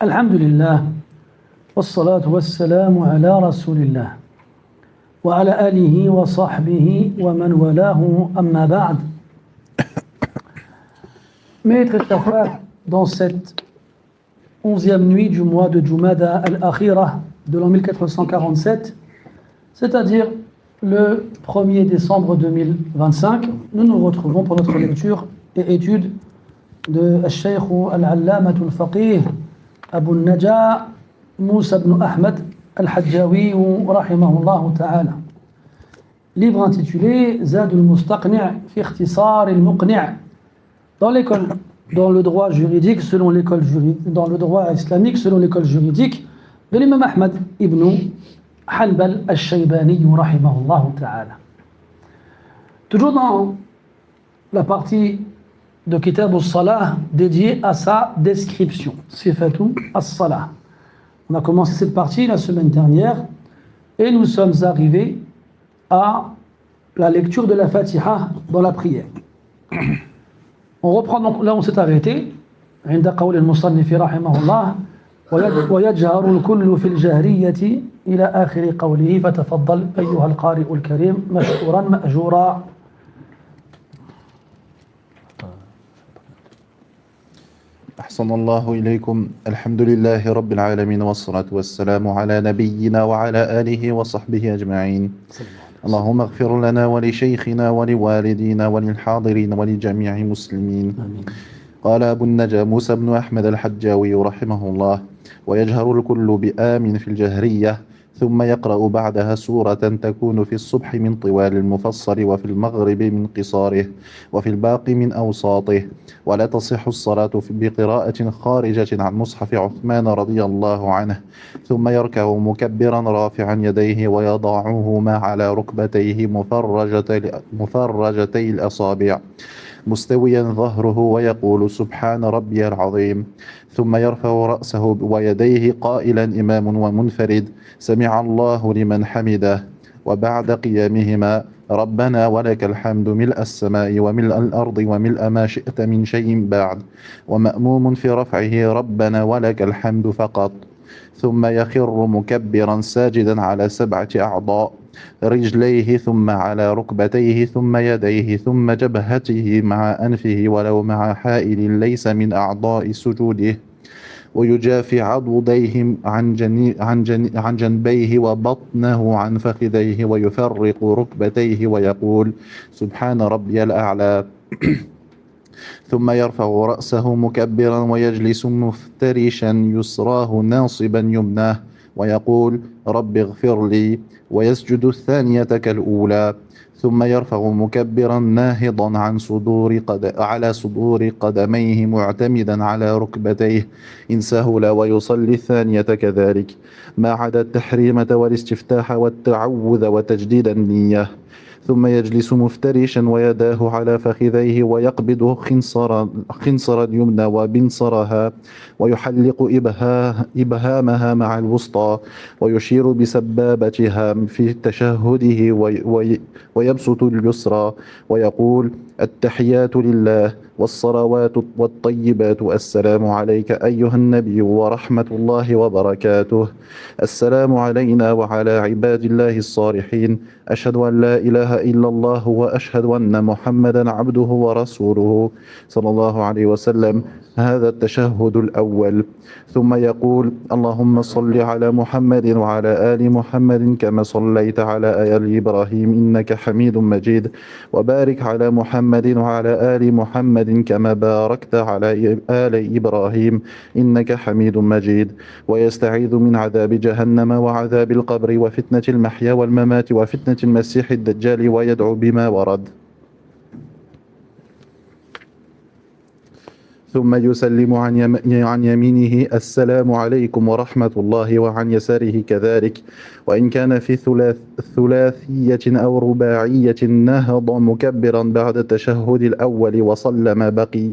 الحمد لله والصلاة والسلام على رسول الله وعلى آله وصحبه ومن والاه أما بعد. Mes très chers frères, dans cette 11e nuit du mois de Jumada al-Akhira de l'an 1447, c'est-à-dire le 1er décembre 2025, nous nous retrouvons pour notre lecture et étude de al-Shaykh al-Allama al-Faqih Abu al-Naja Moussa ibn Ahmed al-Hajjawi rahimahullah ta'ala. Livre intitulé Zad al-Mustaqni' fi ikhtisar al-Muqni'. Dans le droit juridique, dans le droit islamique, selon l'école juridique de l'imam Ahmad ibn Hanbal al-Shaybani rahimahullah ta'ala. Toujours dans la partie de Kitab al-Salah dédiée à sa description, Sifatu al-Salah. On a commencé cette partie la semaine dernière et nous sommes arrivés à la lecture de la Fatiha dans la prière. On reprend donc là où on s'est arrêté. عند قول المصنف رحمه الله ويجهر الكل في الجهرية إلى آخر قوله فتفضل أيها القارئ الكريم مشكورا مأجورا. أحسن الله إليكم. الحمد لله رب العالمين والصلاة والسلام على نبينا وعلى آله وصحبه أجمعين. اللهم اغفر لنا ولشيخنا ولوالدينا وللحاضرين ولجميع المسلمين. قال أبو النجا موسى بن أحمد الحجاوي رحمه الله: ويجهر الكل بآمن في الجهرية، ثم يقرأ بعدها سورة تكون في الصبح من طوال المفصل وفي المغرب من قصاره وفي الباقي من أوساطه، ولا تصح الصلاة بقراءة خارجة عن مصحف عثمان رضي الله عنه، ثم يركع مكبرا رافعا يديه ويضعهما على ركبتيه مفرجتي الأصابع مستويا ظهره ويقول سبحان ربي العظيم، ثم يرفع رأسه ويديه قائلا إمام ومنفرد سمع الله لمن حمده، وبعد قيامهما ربنا ولك الحمد ملء السماء وملء الأرض وملء ما شئت من شيء بعد، ومأموم في رفعه ربنا ولك الحمد فقط، ثم يخر مكبرا ساجدا على 7 أعضاء: رجليه ثم على ركبتيه ثم يديه ثم جبهته مع أنفه ولو مع حائل ليس من أعضاء سجوده، ويجافي عضديه عن جنبيه وبطنه عن فخذيه ويفرق ركبتيه ويقول سبحان ربي الأعلى. ثم يرفع رأسه مكبرا ويجلس مفترشا يسراه ناصبا يمناه ويقول رب اغفر لي، ويسجد الثانية كالأولى، ثم يرفع مكبرا ناهضا على صدور قدميه معتمدا على ركبتيه إن سهل، ويصلي الثانية كذلك ما عدا التحريمة والاستفتاح والتعوذ وتجديد النية، ثم يجلس مفترشا ويداه على فخذيه ويقبض خنصر اليمنى وبنصرها ويحلق إبهامها مع الوسطى ويشير بسبابتها في تشهده ويبسط اليسرى ويقول التحيات لله والصلوات والطيبات السلام عليك أيها النبي ورحمة الله وبركاته، السلام علينا وعلى عباد الله الصالحين، أشهد أن لا إله إلا الله وأشهد أن محمدا عبده ورسوله صلى الله عليه وسلم. هذا التشهد الأول. ثم يقول اللهم صل على محمد وعلى آل محمد كما صليت على آل إبراهيم إنك حميد مجيد، وبارك على محمد وعلى آل محمد كما باركت على آل إبراهيم إنك حميد مجيد، ويستعيذ من عذاب جهنم وعذاب القبر وفتنة المحيا والممات وفتنة المسيح الدجال ويدعو بما ورد. ثم يسلم عن يمينه السلام عليكم ورحمة الله، وعن يساره كذلك، وإن كان في ثلاثية أو رباعية نهض مكبرا بعد التشهد الأول وصلى ما بقي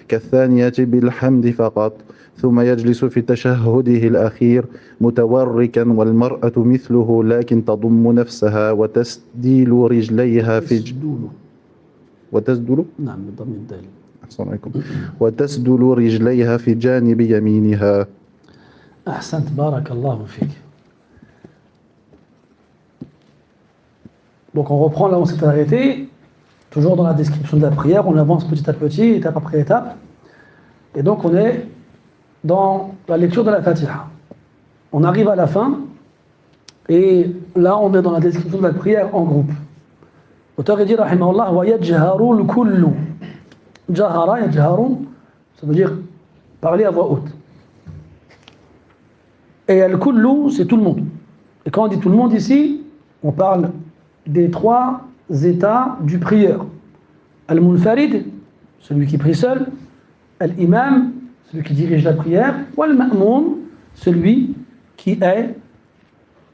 كالثانية بالحمد فقط، ثم يجلس في تشهده الأخير متوركا، والمرأة مثله لكن تضم نفسها وتسديل رجليها وتسدل نعم بالضم الدال وتسدل رجليها في جانب يمينها. Ahsant, barakallahu fik. Donc on reprend là où on s'est arrêté, toujours dans la description de la prière, on avance petit à petit, étape après étape. Et donc on est dans la lecture de la Fatiha. On arrive à la fin, et là on est dans la description de la prière en groupe. L'auteur dit, rahimahullah, wa yajharu l-kullu. Jahara, yajharu, ça veut dire parler à voix haute. Et al-kullu, c'est tout le monde. Et quand on dit tout le monde ici, on parle des trois états du prieur. Al-munfarid, celui qui prie seul. Al-imam, celui qui dirige la prière. Ou al-ma'moum, celui qui est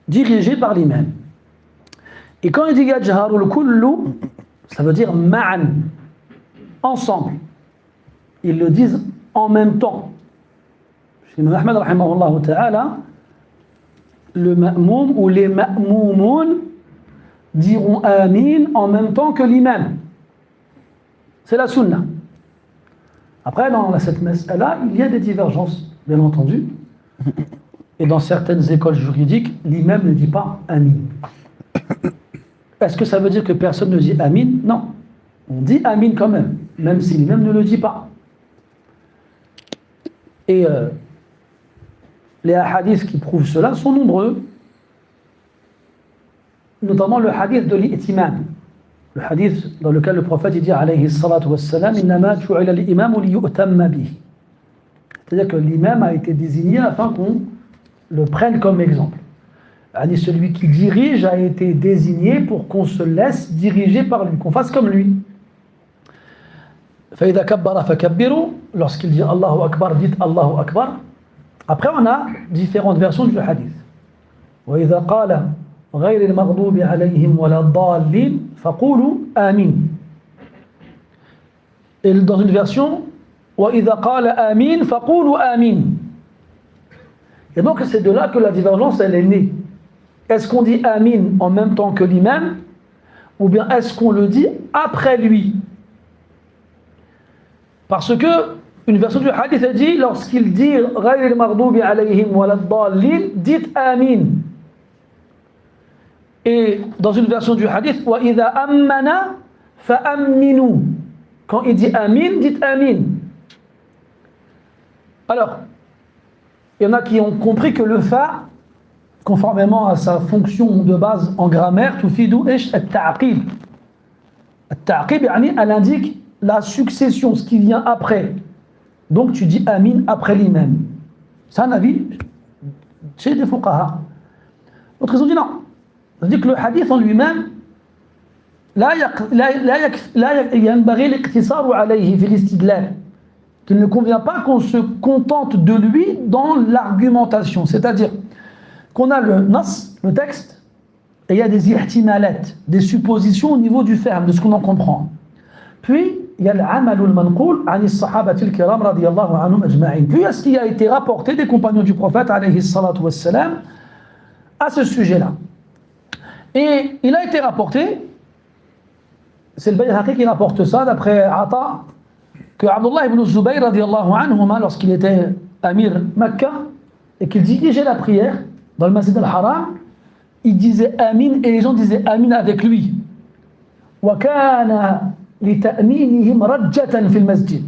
dirigé par l'imam. Et quand il dit yajharu l-kullu, ça veut dire ma'an, ensemble. Ils le disent en même temps. Chez Imam Ahmed, rahimahullah ta'ala, le ma'moum ou les ma'moumoun diront amin en même temps que l'imam. C'est la sunna. Après, dans cette mas'ala, il y a des divergences, bien entendu. Et dans certaines écoles juridiques, l'imam ne dit pas amin. Est-ce que ça veut dire que personne ne dit amin? Non. On dit amin quand même si l'imam ne le dit pas. Et les hadiths qui prouvent cela sont nombreux, notamment le hadith de l'itimam, le hadith dans lequel le prophète dit alayhi salatu wassalam innama ju'ila al-imamu liyu'tamma bihi, c'est-à-dire que l'imam a été désigné afin qu'on le prenne comme exemple. Celui qui dirige a été désigné pour qu'on se laisse diriger par lui, qu'on fasse comme lui. فإذا كبر فكبروا, lorsqu'il dit Allahu Akbar, dites Allahu Akbar. Après, on a différentes versions du hadith. وإذا قال غير المغضوب عليهم ولا الضالين فقولوا آمين. Et dans une version وإذا قال آمين فقولوا آمين. Et donc c'est de là que la divergence elle est née. Est-ce qu'on dit Amin en même temps que l'imam, ou bien est-ce qu'on le dit après lui? Parce que une version du hadith a dit, lorsqu'il dit غير المغضوب عليهم ولا الضالين, dites Amin. Et dans une version du hadith, وإذا أمن فأمنوا, quand il dit Amin, dites Amin. Alors, il y en a qui ont compris que le fa, conformément à sa fonction de base en grammaire, tufidu ish at-ta'qib. At-ta'qib, elle indique la succession, ce qui vient après. Donc tu dis amin après l'imam. C'est un avis chez des fuqaha. D'autres ils ont dit non. C'est-à-dire que le hadith en lui-même, qu'il ne convient pas qu'on se contente de lui dans l'argumentation. C'est-à-dire qu'on a le nas, le texte, et il y a des ihtimalat, des suppositions au niveau du ferme, de ce qu'on en comprend. Puis, il y a l'amal al-manqoul an as-sahabati al-kiram radiyallahu anhum ajma'in. Puis, il y a ce qui a été rapporté des compagnons du prophète, alayhi salatu wassalam, à ce sujet-là. Et il a été rapporté, c'est le Bayhaqi qui rapporte ça, d'après Ata, que Abdullah ibn Zubayr radiyallahu anhuma, lorsqu'il était amir Makkah, et qu'il dirigeait la prière dans le Masjid al-Haram, il disait Amin et les gens disaient Amin avec lui. وَكَانَ لِتَأْمِينِهِمْ رَجَّةً فِي الْمَسْجِدِ.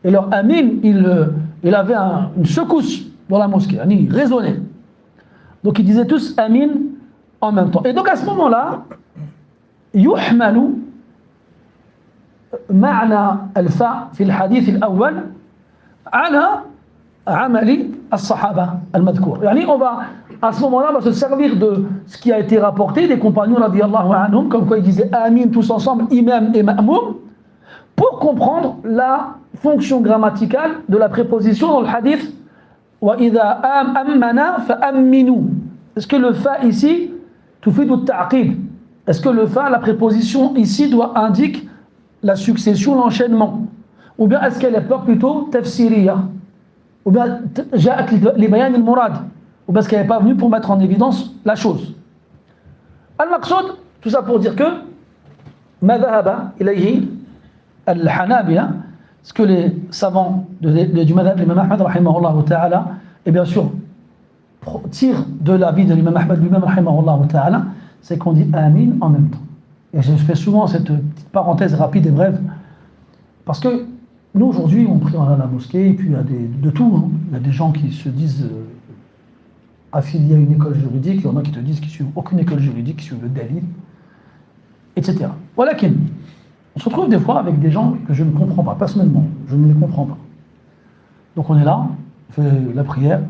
Et leur Amin, il avait une secousse dans la mosquée, il résonnait. Donc ils disaient tous Amin en même temps. Et donc à ce moment-là, يُحْمَلُ معنى الفاء في الحديث الأول على عمل الصحابة المذكور. يعني on va à ce moment-là, on va se servir de ce qui a été rapporté des compagnons radiyallahu anhum, comme quoi ils disaient Amin tous ensemble, imam et ma'moum, pour comprendre la fonction grammaticale de la préposition dans le hadith وَإِذَا أَمَّنَا فَأَمِّنُوا. Est-ce que le fa ici, tufidu at-ta'qib, est-ce que le fa, la préposition ici, doit indiquer la succession, l'enchaînement, ou bien est-ce qu'elle est plutôt tafsiriya, ou bien ja'at li bayan al-murad, ou bien est-ce qu'elle n'est pas venue pour mettre en évidence la chose. Al-maqsoud, tout ça pour dire que ma dhahaba ilayhi al-hanabila, ce que les savants du madhab l'imam Ahmad rahimahullah ta'ala, et bien sûr tire de la vie de l'imam Ahmad lui-même, rahimahullah ta'ala, c'est qu'on dit Amin en même temps. Et je fais souvent cette petite parenthèse rapide et brève, parce que nous aujourd'hui on prie à la mosquée, et puis il y a de tout. Hein. Il y a des gens qui se disent affiliés à une école juridique, il y en a qui te disent qu'ils suivent aucune école juridique, qui suivent le dalil, etc. Voilà qu'on se retrouve des fois avec des gens que je ne comprends pas, personnellement, je ne les comprends pas. Donc on est là, on fait la prière,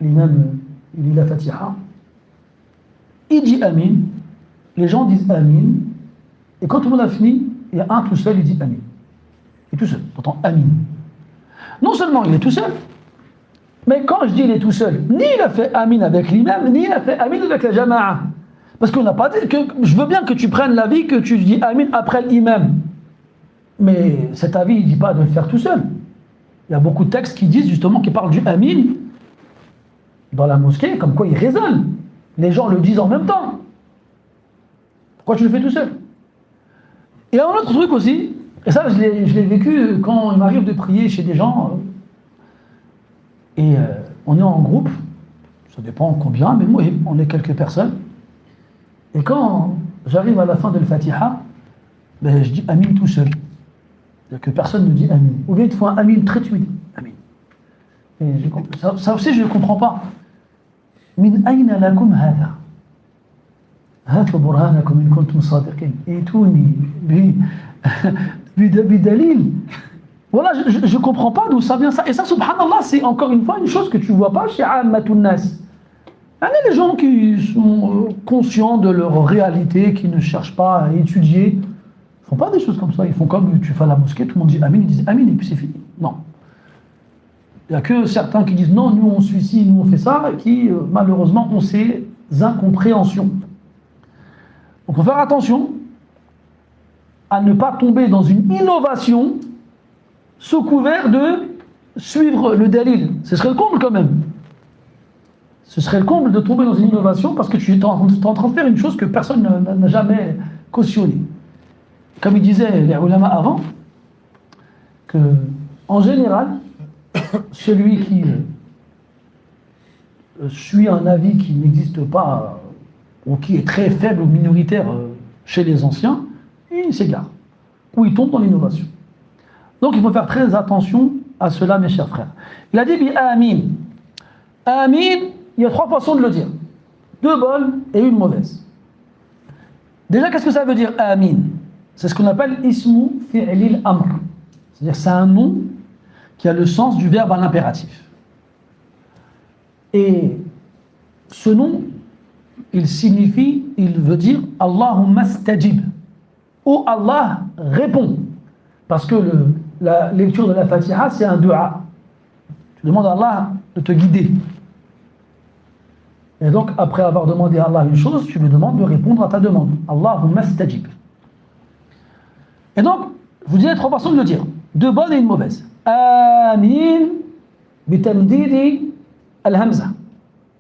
l'imam il lit la Fatiha, il dit Amin, les gens disent Amin, et quand tout le monde a fini, il y a un tout seul, il dit Amin. Il est tout seul, t'entends Amin. Non seulement il est tout seul, mais quand je dis il est tout seul, ni il a fait Amin avec l'imam, ni il a fait Amin avec la Jama'a. Parce qu'on n'a pas dit que je veux bien que tu prennes l'avis que tu dis Amin après l'imam. Mais cet avis, il ne dit pas de le faire tout seul. Il y a beaucoup de textes qui disent justement, qui parlent du Amin dans la mosquée, comme quoi il résonne. Les gens le disent en même temps. Pourquoi tu le fais tout seul? Et un autre truc aussi, et ça je l'ai vécu quand il m'arrive de prier chez des gens, et on est en groupe, ça dépend combien, mais moi on est quelques personnes, et quand j'arrive à la fin de l'Fatiha, ben, je dis Amin tout seul. C'est-à-dire que personne ne dit Amin. Ou bien il te faut un Amin très timide. Amin. Et ça aussi je ne comprends pas. Min ayna lakum hada? هاتوا برهانكم إن كنتم صادقين ائتوني بدليل. Voilà, je ne comprends pas d'où ça vient ça. Et ça, subhanallah, c'est encore une fois une chose que tu ne vois pas chez Ammatun Nas. Il y a des gens qui sont conscients de leur réalité, qui ne cherchent pas à étudier. Ils ne font pas des choses comme ça. Ils font comme tu fais à la mosquée, tout le monde dit Amin, ils disent Amin et puis c'est fini. Non. Il n'y a que certains qui disent non, nous on suit ci, nous on fait ça, et qui malheureusement ont ces incompréhensions. Donc il faut faire attention à ne pas tomber dans une innovation sous couvert de suivre le dalil. Ce serait le comble quand même. Ce serait le comble de tomber dans une innovation parce que tu es en train de faire une chose que personne n'a jamais cautionnée. Comme il disait les ulama avant, que en général, celui qui suit un avis qui n'existe pas ou qui est très faible ou minoritaire chez les anciens, il s'égare, ou il tombe dans l'innovation. Donc il faut faire très attention à cela, mes chers frères. Il a dit bi Amin. Amin, il y a 3 façons de le dire. 2 bonnes et 1 mauvaise. Déjà, qu'est-ce que ça veut dire Amin? C'est ce qu'on appelle Ismu fi'lil amr. C'est-à-dire c'est un nom qui a le sens du verbe à l'impératif. Et ce nom, il veut dire Allahumma stajib. Ou Allah répond. Parce que la lecture de la Fatiha, c'est un dua. Tu demandes à Allah de te guider. Et donc, après avoir demandé à Allah une chose, tu lui demandes de répondre à ta demande. Allahumma stajib. Et donc, je vous disais 3 façons de le dire. 2 bonnes et 1 mauvaise. Amin bitamdidi al-hamza.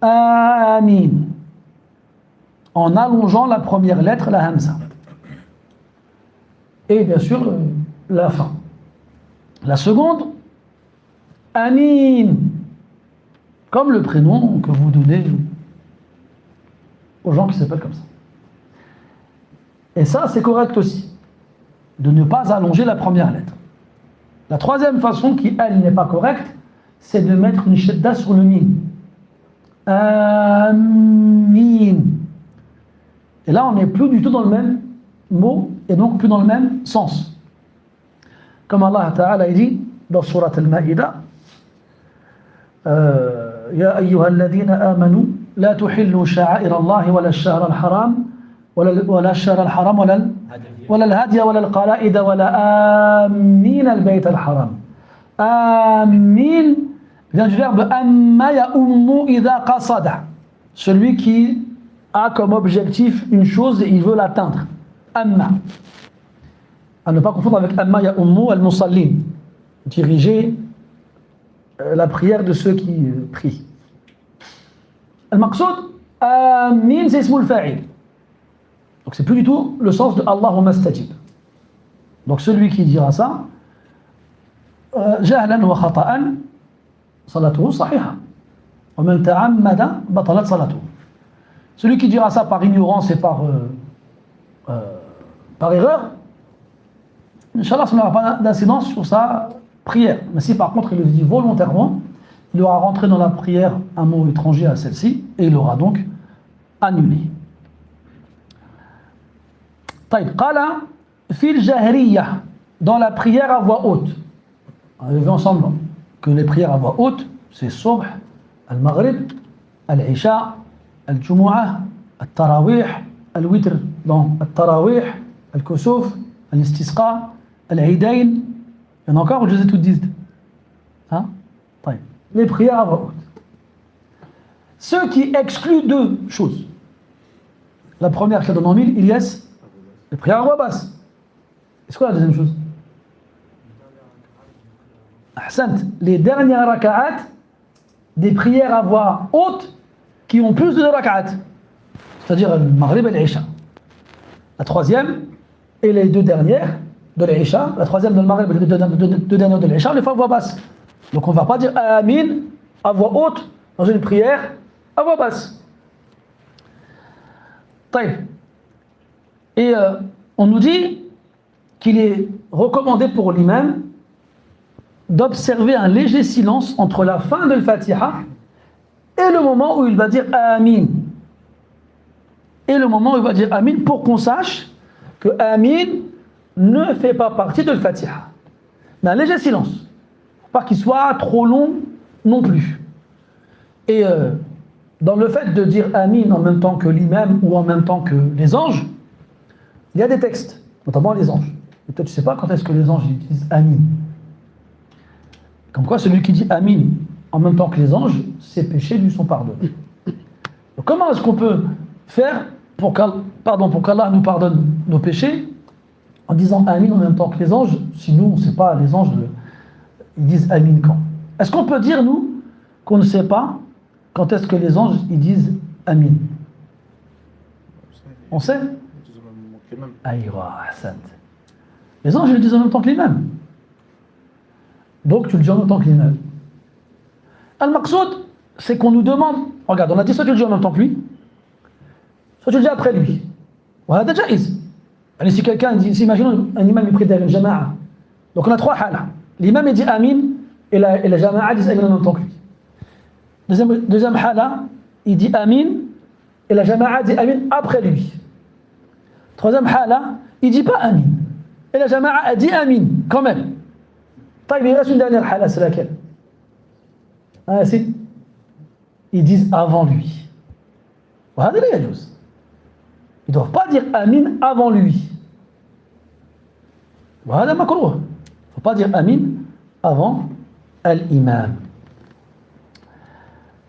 Amin. En allongeant la première lettre, la hamza. Et bien sûr, la fin. La seconde, Amin. Comme le prénom que vous donnez aux gens qui s'appellent comme ça. Et ça, c'est correct aussi, de ne pas allonger la première lettre. La 3e façon, qui elle n'est pas correcte, c'est de mettre une shadda sur le mim. Amin. Et là, on n'est plus du tout dans le même mot, et donc plus dans le même sens. Comme Allah Ta'ala dit dans Surat Al-Ma'ida, Ya ayyuha alladhina amanu, la tuhillu sha'air Allah wa la ash-shahr al-haram wa la ash-shahr al-haram wa la al-hadiya wa la al-qala'ida wa la amin al-bayt al-haram. Amin vient du verbe amma ya'ummu idha qasada. Celui qui a comme objectif une chose et il veut l'atteindre. Amma. À ne pas confondre avec amma ya'ummu al-musallin. Diriger la prière de ceux qui prient. Al-maqsoud, amin, c'est ismul fa'il. Donc c'est plus du tout le sens de Allahumma stajib. Donc celui qui dira ça, jahlan wa khata'an, salatuhu sahiha. وَمَنْ تَعَمَّدَ بَطَلَتْ صَلَاتُهُ. Celui qui dira ça par ignorance et par erreur, Inch'Allah, ça n'aura pas d'incidence sur sa prière. Mais si par contre il le dit volontairement, il aura rentré dans la prière un mot étranger à celle-ci et il aura donc annulé. طيب قال في الجهرية, dans la prière à voix haute. On a vu ensemble que les prières à voix haute, c'est Subh, Al-Maghrib, Al-Isha, Al-Jumu'ah, Al-Tarawih, Al-Witr, dans Al-Tarawih, Al-Kusuf, Al-Istisqa, Al-Eidain. Il y en a encore ou je les ai toutes dites? Hein? Les prières à voix haute. Ce qui exclut deux choses. La première, je la donne en mille, Ilyas, les prières à voix basse. Et c'est quoi la deuxième chose? Ahsant, les dernières raka'at des prières à voix haute qui ont plus de raka'at. C'est-à-dire le Maghrib et l'Isha. La troisième et les deux dernières de l'Isha, la troisième de le Maghrib et les deux dernières de l'Isha, les fois à voix basse. Donc on ne va pas dire Amin à voix haute dans une prière à voix basse. Et on nous dit qu'il est recommandé pour l'imam d'observer un léger silence entre la fin de l'Fatiha et le moment où il va dire Amin. Et le moment où il va dire Amin pour qu'on sache que Amin ne fait pas partie de l'Fatiha. Mais un léger silence. Pas qu'il soit trop long non plus. Et dans le fait de dire Amin en même temps que l'imam ou en même temps que les anges, il y a des textes, notamment les anges. Et toi tu ne sais pas quand est-ce que les anges disent Amin. Comme quoi celui qui dit Amin en même temps que les anges, ses péchés lui sont pardonnés. Donc comment est-ce qu'on peut faire pour qu'Allah nous pardonne nos péchés en disant Amin en même temps que les anges, si nous on ne sait pas les anges ils disent Amin quand? Est-ce qu'on peut dire, nous, qu'on ne sait pas quand est-ce que les anges ils disent Amin? On sait? Aïwa, Hassan. Les anges ils le disent en même temps que l'imam. Donc tu le dis en même temps que l'imam. Al-Maqsoud, c'est qu'on nous demande, regarde, on a dit soit tu le dis en même temps que lui, soit tu le dis après lui. Voilà déjà is. Si quelqu'un dit, si imaginons un imam il prie derrière une jama'a. Donc on a trois halas. L'imam il dit Amin et la jama'a dit Amin en même temps que lui. Deuxième hala, il dit Amin et la jama'a dit Amin après lui. Troisième hala, il dit pas Amin et la jama'a dit Amin quand même. Il reste une dernière hala, c'est laquelle? Ils disent avant lui. Voilà, ils ne doivent pas dire Amin avant lui. Voilà, makrouh. Il ne faut pas dire Amin avant l'imam.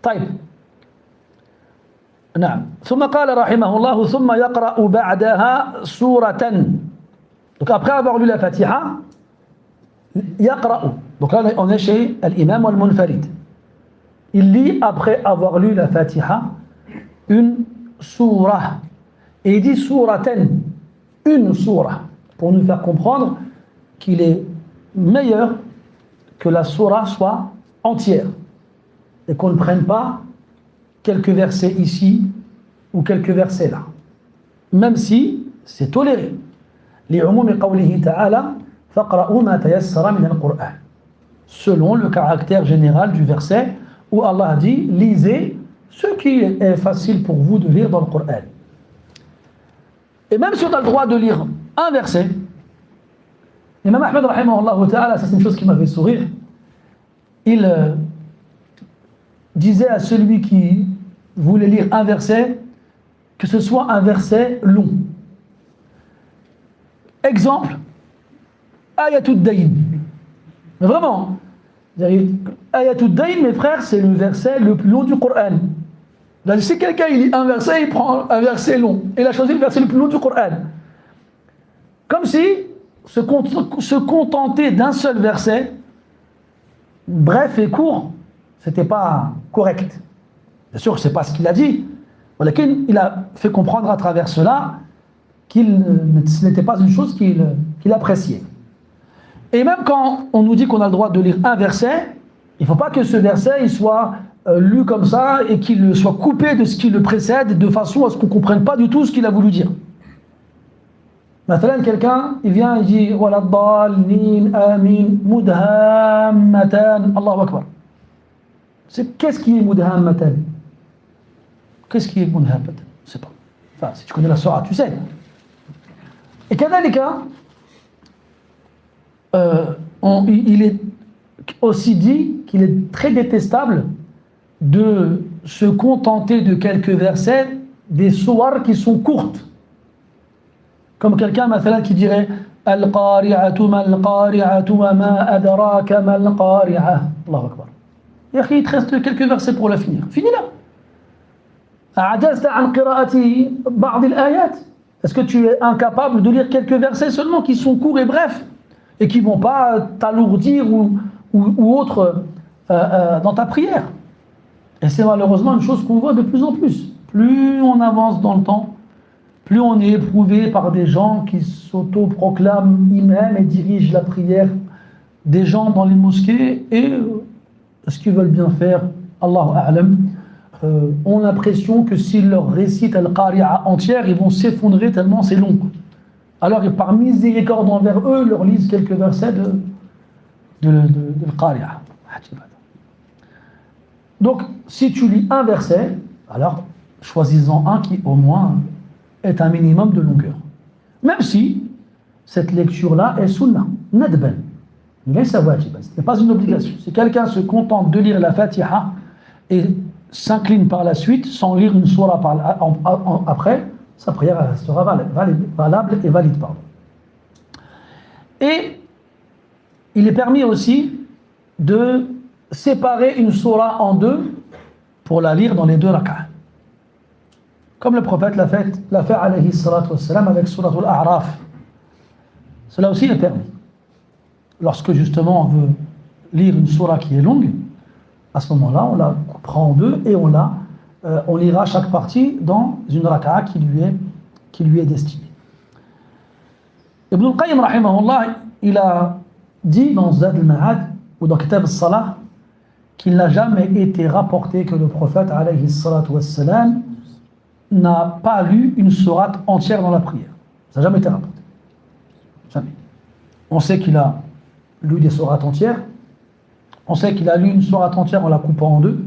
طيب نعم ثم قال رحمه الله ثم يقرأ بعدها سورة. Donc après avoir lu la Fatiha, يقرأ. Donc là on est chez l'imam wal-munfarid. Il lit après avoir lu la Fatiha une surah. Et il dit suratan, une surah, pour nous faire comprendre qu'il est meilleur que la surah soit entière. Et qu'on ne prenne pas quelques versets ici ou quelques versets là. Même si c'est toléré. لعموم قوله تعالى فاقرؤوا ما تيسر من القرآن. Selon le caractère général du verset où Allah dit lisez ce qui est facile pour vous de lire dans le Coran. Et même si on a le droit de lire un verset, Imam Ahmed rahimahullah ta'ala, ça c'est une chose qui m'a fait sourire, il disait à celui qui voulait lire un verset que ce soit un verset long. Exemple, Ayatud Dayn. Mais vraiment, Ayatud Dayn, mes frères, c'est le verset le plus long du Coran. Si quelqu'un il lit un verset, il prend un verset long. Il a choisi le verset le plus long du Coran. Comme si se contenter d'un seul verset, bref et court, c'était pas correct. Bien sûr, je ne sais pas ce qu'il a dit, mais il a fait comprendre à travers cela ce n'était pas une chose qu'il appréciait. Et même quand on nous dit qu'on a le droit de lire un verset, il ne faut pas que ce verset il soit lu comme ça et qu'il soit coupé de ce qui le précède de façon à ce qu'on ne comprenne pas du tout ce qu'il a voulu dire. Maintenant, quelqu'un, il vient et dit Wala dallin, amin, mudhammatan, Allahu Akbar. Qu'est-ce qui est mudhammatan? Qu'est-ce qui est mudhammatan? Je ne sais pas. Enfin, si tu connais la sourate, tu sais. Et kadhalika, il est aussi dit qu'il est très détestable de se contenter de quelques versets des sourates qui sont courtes. Comme quelqu'un مثلا qui dirait Al-Qari'atu mal-Qari'atu wa ma adraka mal-Qari'ah. Allahu Akbar. Ya akhi, il te reste quelques versets pour la finir. Finis-la. A'ajazta an qira'ati ba'd al-ayat. Est-ce que tu es incapable de lire quelques versets seulement qui sont courts et brefs et qui ne vont pas t'alourdir ou autre dans ta prière? Et c'est malheureusement une chose qu'on voit de plus en plus. Plus on avance dans le temps, plus on est éprouvé par des gens qui s'auto-proclament imams et dirigent la prière des gens dans les mosquées et ce qu'ils veulent bien faire, Allahu A'lam, ont l'impression que s'ils leur récitent Al-Qari'a entière, ils vont s'effondrer tellement c'est long. Alors, par miséricorde envers eux, leur lisent quelques versets de Al-Qari'a. Donc, si tu lis un verset, alors choisis-en un qui au moins est un minimum de longueur. Même si cette lecture-là est sunnah, nadban. Mais ça wajiban, ce n'est pas une obligation. Si quelqu'un se contente de lire la Fatiha et s'incline par la suite sans lire une sourate après, sa prière sera valable et valide. Pardon. Et il est permis aussi de séparer une sourate en deux pour la lire dans les deux rak'ah. Comme le prophète l'a fait alayhi salatu wassalam avec sourate al-A'raf. Cela aussi est permis. Lorsque justement on veut lire une sourate qui est longue, à ce moment-là, on la coupera en deux et on lira chaque partie dans une raka'a qui lui est destinée. Ibn al-Qayyim, rahimahullah, il a dit dans Zad al-Ma'ad ou dans Kitab al-Salah qu'il n'a jamais été rapporté que le prophète, alayhi salatu wassalam, n'a pas lu une sourate entière dans la prière. Ça n'a jamais été rapporté. Jamais. On sait qu'il a lu des sourates entières. On sait qu'il a lu une sourate entière en la coupant en deux.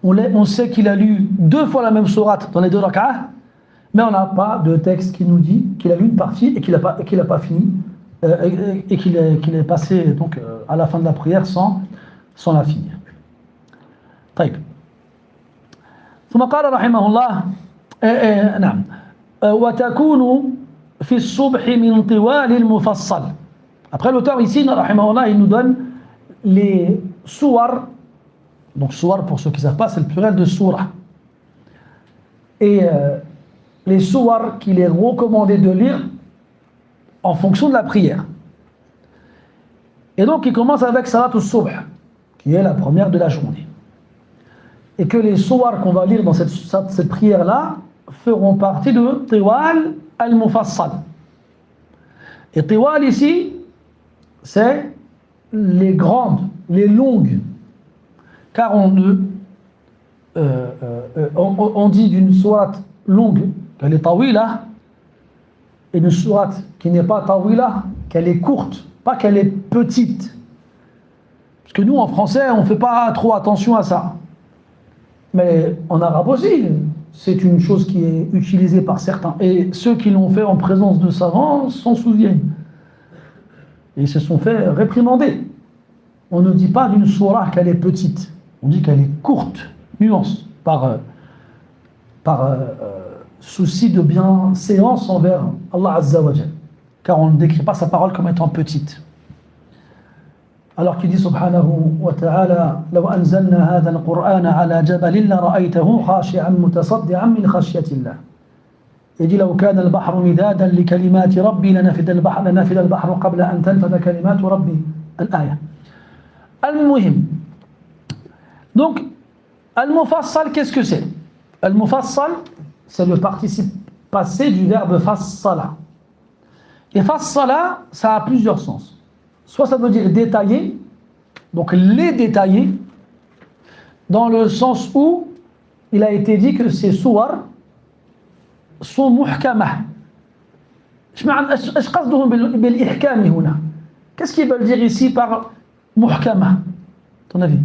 On sait qu'il a lu 2 fois la même sourate dans les 2 rak'ah, mais on n'a pas de texte qui nous dit qu'il a lu une partie et qu'il n'a pas fini, et qu'il est passé donc, à la fin de la prière sans la finir. طيب. ثم قال رحمه الله نعم وتكون في الصبح من طوال المفصل. Après l'auteur ici, rahimahullah, il nous donne les souars. Donc souar, pour ceux qui ne savent pas, c'est le pluriel de sourah. Et les souars qu'il est recommandé de lire en fonction de la prière. Et donc il commence avec Salat al-Subh, qui est la première de la journée. Et que les souars qu'on va lire dans cette prière-là feront partie de Tiwal al-Mufassal. Et Tiwal ici, c'est les grandes, les longues. Car on dit d'une sourate longue qu'elle est tawila, et une sourate qui n'est pas tawila qu'elle est courte, pas qu'elle est petite. Parce que nous en français on ne fait pas trop attention à ça. Mais en arabe aussi, c'est une chose qui est utilisée par certains. Et ceux qui l'ont fait en présence de savants s'en souviennent. Et ils se sont fait réprimander. On ne dit pas d'une sourate qu'elle est petite. On dit qu'elle est courte, nuance, par souci de bienséance envers Allah Azza wa Jal. Car on ne décrit pas sa parole comme étant petite. Alors qu'il dit subhanahu wa ta'ala لو أنزلنا هذا القرآن على جبل لرأيته خاشعا متصدعا من خشية الله. Il dit لو كان البحر مدادا لكلمات ربي لنفد البحر قبل أن تنفد كلمات ربي. الآية. المهم. Donc, al-mufassal, qu'est-ce que c'est? Al-mufassal, c'est le participe passé du verbe fassala. Et fassala, ça a plusieurs sens. Soit ça veut dire détailler, donc les détailler, dans le sens où il a été dit que ces souars sont muhkamah. ايش قصدهم بالإحكام هنا؟ Qu'est-ce qu'ils veulent dire ici par muhkamah? Ton avis?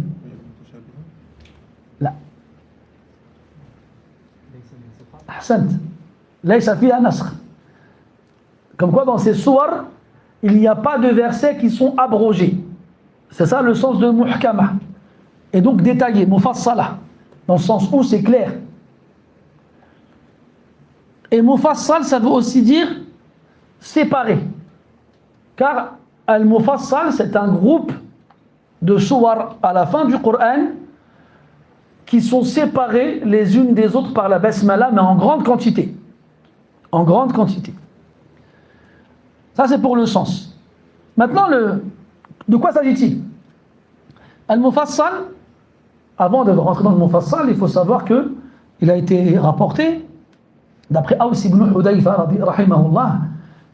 لا. أحسنت. ليس فيها نسخ. Comme quoi dans ces souars, il n'y a pas de versets qui sont abrogés. C'est ça le sens de muhkamah. Et donc détaillé, mufassala, dans le sens où c'est clair. Et mufassal, ça veut aussi dire séparé. Car al-mufassal, c'est un groupe de souars à la fin du Coran qui sont séparés les unes des autres par la basmala, mais en grande quantité. En grande quantité. Ça, c'est pour le sens. Maintenant, de quoi s'agit-il? Al-mufassal, avant de rentrer dans le mufassal, il faut savoir qu'il a été rapporté, d'après Aws ibn Hudayfa, rahimahullah,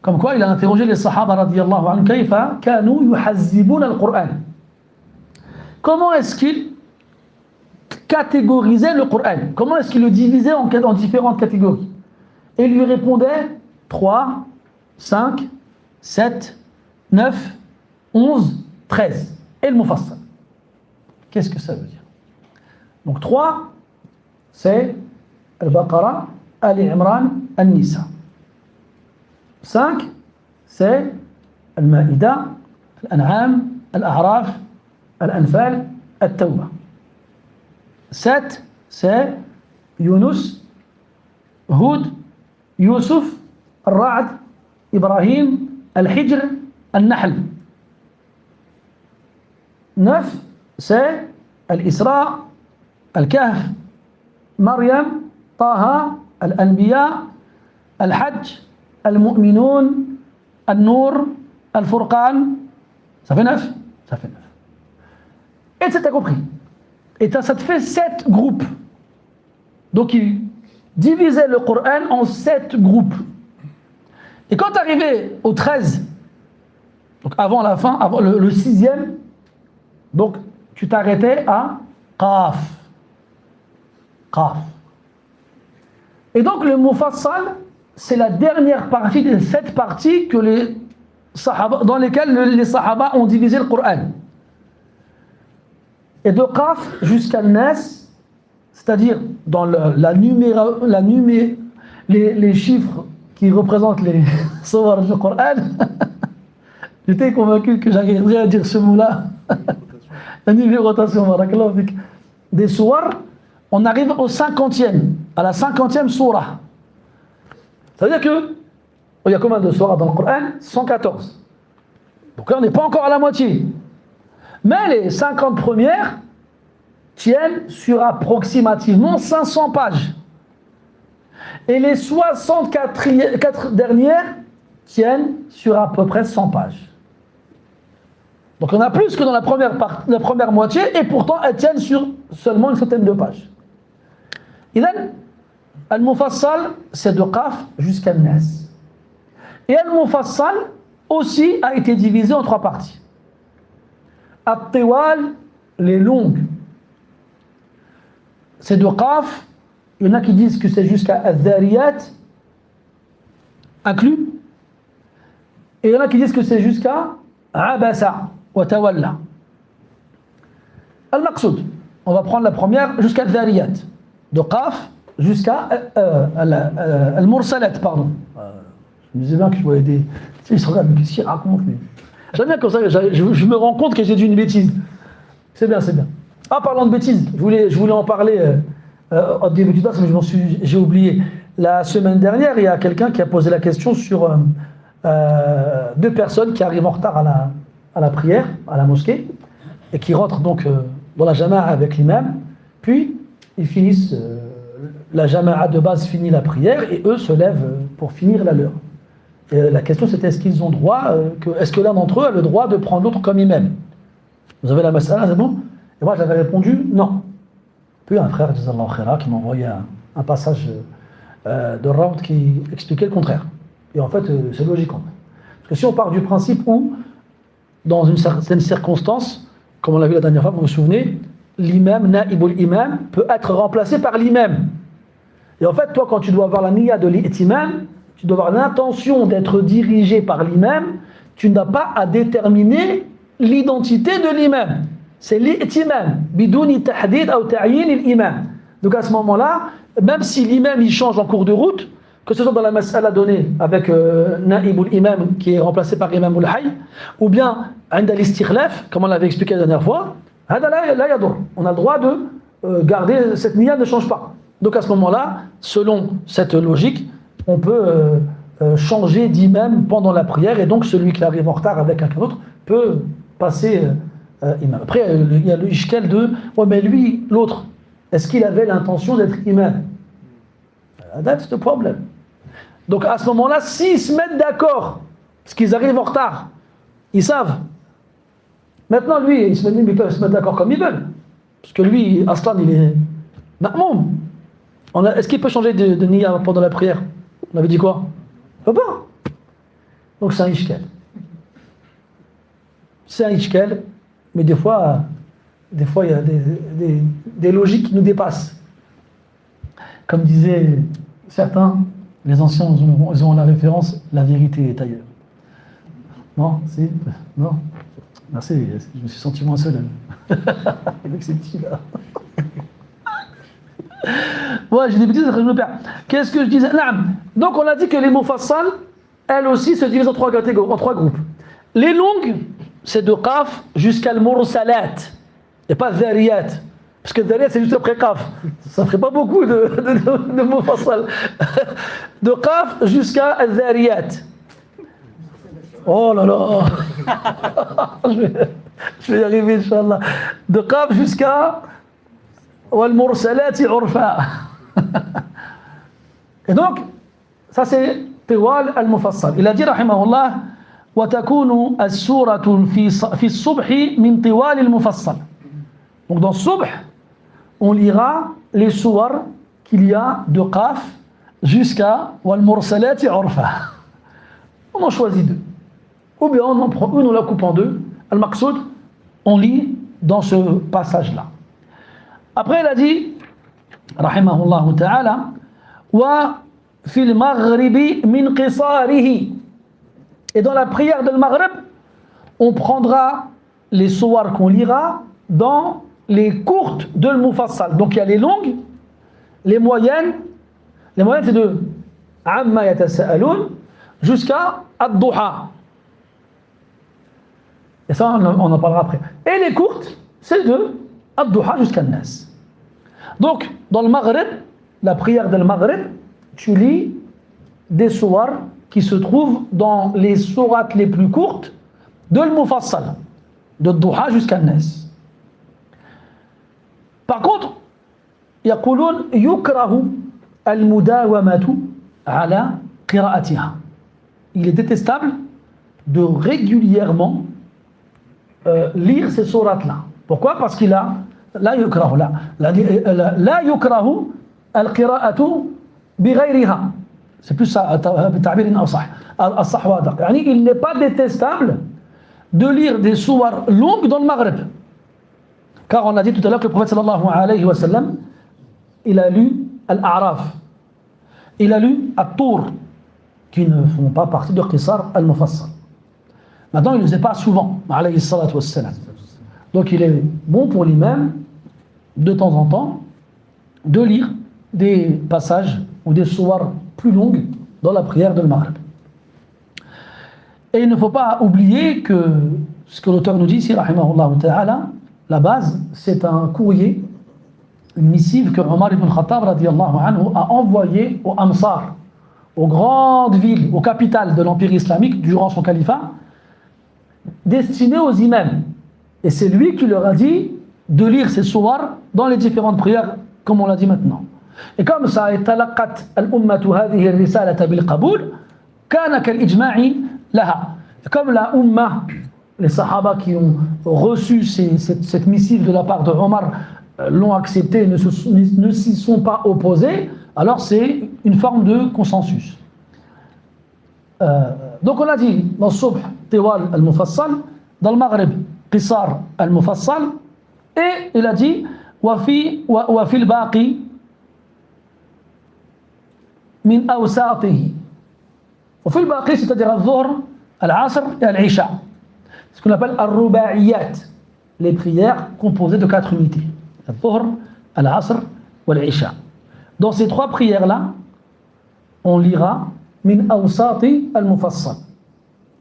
comme quoi il a interrogé les sahaba, radiyallahu anhu, kayfa kanu yuhazzibuna al-Qur'an. Comment est-ce qu'il catégorisait le Coran? Comment est-ce qu'il le divisait en différentes catégories? Et il lui répondait 3, 5, 7, 9, 11, 13. Et le mufassal. Qu'est-ce que ça veut dire? Donc 3, c'est Al-Baqarah, Ali Imran, An-Nisa. 5, c'est Al-Ma'ida, Al-An'am, Al-A'raf, Al-Anfal, Al-Tawbah. 7, c'est Yunus, Hud, Yusuf, Al-Ra'd, Ibrahim, Al-Hijr, Al-Nahl. 9, c'est Al-Isra, Al-Kahf, Maryam, Taha, Al-Anbiya, Al-Hajj, Al-Mu'minun, Al-Nur, Al-Furqan. Ça fait 9? Ça fait 9. Et tu as compris. Et ça te fait 7 groupes. Donc il divisait le Coran en 7 groupes. Et quand tu arrivais au 13, donc avant la fin, avant le 6e, donc tu t'arrêtais à Qaf. Qaf. Et donc le mufassal, c'est la dernière partie des 7 parties que dans lesquelles les sahaba ont divisé le Coran. Et de Qaf jusqu'à Nas, c'est-à-dire dans les chiffres qui représentent les sourates du Coran, j'étais convaincu que j'arriverais à dire ce mot-là. La numérotation, des sourates, on arrive au 50e, à la 50e sourate. Ça veut dire que, il y a combien de sourates dans le Coran? 114. Donc là, on n'est pas encore à la moitié. Mais les 50 premières tiennent sur approximativement 500 pages. Et les 64 dernières tiennent sur à peu près 100 pages. Donc on a plus que dans la première moitié, et pourtant elles tiennent sur seulement une centaine de pages. Idan, Al-Mufassal, c'est de Qaf jusqu'à Nas. Et Al-Mufassal aussi a été divisé en 3 parties. At-Tiwal, les longues, c'est de Qaf. Il y en a qui disent que c'est jusqu'à Al-Dhariyat, inclus. Et il y en a qui disent que c'est jusqu'à Abasa wa Tawalla. Al-Maqsoud, on va prendre la première jusqu'à Al-Dhariyat. De Qaf jusqu'à Al-Mursalat, pardon. Je me disais bien que je voyais des... Ils se regardent, mais qu'est-ce qu'ils racontent? J'aime bien comme ça, je me rends compte que j'ai dit une bêtise. C'est bien, c'est bien. Ah, parlant de bêtises, je voulais en parler au début du dars, mais j'ai oublié. La semaine dernière, il y a quelqu'un qui a posé la question sur 2 personnes qui arrivent en retard à la prière, à la mosquée, et qui rentrent donc dans la jama'a avec l'imam, puis ils finissent, la jama'a de base finit la prière, et eux se lèvent pour finir la leur. Et la question c'était est-ce qu'ils ont droit, est-ce que l'un d'entre eux a le droit de prendre l'autre comme imam? Vous avez la mas'ala, c'est bon? Et moi j'avais répondu non. Puis un frère, Jazallahu Khaira, qui m'a envoyé un passage de Raoud qui expliquait le contraire. Et en fait, c'est logique. En fait. Parce que si on part du principe où, dans une certaine circonstance, comme on l'a vu la dernière fois, vous vous souvenez, l'imam, naïbul imam, peut être remplacé par l'imam. Et en fait, toi, quand tu dois avoir la niya de l'itimam, tu dois avoir l'intention d'être dirigé par l'imam, tu n'as pas à déterminer l'identité de l'imam. C'est l'itimam, bidouni tahdid ou ta'yin l'imam. Donc à ce moment-là, même si l'imam il change en cours de route, que ce soit dans la mas'ala donnée avec naïbul imam qui est remplacé par l'imam ou hayy, ou bien عند الاستخلاف, comme on l'avait expliqué la dernière fois, on a le droit de garder cette niya ne change pas. Donc à ce moment-là, selon cette logique, on peut changer d'imam pendant la prière, et donc celui qui arrive en retard avec quelqu'un d'autre peut passer imam. Après, il y a le ishkal de ouais, mais lui, l'autre, est-ce qu'il avait l'intention d'être imam? That's the problem. Donc à ce moment-là, s'ils se mettent d'accord, parce qu'ils arrivent en retard, ils savent. Maintenant, lui, ils peuvent se mettre d'accord comme ils veulent. Parce que lui, Aslan, il est ma'moum. Est-ce qu'il peut changer de niya pendant la prière? On avait dit quoi? Il ne peut pas. Donc c'est un ishkal. C'est un ishkal, mais des fois il y a des logiques qui nous dépassent. Comme disaient certains, les anciens, ils ont la référence, la vérité est ailleurs. Non? Si? Non? Merci, je me suis senti moins seul. Avec ces petits-là. Ouais, j'ai des bêtises, je me perds. Qu'est-ce que je disais? Donc on a dit que les mufassal, elles aussi, se divisent en trois catégories, en trois groupes. Les longues, c'est de qaf jusqu'à le mursalat, et pas dhariyat. Parce que dhariyat, c'est juste après qaf. Ça ne ferait pas beaucoup de mufassal. De qaf jusqu'à dhariyat. Oh là là. Je vais y arriver, Inch'Allah. De qaf jusqu'à والمرسلات عرفا. Et donc, ça c'est طوال المفصل. Il a dit رحمه الله وتكون السورة في الصبح من طوال المفصل. Donc dans Subh, on lira les sourates qu'il y a de Qaf jusqu'à والمرسلات عرفا. On en choisit deux. Ou bien on en prend une, on la coupe en deux. Al-Maqsoud, on lit dans ce passage-là. Après, il a dit, rahimahullah ta'ala, wa fil maghribi min qisarihi. Et dans la prière de Maghrib, on prendra les sourates qu'on lira dans les courtes de l'Mufassal. Donc il y a les longues, les moyennes. Les moyennes, c'est de Amma yatasa'aloun jusqu'à Ad-Duha. Et ça, on en parlera après. Et les courtes, c'est de Ad-Duha jusqu'à Nas. Donc, dans le Maghrib, la prière de Maghrib, tu lis des sourates qui se trouvent dans les sourates les plus courtes de l'Mufassal, de Duha jusqu'à Nas. Par contre, يقولون يكره المداومة على قراءتها. Il est détestable de régulièrement lire ces sourates-là. Pourquoi? Parce qu'il a لا يكره لا يكره القراءة بغيرها. C'est plus ça, بتعبير أصح الصح وأدق. يعني il n'est pas détestable de lire des sourates longues dans le Maghrib. Car on a dit tout à l'heure que le prophète sallallahu alayhi wa sallam, il a lu Al-A'raf, il a lu At-Tur, qui ne font pas partie de Qisar al-Mufassal. Maintenant, il ne le faisait pas souvent, alayhi salatu wa sallam. Donc il est bon pour l'imam, de temps en temps, de lire des passages ou des sourates plus longues dans la prière de Maghrib. Et il ne faut pas oublier que ce que l'auteur nous dit ici, rahimahullah ta'ala, la base, c'est un courrier, une missive que Omar ibn Khattab radiyallahu anhu a envoyé aux Amsar, aux grandes villes, aux capitales de l'Empire islamique durant son califat, destinées aux imams. Et c'est lui qui leur a dit de lire ces sourates dans les différentes prières, comme on l'a dit maintenant. Et comme ça a talaqat al-ummatu hadhihi ar-risalata bil-qaboul, kana kal-ijma'i laha. Comme la umma, les sahaba qui ont reçu cette missive de la part de Omar l'ont acceptée, ne s'y sont pas opposés, alors c'est une forme de consensus. Donc on a dit dans Subh, Tiwal al-Mufassal, dans le Maghrib, Qisar al-Mufassal, Et il a dit وفي الباقي من أوساطه. وفي الباقي c'est-à-dire الظهر العصر et العشاء. Ce qu'on appelle الرباعيات, les prières composées de 4 unités. الظهر العصر والعشاء. Dans ces 3 prières-là, on lira من أوساط المفصل.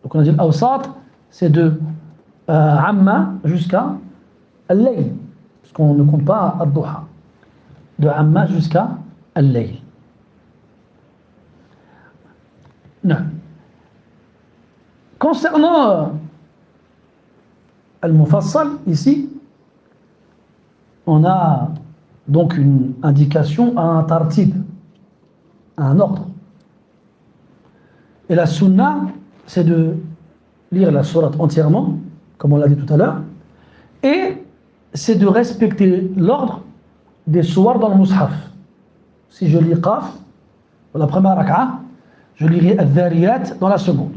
Donc on a dit الأوساط, c'est de Amma jusqu'à Al-Layl, parce qu'on ne compte pas Al-Duha. De Amma jusqu'à Al-Layl. Non. Concernant Al-Mufassal, ici, on a donc une indication à un tartib, à un ordre. Et la sunna, c'est de lire la sourate entièrement, comme on l'a dit tout à l'heure, et c'est de respecter l'ordre des sourates dans le mushaf. Si je lis Qaf, dans la première rak'a, je lirai Al-Dhariyat dans la seconde.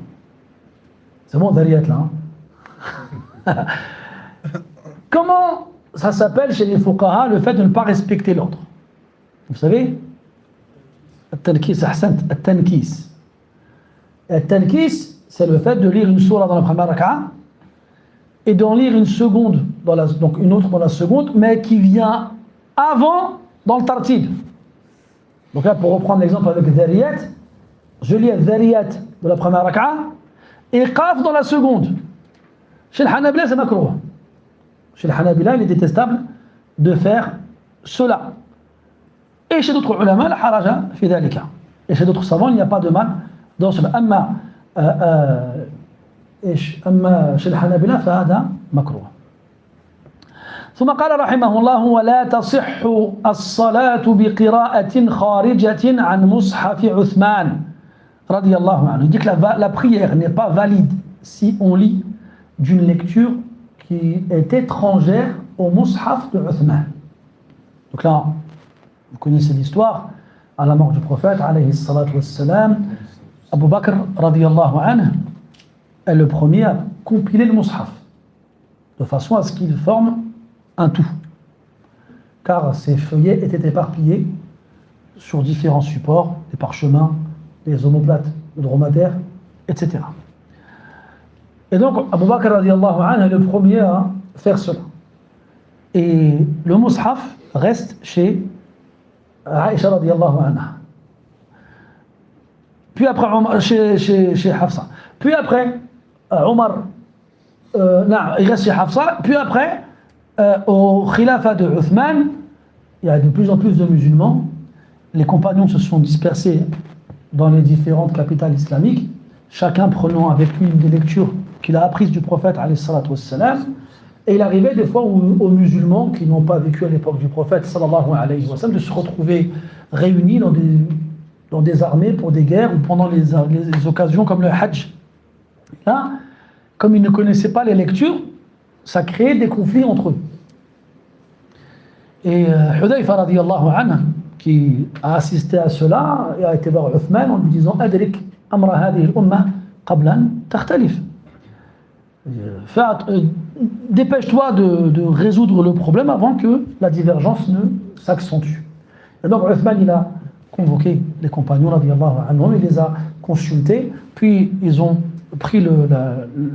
C'est bon, Dhariyat là. Hein. Comment ça s'appelle chez les fuqaha le fait de ne pas respecter l'ordre? Vous savez, Al-Tankis, Ahsant, Al-Tankis. Al-Tankis, c'est le fait de lire une sourate dans la première rak'a et d'en lire une seconde, donc une autre dans la seconde, mais qui vient avant dans le tartib. Donc là, pour reprendre l'exemple avec Dhariyat, je lis Dhariyat de la première rak'a et Qaf dans la seconde. Chez le Hanabila, c'est makrouh. Chez le Hanabila, il est détestable de faire cela. Et chez d'autres ulama, la haraja fi dhalika. Et chez d'autres savants, il n'y a pas de mal dans cela. أما chez الحنابلة فهذا مكروه. ثم قال رحمه الله ولا تصح الصلاة بقراءة خارجة عن مصحف عثمان رضي الله عنه. Il dit que la prière n'est pas valide si on lit d'une lecture qui est étrangère au mushaf de Uthman. Donc là, vous connaissez l'histoire, à la mort du prophète alayhi salatu wassalam, Abu Bakr radiyallahu anhu est le premier à compiler le mushaf de façon à ce qu'il forme un tout, car ces feuillets étaient éparpillés sur différents supports, des parchemins, des omoplates de dromadaire, etc. Et donc Abu Bakr radiyallahu anhu est le premier à faire cela. Et le mushaf reste chez Aïcha radiyallahu anha. Puis après chez Hafsa. Puis après Omar, il reste chez Hafsa. Puis après au khilafa de Uthman, il y a de plus en plus de musulmans. Les compagnons se sont dispersés dans les différentes capitales islamiques, chacun prenant avec lui une des lectures qu'il a apprises du prophète alayhi salatu wassalam. Et il arrivait des fois aux musulmans qui n'ont pas vécu à l'époque du prophète sallallahu alayhi wa sallam de se retrouver réunis dans des armées pour des guerres ou pendant les occasions comme le Hajj. Là, comme ils ne connaissaient pas les lectures, ça créait des conflits entre eux. Et Hudayfa radiyallahu anhu, qui a assisté à cela, et a été voir Uthman en lui disant « Adrik amra hadhihi al-umma qablan takhtalif » dépêche-toi de résoudre le problème avant que la divergence ne s'accentue. Et donc Uthman, il a convoqué les compagnons radiyallahu anhum, il les a consultés, puis ils ont pris le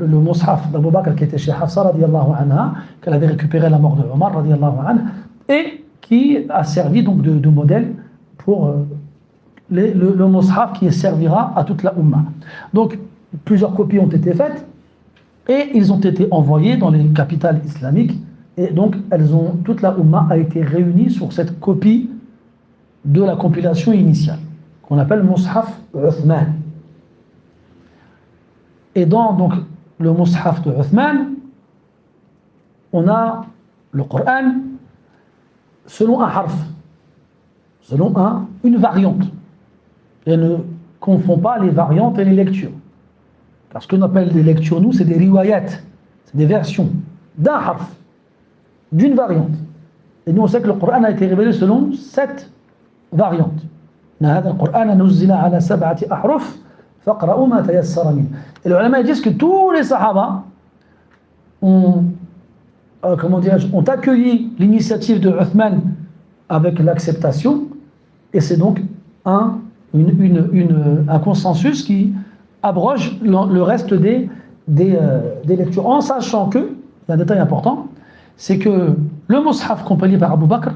mushaf d'Abu Bakr qui était chez Hafsa radiyallahu anha, qu'elle avait récupéré à la mort de Omar radiyallahu anha, et qui a servi donc de modèle pour le mushaf qui servira à toute la Ummah. Donc plusieurs copies ont été faites et ils ont été envoyés dans les capitales islamiques, et donc toute la Ummah a été réunie sur cette copie de la compilation initiale qu'on appelle Mushaf Uthman. Et dans donc le Mushaf de Uthman, on a le Coran selon un harf, selon une variante. Et ne confond pas les variantes et les lectures. Car ce qu'on appelle des lectures, nous, c'est des riwayat, c'est des versions d'un harf, d'une variante. Et nous, on sait que le Coran a été révélé selon 7 variantes. Et les ulama disent que tous les sahaba ont comment dirais-je, ont accueilli l'initiative de Uthman avec l'acceptation, et c'est donc un consensus qui abroge le reste des lectures. En sachant que, il y a un détail important, c'est que le mushaf compilé par Abu Bakr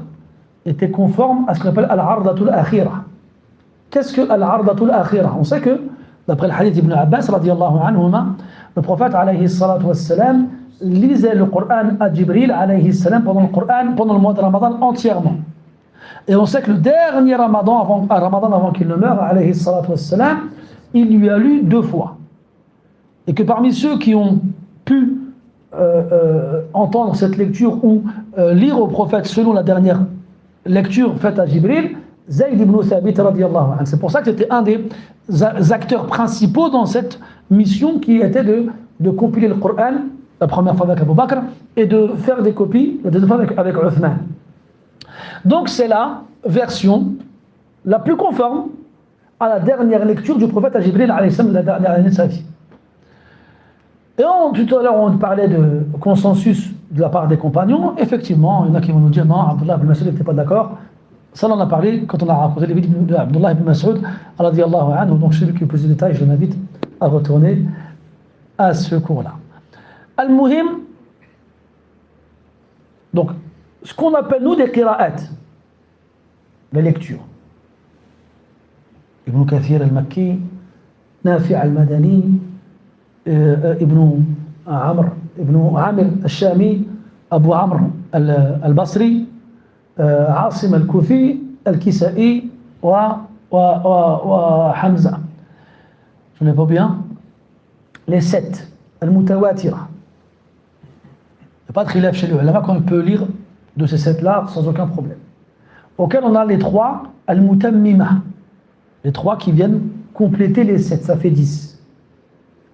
était conforme à ce qu'on appelle al-ardatul akhira. Qu'est-ce que al-ardatul akhira? On sait que, d'après le hadith d'Ibn Abbas, radiallahu anhuma, le prophète, alayhi salatu wassalam, lisait le Coran à Jibril, alayhi salam, pendant le mois de Ramadan entièrement. Et on sait que le dernier Ramadan avant qu'il ne meure, alayhi salatu wassalam, il lui a lu 2 fois. Et que parmi ceux qui ont pu entendre cette lecture ou lire au prophète selon la dernière lecture faite à Jibril, Zayd ibn Thabit radiyallahu anhu. C'est pour ça que c'était un des acteurs principaux dans cette mission qui était de compiler le Coran, la première fois avec Abu Bakr, et de faire des copies la deuxième fois avec Uthman. Donc c'est la version la plus conforme à la dernière lecture du prophète à Jibril, la dernière année de sa vie. Et tout à l'heure, on parlait de consensus de la part des compagnons. Effectivement, il y en a qui vont nous dire non, Abdullah ibn Mas'ud n'était pas d'accord. Ça, on en a parlé quand on a raconté les vidéos d'Abdullah ibn Mas'ud, radiyallahu anhu. Donc, celui qui veut plus de détails, je l'invite à retourner à ce cours-là. Al-Muhim, donc, ce qu'on appelle nous des qira'at, les lectures. Ibn Kathir al-Makki, Nafi' al-Madani, ابن عامر الشامي أبو عمرو البصري عاصم الكوفي الكسائي وحمزة. Je ne l'ai pas bien. Les 7 المتواترة. Il n'y a pas de khilaf chez les ulama qu'on peut lire de ces 7-là sans aucun problème. Auquel on a les 3 al-mutammima, les 3 qui viennent compléter les 7, ça fait 10.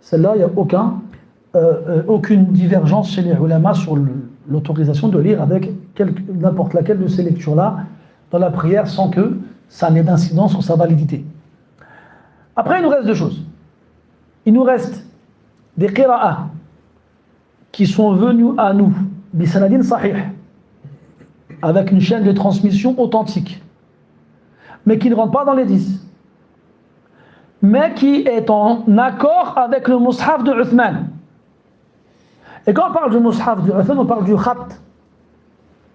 Celle-là, il n'y a aucune divergence chez les ulama sur l'autorisation de lire avec n'importe laquelle de ces lectures-là dans la prière sans que ça n'ait d'incidence sur sa validité. Après, il nous reste 2 choses. Il nous reste des qira'ah qui sont venus à nous, bisanadin sahih, avec une chaîne de transmission authentique, mais qui ne rentrent pas dans les 10. Mais qui est en accord avec le mushaf de Uthman. Et quand on parle du mushaf de Uthman, on parle du khat,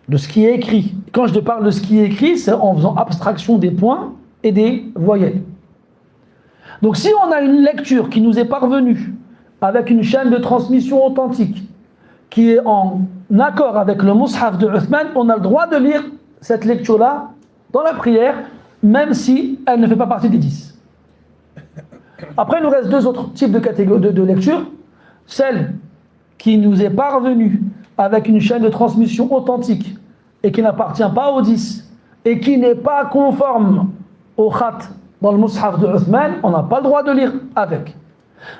de ce qui est écrit. Quand je parle de ce qui est écrit, c'est en faisant abstraction des points et des voyelles. Donc si on a une lecture qui nous est parvenue avec une chaîne de transmission authentique, qui est en accord avec le mushaf de Uthman, on a le droit de lire cette lecture-là dans la prière, même si elle ne fait pas partie des 10. Après, il nous reste 2 autres types de catégories de lecture. Celle qui nous est parvenue avec une chaîne de transmission authentique et qui n'appartient pas aux 10 et qui n'est pas conforme au khat dans le mushaf de Uthman, on n'a pas le droit de lire avec.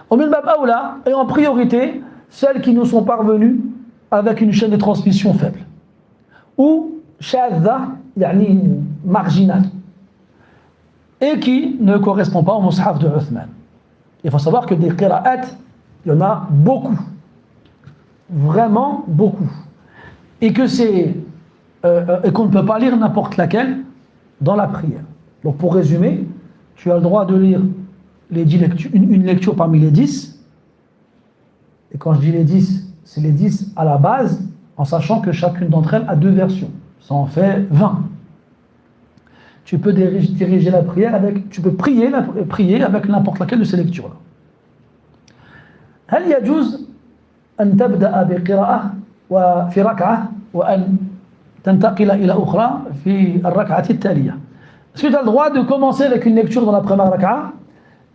Au min bab aoula, et en priorité, celles qui nous sont parvenues avec une chaîne de transmission faible ou shadha, yani marginale, et qui ne correspond pas au mushaf de Uthman. Il faut savoir que des qira'at, il y en a beaucoup. Vraiment beaucoup. Et que et qu'on ne peut pas lire n'importe laquelle dans la prière. Donc pour résumer, tu as le droit de lire les 10 lectures, une lecture parmi les 10. Et quand je dis les 10, c'est les 10 à la base, en sachant que chacune d'entre elles a 2 versions. Ça en fait 20. Tu peux diriger la prière tu peux prier avec n'importe laquelle de ces lectures-là. هل يجوز أن تبدأ بقراءة وفي ركعة وأن تنتقل إلى أخرى في الركعة التالية? Est-ce que tu as le droit de commencer avec une lecture dans la première raka'a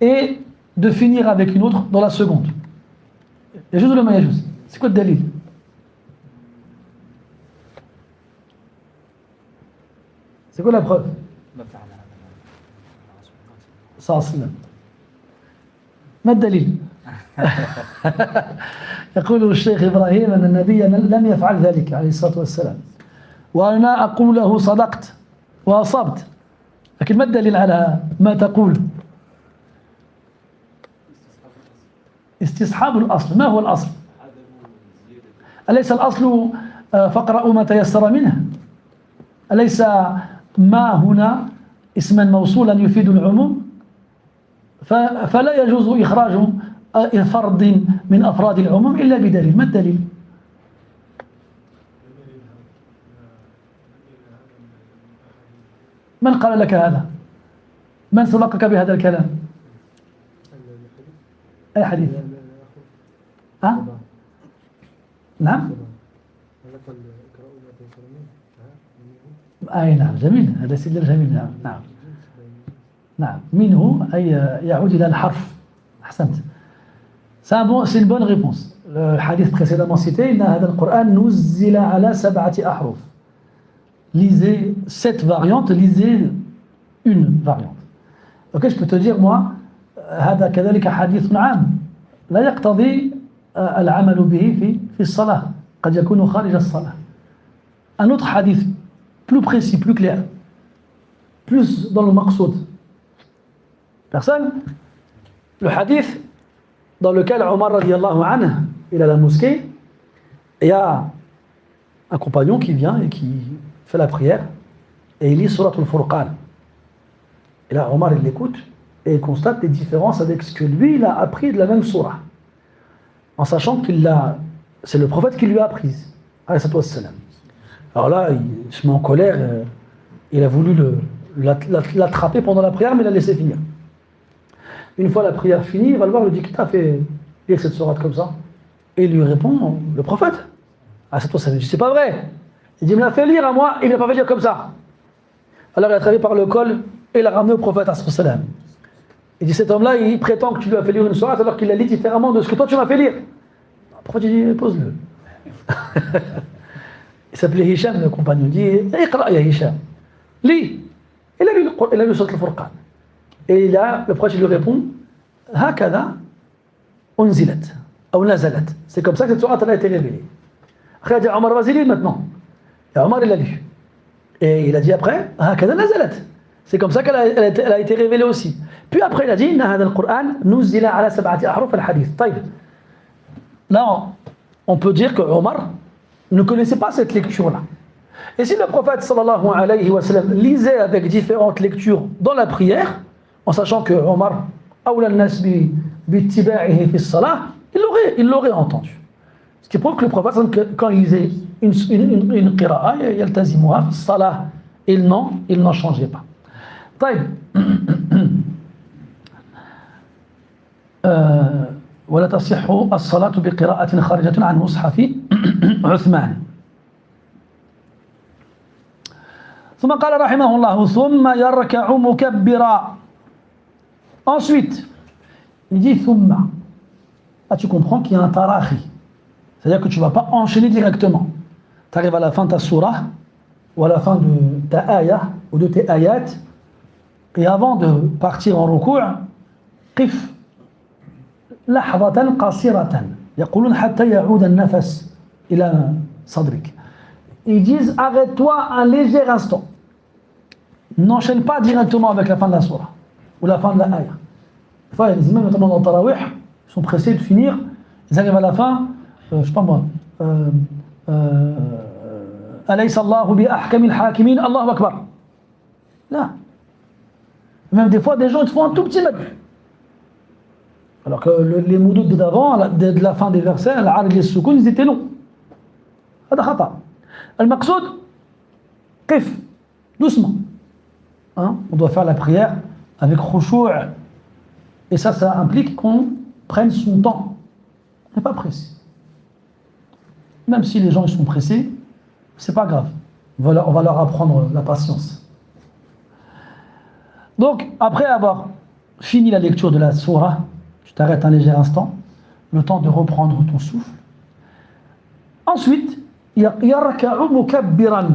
et de finir avec une autre dans la seconde? يجوز ولا ما يجوز? C'est quoi le dalil? C'est quoi la preuve? صلى الله عليه وسلم. ما الدليل؟ يقول الشيخ إبراهيم أن النبي لم يفعل ذلك عليه الصلاة والسلام، وأنا أقول له صدقت وأصبت، لكن ما الدليل على ما تقول؟ استصحاب الأصل. ما هو الأصل؟ أليس الأصل فاقرأوا ما تيسر منه أليس ما هنا اسما موصولا يفيد العموم فلا يجوز إخراج فرد من أفراد العموم إلا بدليل. ما الدليل؟ من قال لك هذا؟ من سبقك بهذا الكلام؟ أي حديث؟ نعم؟ أي نعم جميل هذا استدلال جميل نعم نعم منه أي يعود إلى الحرف أحسنت c'est une bonne réponse. Le hadith précédemment cité إن هذا القرآن نزل على 7 أحرف. Lisez 7 variantes, lisez une variante. Ok, je peux te dire moi هذا كذلك حديث عام لا يقتضي العمل به في الصلاة قد يكون خارج الصلاة. Un autre hadith plus précis, plus clair, plus dans le maqsoud. Personne? Le hadith dans lequel Omar radiallahu anhu il est à la mosquée, il y a un compagnon qui vient et qui fait la prière et il lit Surat al-Furqan. Et là Omar il l'écoute et il constate des différences avec ce que lui il a appris de la même surah. En sachant c'est le prophète qui lui a apprise. Alors là, il se met en colère, il a voulu l'attraper pendant la prière, mais il l'a laissé finir. Une fois la prière finie, il va le voir, il lui dit, qui t'a fait lire cette sourate comme ça? Et il lui répond, le prophète. Il dit, c'est pas vrai. Il dit, il me l'a fait lire à moi, il ne l'a pas fait lire comme ça. Alors il a attrapé par le col et il l'a ramené au prophète. Il dit, cet homme-là, il prétend que tu lui as fait lire une sourate alors qu'il l'a lu différemment de ce que toi tu m'as fait lire. Le prophète dit, pose-le. Il s'appelait Hicham, le compagnon. Il dit, Iqra ya Hicham. Lis. Il a lu Surat al-Furqan. Et là, le prophète lui répond, Hakada unzilat, ou nazalat. C'est comme ça que cette sourate a été révélée. Après, il a dit, Omar, vas-y, lis maintenant. Et Omar, il l'a lu. Et il a dit après, Hakada nazalat. C'est comme ça qu'elle a été révélée aussi. Puis après, il a dit, Inna hada al-Qur'an nuzila ala 7 ahruf al-hadith. Taïb. Là, on peut dire que Omar ne connaissait pas cette lecture-là. Et si le prophète sallallahu alayhi wa sallam lisait avec différentes lectures dans la prière, en sachant que Omar, awla al-nas bi-ittiba'ihi fi as-salah, il l'aurait entendu. Ce qui prouve que le prophète, quand il lisait une qira'a, yaltazimuha fi as-salah, il n'en changeait pas. طيب. ولا تصح الصلاة بقراءة خارجة عن مصحف عثمان. ثم قال رحمه الله ثم يركع مكبرا. Ensuite, il dit ثم. Là tu comprends qu'il y a un tarahi. C'est-à-dire que tu ne vas pas enchaîner directement. Tu arrives à la fin de ta surah ou à la fin de ta ayah ou de tes ayats et avant de partir en ruku' قف لحظة قصيرة يقولون حتى يعود النفس إلى صدرك. Ils disent arrête-toi un léger instant. N'enchaîne pas directement avec la fin de la surah ou la fin de la ayah. Des fois, il y a des imams, notamment dans le tarawih, ils sont pressés de finir, ils arrivent à la fin, je sais pas moi, أليس الله بأحكم الحاكمين الله أكبر. Là. Même des fois, des gens ils te font un tout petit mètre. Alors que les moudoud d'avant, de la fin des versets, al-'arid et al-soukoun, ils étaient longs. هذا خطأ. المقصود قف doucement. Hein? On doit faire la prière avec khushu'. Et ça implique qu'on prenne son temps. On n'est pas pressé. Même si les gens ils sont pressés, c'est pas grave. On va leur apprendre la patience. Donc, après avoir fini la lecture de la sourate, tu t'arrêtes un léger instant, le temps de reprendre ton souffle. Ensuite, yarka'u mukabbiran.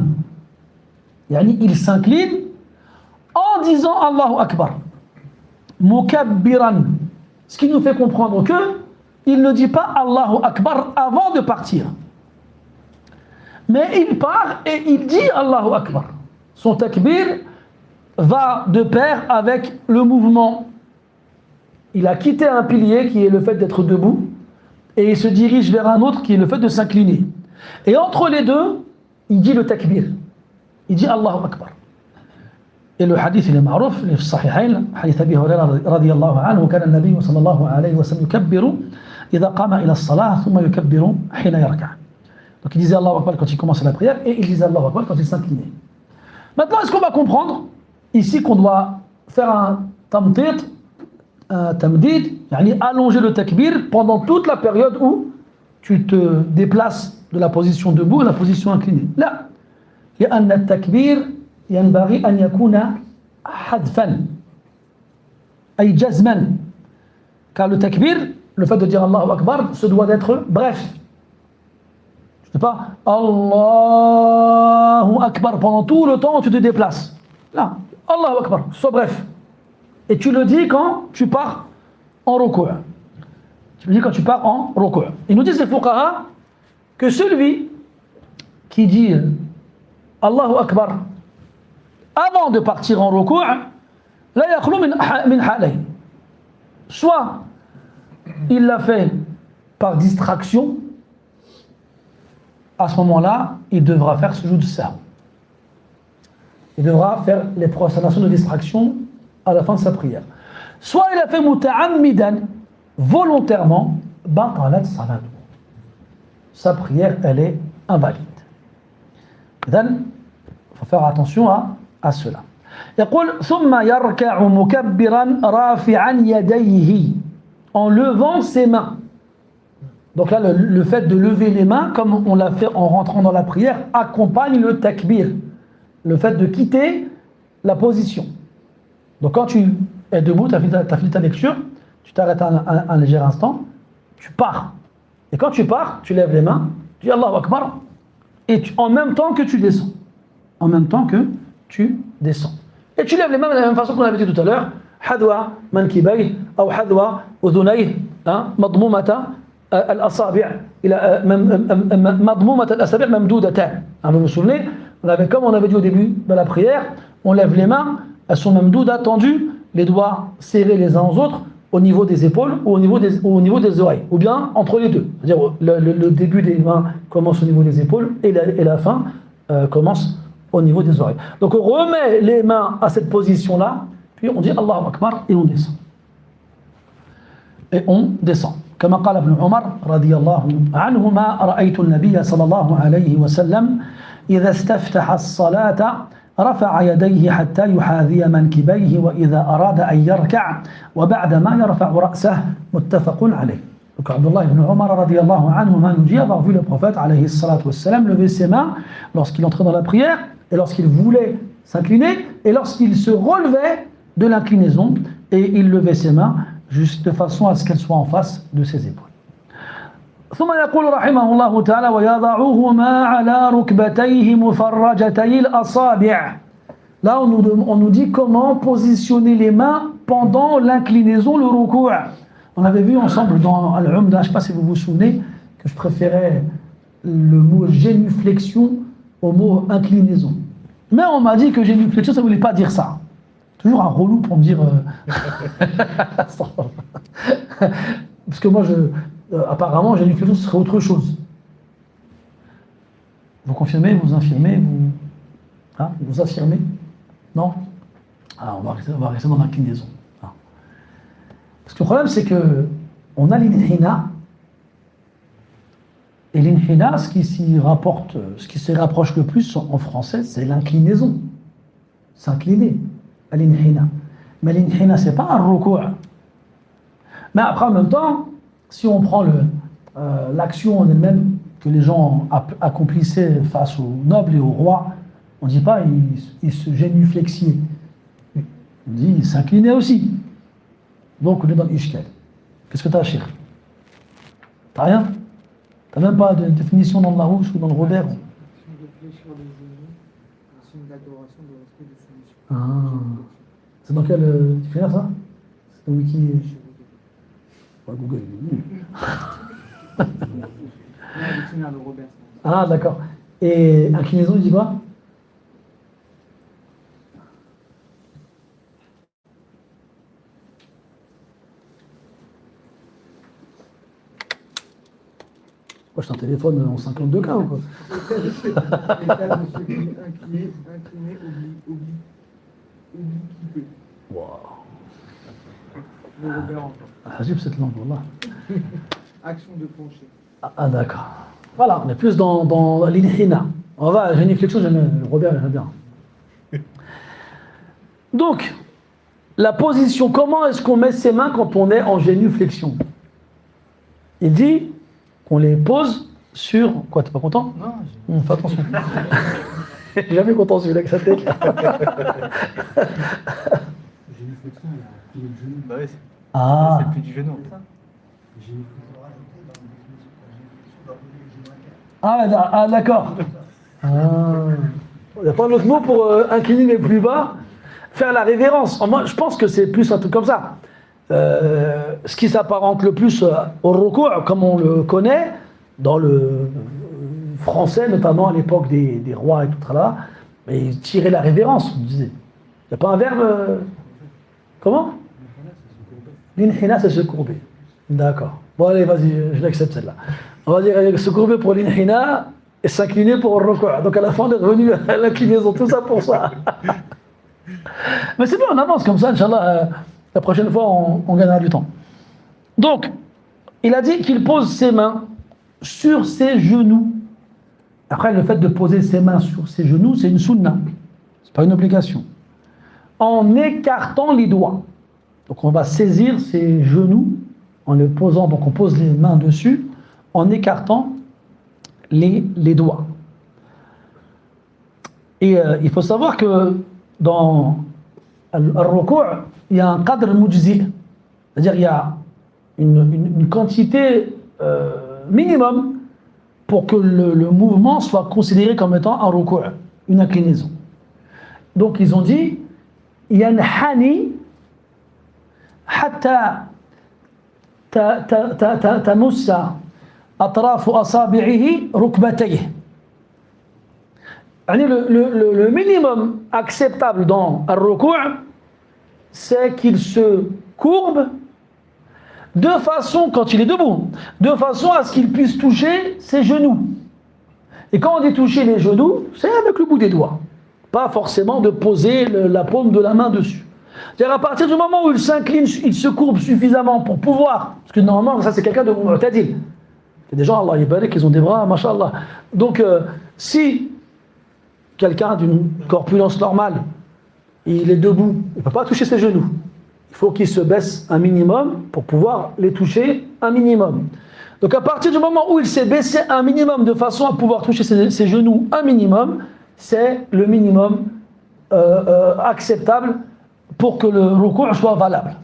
Yani, il s'incline en disant Allahu Akbar. Mukabbiran. Ce qui nous fait comprendre que il ne dit pas Allahu Akbar avant de partir. Mais il part et il dit Allahu Akbar. Son takbir va de pair avec le mouvement. Il a quitté un pilier qui est le fait d'être debout et il se dirige vers un autre qui est le fait de s'incliner. Et entre les deux, il dit le takbir. Il dit Allahu Akbar. Et le hadith, il est معروف, il est في الصحيحين, حديث أبي هريرة رضي الله عنه كان النبي صلى الله عليه وسلم يكبر إذا قام إلى الصلاة ثم يكبر حين يركع. Donc il disait Allahu Akbar quand il commençait la prière et il disait Allahu Akbar quand il s'inclinait. Maintenant, est-ce qu'on va comprendre ici qu'on doit faire un tamdid, yani allonger le takbir pendant toute la période où tu te déplaces de la position debout à la position inclinée? Là, لأن التكبير ينبغي أن يكون حذفا أي جزما. Car le takbir, le fait de dire Allahu Akbar, se doit d'être bref. Je ne sais pas Allahu Akbar pendant tout le temps où tu te déplaces. Là, Allahu Akbar, sois bref. Et tu le dis quand tu pars en ruku'. Tu le dis quand tu pars en ruku'. Ils nous disent les fuqaha que celui qui dit Allahu Akbar avant de partir en ruku', la yakhlu min halayn. Soit il l'a fait par distraction, à ce moment-là, il devra faire sujoud sahw. Il devra faire les prosternations de distraction à la fin de sa prière. Soit il a fait muta'ammidan, volontairement, batalat salatu. Sa prière, elle est invalide. Il faut faire attention à cela. يقول ثم يركع مكبرا رافعا يديه, en levant ses mains. Donc là, le fait de lever les mains, comme on l'a fait en rentrant dans la prière, accompagne le takbir. Le fait de quitter la position. Donc quand tu es debout, tu as fini ta lecture, tu t'arrêtes un léger instant, tu pars. Et quand tu pars, tu lèves les mains, tu dis Allahu Akbar, et en même temps que tu descends. En même temps que tu descends. Et tu lèves les mains de la même façon qu'on l'avait dit tout à l'heure. Hadwa mankibayh, ou hadwa udhunayh, madmoumata al-asabi' ila madmoumata al-asabi' mamdoudatan. Vous vous souvenez, comme on avait dit au début de la prière, on lève les mains, elles sont mamdouda, tendues, les doigts serrés les uns aux autres, au niveau des épaules ou au niveau des oreilles, ou bien entre les deux. C'est-à-dire le début des mains commence au niveau des épaules et la fin commence au niveau des oreilles. Donc on remet les mains à cette position-là, puis on dit Allahu Akbar et on descend. Et on descend. كما قال ابن عمر رضي الله عنهما رأيت النبي صلى الله عليه وسلم إذا استفتح الصلاة رفع يديه حتى يحاذي منكبيه وإذا أراد أن يركع وبعدما يرفع رأسه متفق عليه. Donc Abdullah ibn Umar radiyallahu anhuma nous dit avoir vu le prophète alayhi salatu wassalam lever ses mains lorsqu'il entrait dans la prière et lorsqu'il voulait s'incliner et lorsqu'il se relevait de l'inclinaison et il levait ses mains juste de façon à ce qu'elles soient en face de ses épaules. ثم يقول رحمه الله تعالى ويضعهما على ركبتيه مفرجتي الأصابع. Là on nous dit comment positionner les mains pendant l'inclinaison, le ruku'. On avait vu ensemble dans Al-Umda, je ne sais pas si vous vous souvenez, que je préférais le mot génuflexion au mot inclinaison. Mais on m'a dit que génuflexion, ça ne voulait pas dire ça. Toujours un relou pour me dire... Parce que moi, apparemment, génuflexion, ce serait autre chose. Vous confirmez, vous infirmez, vous affirmez? Non? Ah, on va rester dans l'inclinaison. Parce que le problème, c'est qu'on a l'inhina, et l'inhina, ce qui s'y rapproche le plus en français, c'est l'inclinaison. S'incliner, à l'inhina. Mais l'inhina, c'est pas un ruku'. Mais après, en même temps, si on prend l'action en elle-même que les gens accomplissaient face aux nobles et aux rois, on ne dit pas ils se génuflexiaient. On dit ils s'inclinaient aussi. Donc on est dans l'ishkal. Qu'est-ce que tu as, Cheikh? T'as rien? T'as même pas de définition dans le Larousse ou dans le Robert? Ah. C'est dans quel dictionnaire ça? C'est dans Wiki. Ouais, Google, il est nul. Ah, d'accord. Et inclinaison, il dit quoi? Quoi, c'est un téléphone en 52K ou quoi? Les cas de ceux qui inclinés, obliquité. Waouh. Le Robert encore. Ajib cette langue, wallah. Action de pencher. Ah, d'accord. Voilà, on est plus dans l'inhina. On va, génuflexion, Robert, j'aime bien. Donc, la position, comment est-ce qu'on met ses mains quand on est en génuflexion? Il dit qu'on les pose sur... Quoi, t'es pas content? Non, Fais attention. J'ai jamais content celui-là avec sa tête. Là. Génuflexion, il y a un pilier de genou. bah oui, Ah, c'est le plus du genou. d'accord. Ah. Il n'y a pas un autre mot pour incliner les plus bas, faire la révérence. Moi, je pense que c'est plus un truc comme ça. Ce qui s'apparente le plus au ruku', comme on le connaît, dans le français, notamment à l'époque des rois et tout là, mais tirer la révérence, on disait. Il n'y a pas un verbe. Comment? L'inhina, c'est se courber. D'accord. Bon, allez, vas-y, je l'accepte celle-là. On va dire se courber pour l'inhina et s'incliner pour le ruku'. Donc à la fin, on est revenu à l'inclinaison, tout ça pour ça. Mais c'est bon, on avance comme ça, Inch'Allah. La prochaine fois, on gagnera du temps. Donc, il a dit qu'il pose ses mains sur ses genoux. Après, le fait de poser ses mains sur ses genoux, c'est une sunna. C'est pas une obligation. En écartant les doigts. Donc, on va saisir ses genoux en les posant. Donc, on pose les mains dessus en écartant les doigts. Et il faut savoir que dans al-ruku', il y a un qadr mujzi, c'est-à-dire il y a une quantité minimum pour que le mouvement soit considéré comme étant un ruku', une inclinaison. Donc ils ont dit yanhani hatta tamussa atrafu asabi'ihi rukbatayhi. Le minimum acceptable dans un ruku', c'est qu'il se courbe de façon, quand il est debout, de façon à ce qu'il puisse toucher ses genoux. Et quand on dit toucher les genoux, c'est avec le bout des doigts. Pas forcément de poser la paume de la main dessus. C'est-à-dire à partir du moment où il s'incline, il se courbe suffisamment pour pouvoir, parce que normalement, ça c'est quelqu'un de mu'tadil. Il y a des gens, Allah yibarak, qui ont des bras, mashallah. Donc, si quelqu'un d'une corpulence normale, il est debout, il ne peut pas toucher ses genoux. Il faut qu'il se baisse un minimum pour pouvoir les toucher un minimum. Donc à partir du moment où il s'est baissé un minimum de façon à pouvoir toucher ses genoux un minimum, c'est le minimum acceptable pour que le ruku' soit valable.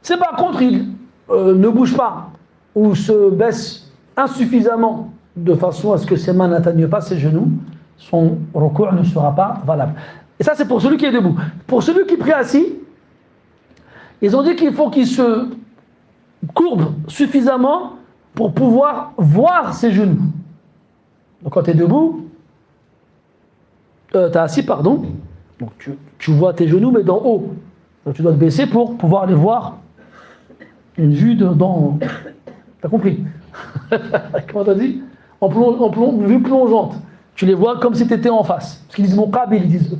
Si par contre il ne bouge pas ou se baisse insuffisamment de façon à ce que ses mains n'atteignent pas ses genoux, son ruku' ne sera pas valable. Et ça c'est pour celui qui est debout. Pour celui qui prie assis, ils ont dit qu'il faut qu'il se courbe suffisamment pour pouvoir voir ses genoux. Donc quand tu es debout, tu es assis, pardon, donc tu vois tes genoux mais d'en haut. Donc tu dois te baisser pour pouvoir les voir. Une vue d'en haut. T'as compris? Comment t'as dit? Vue plongeante. Tu les vois comme si tu étais en face. Parce qu'ils disent mon qabil, ils disent.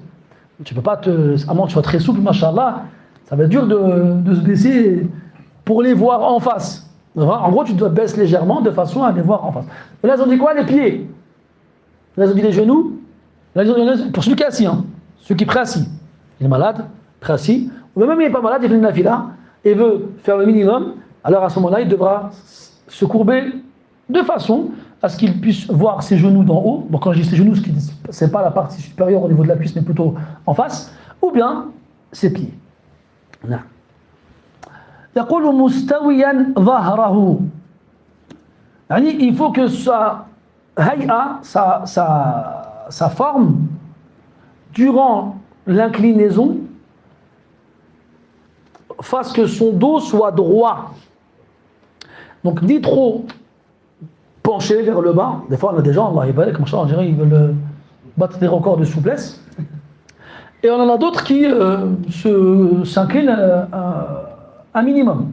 Tu peux pas à moins que tu sois très souple, machallah, ça va être dur de se baisser pour les voir en face. En gros, tu dois baisser légèrement de façon à les voir en face. Et là, ils ont dit quoi? Les pieds. Là, ils ont dit les genoux. Là, ils ont dit, pour celui qui est assis, hein. Celui qui est assis. Il est malade, assis. Ou même il n'est pas malade, il fait une nafila et veut faire le minimum. Alors à ce moment-là, il devra se courber de façon à ce qu'il puisse voir ses genoux d'en haut. Donc quand je dis ses genoux, ce n'est pas la partie supérieure au niveau de la cuisse, mais plutôt en face. Ou bien ses pieds. Non. يقول مستويا ظهره. Il faut que sa hay'a, sa forme, durant l'inclinaison, fasse que son dos soit droit. Donc ni trop penché vers le bas. Des fois on a des gens, Allah yibarak, on dirait ils veulent battre des records de souplesse. Et on en a d'autres qui s'inclinent un minimum.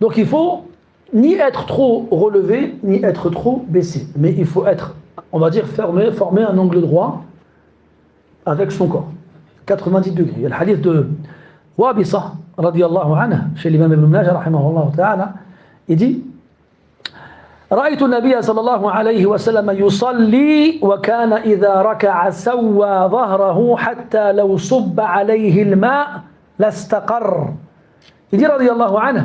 Donc il faut ni être trop relevé, ni être trop baissé. Mais il faut être, on va dire, former un angle droit avec son corps. 90 degrés. Il y a le hadith de Wabisa, radiyallahu anhu, chez l'imam Ibn Majah, rahimahullah ta'ala, il dit رأيت النبي صلى الله عليه وسلم يصلي وكان إذا ركع سوى ظهره حتى لو صب عليه الماء لاستقر. Il dit radiyallahu anhu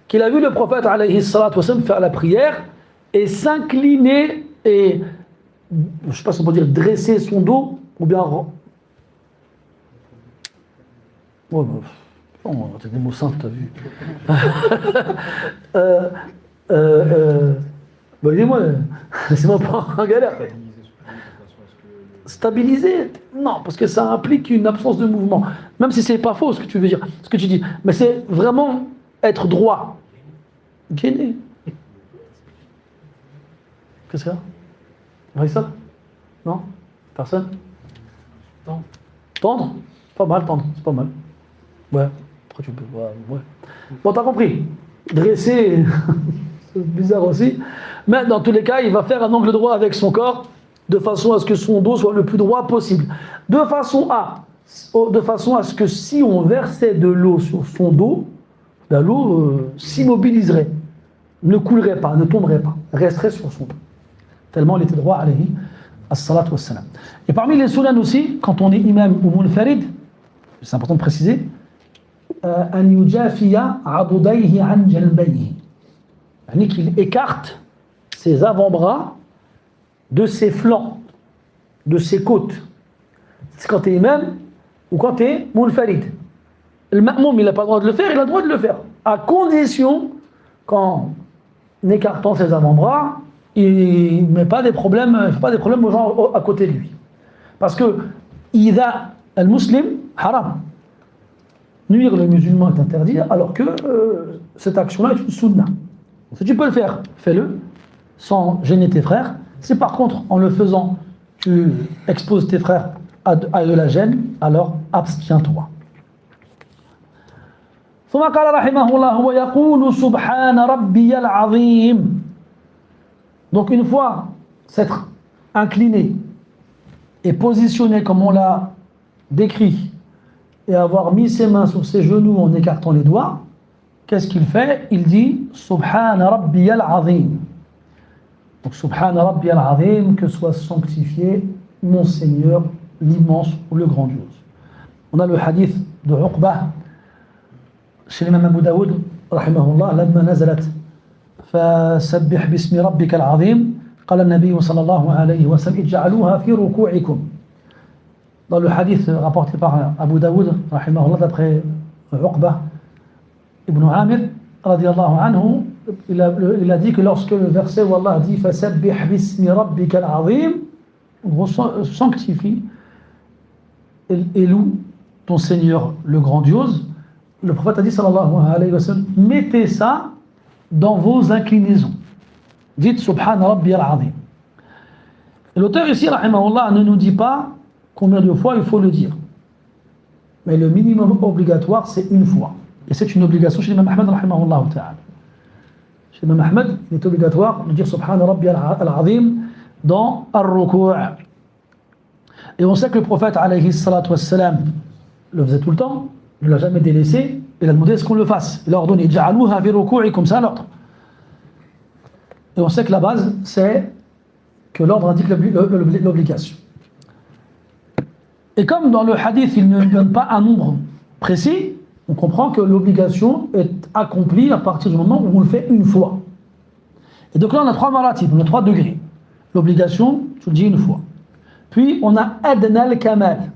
qu'il a vu le prophète alayhi salatu wasallam faire la prière et s'incliner et, je ne sais pas si on peut dire dresser son dos ou bien ouais, c'est des mots simples, t'as vu. Bah, dis-moi, laissez-moi pas en galère. Stabiliser? Non, parce que ça implique une absence de mouvement. Même si c'est pas faux ce que tu veux dire, ce que tu dis. Mais c'est vraiment être droit. Gainé. Qu'est-ce qu'il y a? Vous ça? Non? Personne? Tendre? C'est pas mal, tendre, c'est pas mal. Ouais, après tu peux. Ouais. Bon, t'as compris. Dresser, c'est bizarre aussi. Mais dans tous les cas, il va faire un angle droit avec son corps, de façon à ce que son dos soit le plus droit possible. De façon à ce que si on versait de l'eau sur son dos, ben l'eau s'immobiliserait, ne coulerait pas, ne tomberait pas, resterait sur son dos. Tellement il était droit, alayhi as-salatu was-salam. Et parmi les sunan aussi, quand on est imam ou munfarid, c'est important de préciser, an yujafiya adudayhi an jalbayhi, c'est-à-dire qu'il écarte ses avant-bras de ses flancs, de ses côtes. C'est quand tu es imam ou quand tu es munfarid. Le ma'moum, il n'a pas le droit de le faire, il a le droit de le faire, à condition qu'en écartant ses avant-bras, il ne met pas des problèmes, aux gens à côté de lui. Parce que idha al-muslim haram. Nuire le musulman est interdit, alors que cette action-là est une sunna. Si tu peux le faire, fais-le, sans gêner tes frères. Si par contre, en le faisant, tu exposes tes frères à de la gêne, alors abstiens-toi. ثم قال رحمه الله ويقول سبحان ربي العظيم. Donc une fois s'être incliné et positionné comme on l'a décrit et avoir mis ses mains sur ses genoux en écartant les doigts, qu'est-ce qu'il fait? Il dit Subhana Rabbi al-Azim. Donc Subhana Rabbi al-Azim, que soit sanctifié mon Seigneur, l'immense ou le grandiose. On a le hadith de Uqbah chez l'imam Abu Daoud, rahimahullah, لما نزلت فسبح باسم ربك العظيم قال النبي صلى الله عليه وسلم اجعلوها في ركوعكم. Dans le hadith rapporté par Abu Daoud, rahimahullah, d'après Uqbah ibn Amir, radiyallahu anhu, il a dit que lorsque le verset où Allah dit فسبح باسم ربك العظيم, sanctifie et loue ton Seigneur le grandiose, le prophète a dit sallallahu alayhi wa sallam, mettez ça dans vos inclinaisons. Dites Subhana Rabbi al-Azim. L'auteur ici, rahimahullah, ne nous dit pas combien de fois il faut le dire. Mais le minimum obligatoire, c'est une fois. Et c'est une obligation chez l'imam Ahmed, rahimahullah ta'ala. Chez l'imam Ahmed, il est obligatoire de dire Subhana Rabbi al-Azim dans al-Ruku'. Et on sait que le prophète, alayhi salatu wassalam, le faisait tout le temps, il ne l'a jamais délaissé, il a demandé est-ce qu'on le fasse. Il a ordonné Ja'aluha fi ruku'i, comme ça l'ordre. Et on sait que la base, c'est que l'ordre indique l'obligation. Et comme dans le hadith, il ne donne pas un nombre précis, on comprend que l'obligation est accomplie à partir du moment où on le fait une fois. Et donc là, on a 3 maratib, on a 3 degrés. L'obligation, tu le dis une fois. Puis on a adna al-kamal,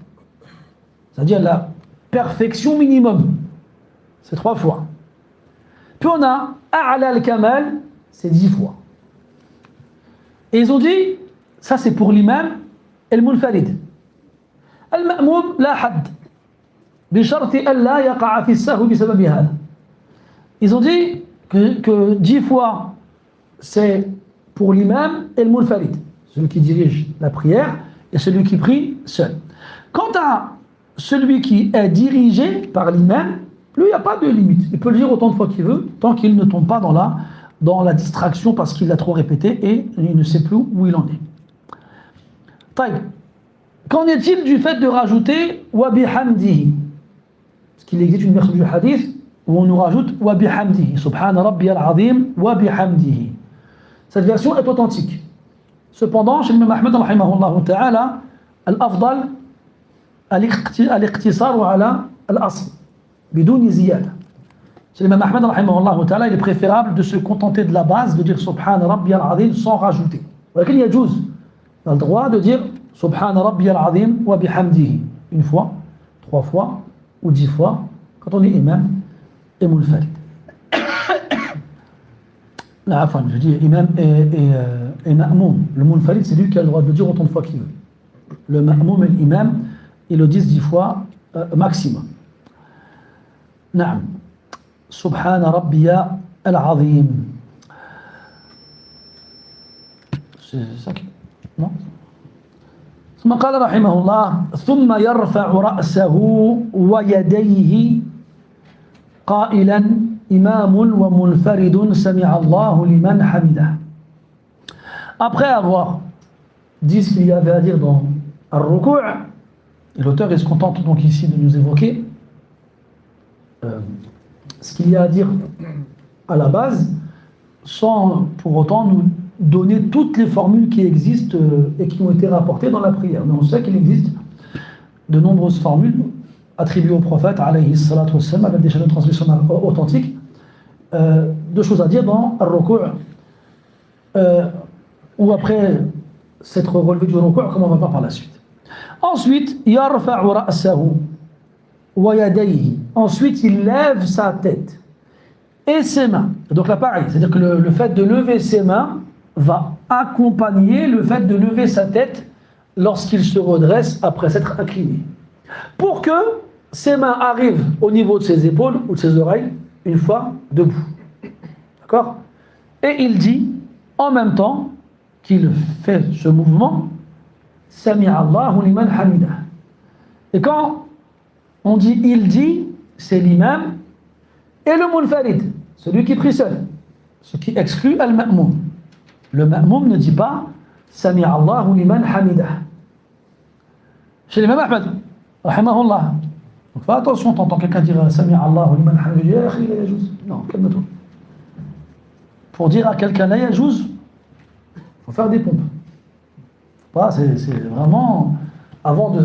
c'est-à-dire la perfection minimum, c'est 3 fois. Puis on a a'la al-kamal, c'est 10 fois. Et ils ont dit, ça c'est pour l'imam et le munfarid. Al-ma'moum la had, bisharti alla yaqa'a fi as-sahwi bisababi hada. Ils ont dit que 10 fois c'est pour l'imam et le munfarid, celui qui dirige la prière et celui qui prie seul. Quant à celui qui est dirigé par l'imam, lui, il n'y a pas de limite. Il peut le dire autant de fois qu'il veut, tant qu'il ne tombe pas dans la dans la distraction parce qu'il l'a trop répété et il ne sait plus où il en est. Taïb. Qu'en est-il du fait de rajouter wa bihamdihi? Parce qu'il existe une version du hadith où on nous rajoute wa bihamdihi. Subhana rabbiyal azim wa bihamdihi. Cette version est authentique. Cependant, chez l'imam Ahmed rahimahullah ta'ala, al-afdal al-iqtisar ala al-asl, bidouni ziyada. Chez l'imam Ahmed rahimahullah ta'ala, il est préférable de se contenter de la base, de dire Subhana rabbiyal azim sans rajouter. Lakin yajouz, on a le droit de dire Subhana rabbiyal azim wa bihamdihi une fois, 3 fois ou 10 fois quand on est imam et munfarid. Là, enfin, je dis imam et ma'moum. Le munfarid, c'est lui qui a le droit de le dire autant de fois qu'il veut. Le ma'moum et l'imam, ils le disent 10 fois maximum. Naam. Subhana rabbiya al-azim. C'est ça qui... Non? ثم قال رحمه الله ثم يرفع رأسه ويديه قائلا إمام ومنفرد سمع الله لمن حمده. Après avoir dit ce qu'il y avait à dire dans Ar-Ruku', et l'auteur se contente donc ici de nous évoquer ce qu'il y a à dire à la base, sans pour autant nous donner toutes les formules qui existent et qui ont été rapportées dans la prière. Mais on sait qu'il existe de nombreuses formules attribuées au prophète, alayhi salatu wassalam, avec des chaînes de transmission authentiques, deux choses à dire dans Ar-Ruku', ou après s'être relevé du Ruku', comme on va voir par la suite. Ensuite, yarfa'u ra'sahu wa yadayhi. Ensuite, il lève sa tête et ses mains. Donc là, pareil, c'est-à-dire que le fait de lever ses mains va accompagner le fait de lever sa tête lorsqu'il se redresse après s'être incliné. Pour que ses mains arrivent au niveau de ses épaules ou de ses oreilles une fois debout. D'accord? Et il dit, en même temps qu'il fait ce mouvement, Sami'a Allahu liman hamidah. Et quand on dit il dit, c'est l'imam et le munfarid, celui qui prie seul, ce qui exclut al-ma'moum. Le ma'moum ne dit pas Sami'a Allahu liman hamidah. Chez l'imam Ahmed, rahimahullah. Donc fais attention, t'entends quelqu'un dire Sami'a Allahu liman hamidah, non, calme-toi. Pour dire à quelqu'un la yajouz, il faut faire des pompes. C'est vraiment, avant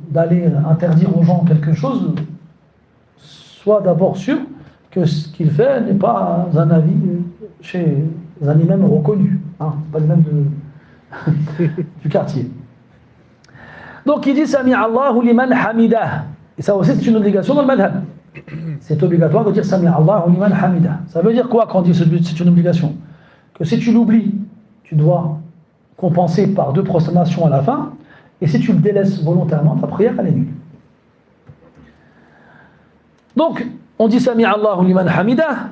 d'aller interdire aux gens quelque chose, sois d'abord sûr que ce qu'il fait n'est pas un avis chez un imam reconnu, hein, pas le même du quartier. Donc il dit Sami'a Allahu liman hamidah. Et ça aussi c'est une obligation dans le madhab. C'est obligatoire de dire Sami'a Allahu liman hamidah. Ça veut dire quoi quand on dit c'est une obligation? Que si tu l'oublies, tu dois compenser par 2 prosternations à la fin, et si tu le délaisses volontairement, ta prière elle est nulle. Donc, on dit Sami'a Allahu liman hamidah,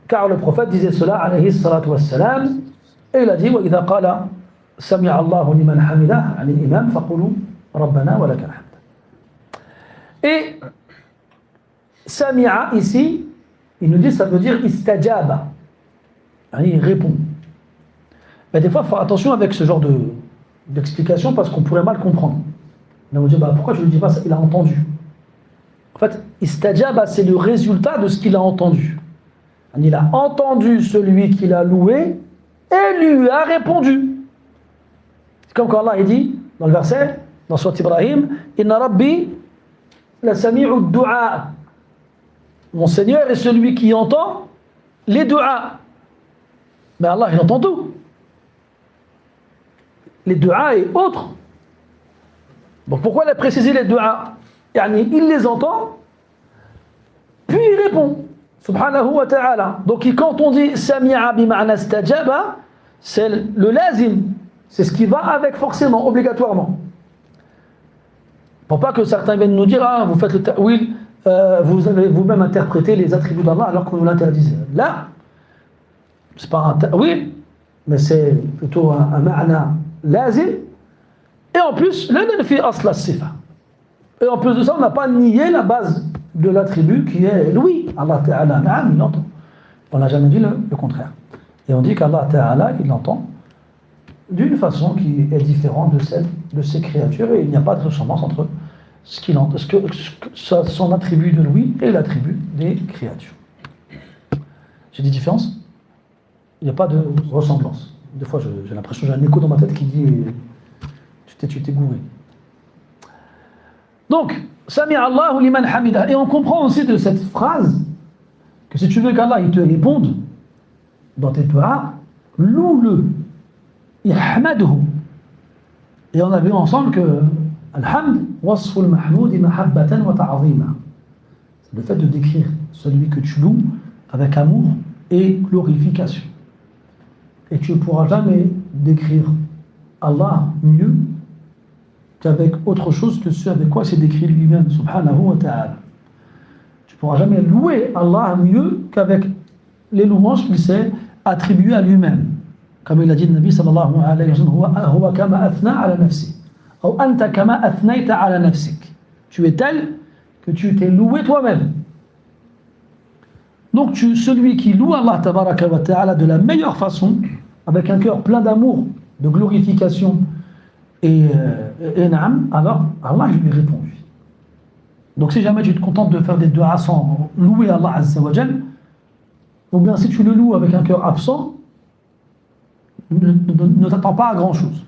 car le prophète disait cela, alayhi salatu wassalam, et il a dit, wa idha qala Sami'a Allahu liman hamidah, an l'imam, faqulu rabbana wa lakal hamd. Et Sami'a ici, il nous dit, ça veut dire istajaba, il répond. Mais des fois, il faut faire attention avec ce genre d'explication parce qu'on pourrait mal comprendre. On va dire, pourquoi je ne dis pas ça? Il a entendu. En fait, istajaba, c'est le résultat de ce qu'il a entendu. Il a entendu celui qu'il a loué et lui a répondu. C'est comme quand Allah dit dans le verset, dans Surat Ibrahim, Inna Rabbi la sami'u du'a. Mon Seigneur est celui qui entend les du'a. Mais Allah, il entend tout. Les du'a et autres. Donc pourquoi il a précisé les du'a? Il les entend, puis il répond. Subhanahu wa ta'ala. Donc quand on dit Sami'a bima'na stajaba, c'est le lazim. C'est ce qui va avec forcément, obligatoirement. Pour pas que certains viennent nous dire vous faites le ta'wil, vous avez vous-même interprété les attributs d'Allah alors qu'on nous l'interdisait. Là, c'est pas un ta'wil, mais c'est plutôt un ma'na lazim. Et en plus, et en plus de ça, on n'a pas nié la base de l'attribut qui est l'ouïe. Allah Ta'ala, na'am, il entend. On n'a jamais dit le contraire. Et on dit qu'Allah Ta'ala, il entend d'une façon qui est différente de celle de ses créatures, et il n'y a pas de ressemblance entre son attribut de l'ouïe et l'attribut des créatures. J'ai des différences? Il n'y a pas de ressemblance. Des fois, j'ai l'impression, j'ai un écho dans ma tête qui dit tu t'es gouré. Donc, Sami Allahu liman hamida. Et on comprend aussi de cette phrase que si tu veux qu'Allah il te réponde dans tes doigts, loue-le. Ihmaduhu. Et on a vu ensemble que Al-Hamd, wasful mahmoudi mahabbatan wa ta'zima. C'est le fait de décrire celui que tu loues avec amour et glorification. Et tu ne pourras jamais décrire Allah mieux qu'avec autre chose que ce avec quoi c'est décrit lui-même, subhanahu wa ta'ala. Tu ne pourras jamais louer Allah mieux qu'avec les louanges qu'il s'est attribuées à lui-même. Comme il a dit le Nabi sallallahu alayhi wa sallam, huwa kama athna ala nafsi, ou anta kama athnayta ala nafsik. Tu es tel que tu t'es loué toi-même. Donc celui qui loue Allah tabaraka wa ta'ala de la meilleure façon, avec un cœur plein d'amour, de glorification et na'am, alors Allah lui répond. Donc si jamais tu te contentes de faire des du'as sans louer Allah azza wa jal, ou bien si tu le loues avec un cœur absent, ne t'attends pas à grand chose.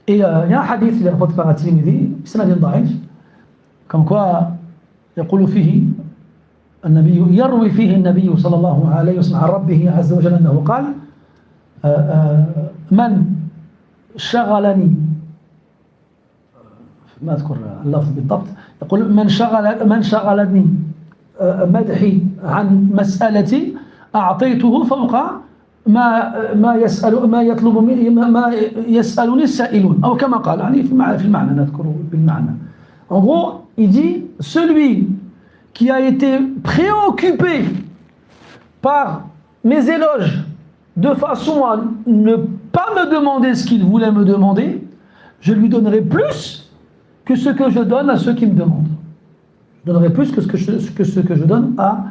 Et il y a un hadith qui est rapporté par At-Tirmidhi, sanad da'if, comme quoi يقول فيه النبي يروي فيه النبي صلى الله عليه وسلم عن ربه عز وجل أنه قال من شغلني، ما أذكر اللفظ بالضبط، يقول من شغلني مدحي عن مسألتي أعطيته فوق ما يطلب ما يسألني السائلون، أو كما قال، يعني في المعنى نذكر بالمعنى. En gros, il dit celui qui a été préoccupé par mes éloges de façon à ne pas me demander ce qu'il voulait me demander, je lui donnerai plus que ce que je donne à ceux qui me demandent. Je donnerai plus que ce que je donne à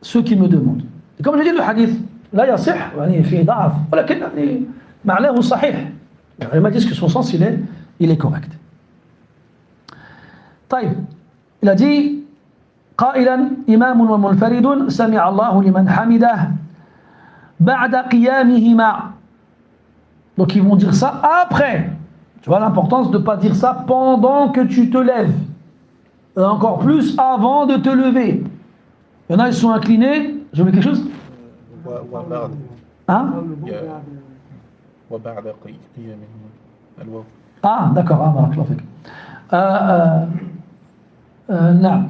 ceux qui me demandent. Et comme je dis, le hadith, لا يصح يعني فيه ضعف ولكن يعني معناه صحيح. Les ulama disent que son sens il est correct. طيب, il a dit قائلا إمام ومنفرد سمع الله لمن حمده بعد قيامهما. Donc ils vont dire ça après. Tu vois l'importance de ne pas dire ça pendant que tu te lèves. Et encore plus avant de te lever. Il y en a, ils sont inclinés. Je mets quelque chose? Hein? Ah, d'accord. Ah, voilà, je l'en fais. نعم.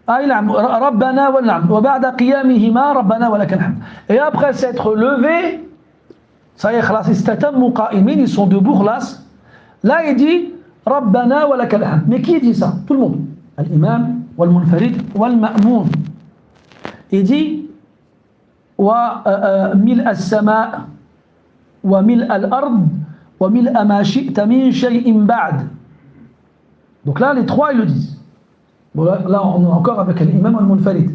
نعم. ربنا ونعم. وبعد قيامهما ربنا ولك الحمد. Et après s'être levé, ça y est, خلاص استتموا قائمين, ils sont debout, خلاص. Là, il dit ربنا ولك الحمد. Mais qui dit ça? Tout le monde. الإمام والمنفرد والمأمون. Il dit وملء السماء وملء الأرض وملء ما شئت من شيء بعد. Donc là, les trois, ils le disent. Bon, là, on est encore avec l'imam al-munfarid.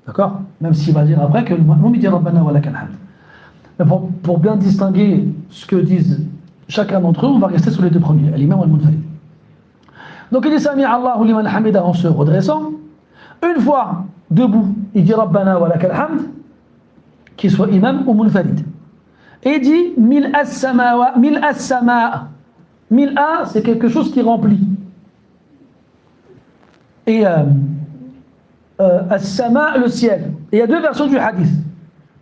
D'accord? Même s'il va dire après que le mu'min dit Rabbana wa lakal hamd. Mais pour bien distinguer ce que disent chacun d'entre eux, on va rester sur les deux premiers, l'imam al-munfarid. Donc il dit Sami Allahu liman hamida en se redressant. Une fois debout, il dit Rabbana wa lakal hamd, qu'il soit imam ou munfarid. Et il dit Mil as-sama. Mil-a, c'est quelque chose qui remplit. Et as-sama, le ciel. Et il y a deux versions du hadith.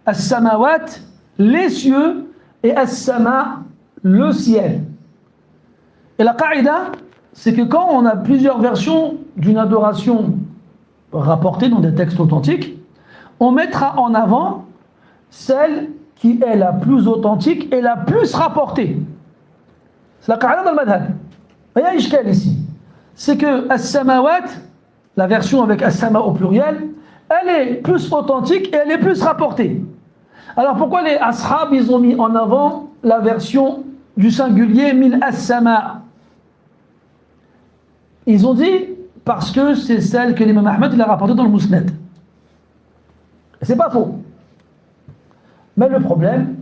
As-samawat, les cieux, et as-sama, le ciel. Et la qaïda, c'est que quand on a plusieurs versions d'une adoration rapportée dans des textes authentiques, on mettra en avant celle qui est la plus authentique et la plus rapportée. C'est la qaïda dans le madhab. Il y a un ishkal ici. C'est que as-samawat, la version avec as-sama au pluriel, elle est plus authentique et elle est plus rapportée. Alors pourquoi les ashab, ils ont mis en avant la version du singulier mil as-sama? Ils ont dit parce que c'est celle que l'imam Ahmed il a rapportée dans le Mousnad. Et c'est pas faux. Mais le problème,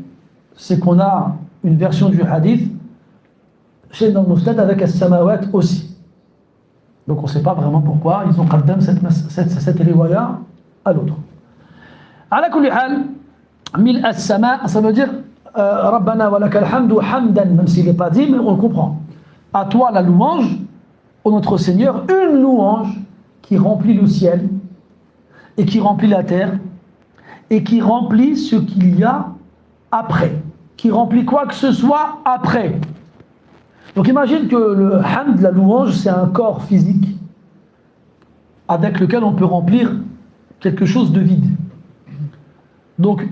c'est qu'on a une version du hadith chez dans le Mousnad avec as-samawat aussi. Donc on ne sait pas vraiment pourquoi ils ont qaddam cette riwaya à l'autre. Ala kulli hal, mil as-sama, ça veut dire Rabbana wa lakal hamdu hamdan, même s'il n'est pas dit, mais on le comprend. À toi la louange, ô notre Seigneur, une louange qui remplit le ciel et qui remplit la terre et qui remplit ce qu'il y a après, qui remplit quoi que ce soit après. Donc imagine que le hamd, la louange, c'est un corps physique avec lequel on peut remplir quelque chose de vide. Donc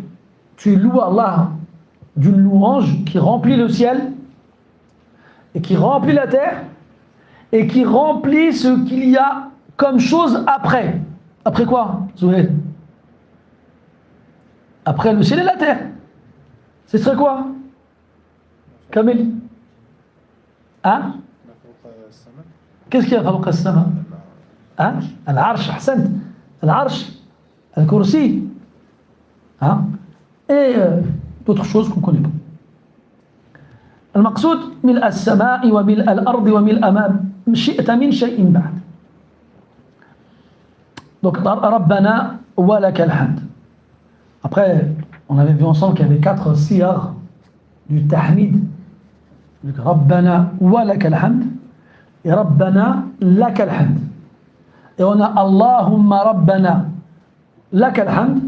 tu loues Allah d'une louange qui remplit le ciel et qui remplit la terre et qui remplit ce qu'il y a comme chose après. Après quoi, Zouhel? Après le ciel et la terre. Ce serait quoi, Kamil? Hein? Qu'est-ce qu'il y a فوق السماء? Hein? العرش, أحسنت. العرش, الكرسي. Hein? Et d'autres choses qu'on ne connaît pas. المقصود ملء السماء وملء الأرض وملء ما شئت من شيء بعد. Donc ربنا ولك الحمد. Après, on avait vu ensemble qu'il y avait 4 siyar du tahmid. Donc ربنا ولك الحمد et ربنا لك الحمد. Et on a اللهم ربنا لك الحمد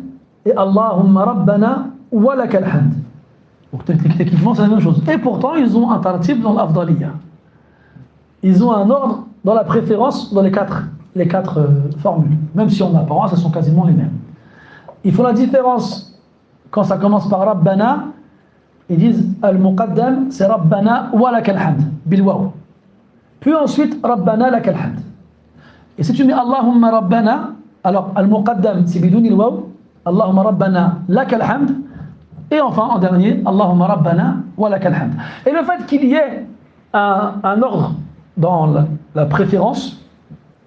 et اللهم ربنا ولك الحمد. Donc techniquement c'est la même chose. Et pourtant ils ont un tartib dans l'afdaliya. Ils ont un ordre dans la préférence dans les quatre formules. Même si en apparence elles sont quasiment les mêmes. Il faut la différence quand ça commence par Rabbana. Ils disent al-muqaddam c'est Rabbana wa lakal hamd bil waw. Puis ensuite Rabbana lakal hamd. Et si tu mets Allahumma Rabbana, alors al-muqaddam c'est bidoun il-waw, Allahumma Rabbana lakal hamd. Et enfin, en dernier, Allahumma Rabbana wa lakal hamd. Et le fait qu'il y ait un ordre dans la préférence,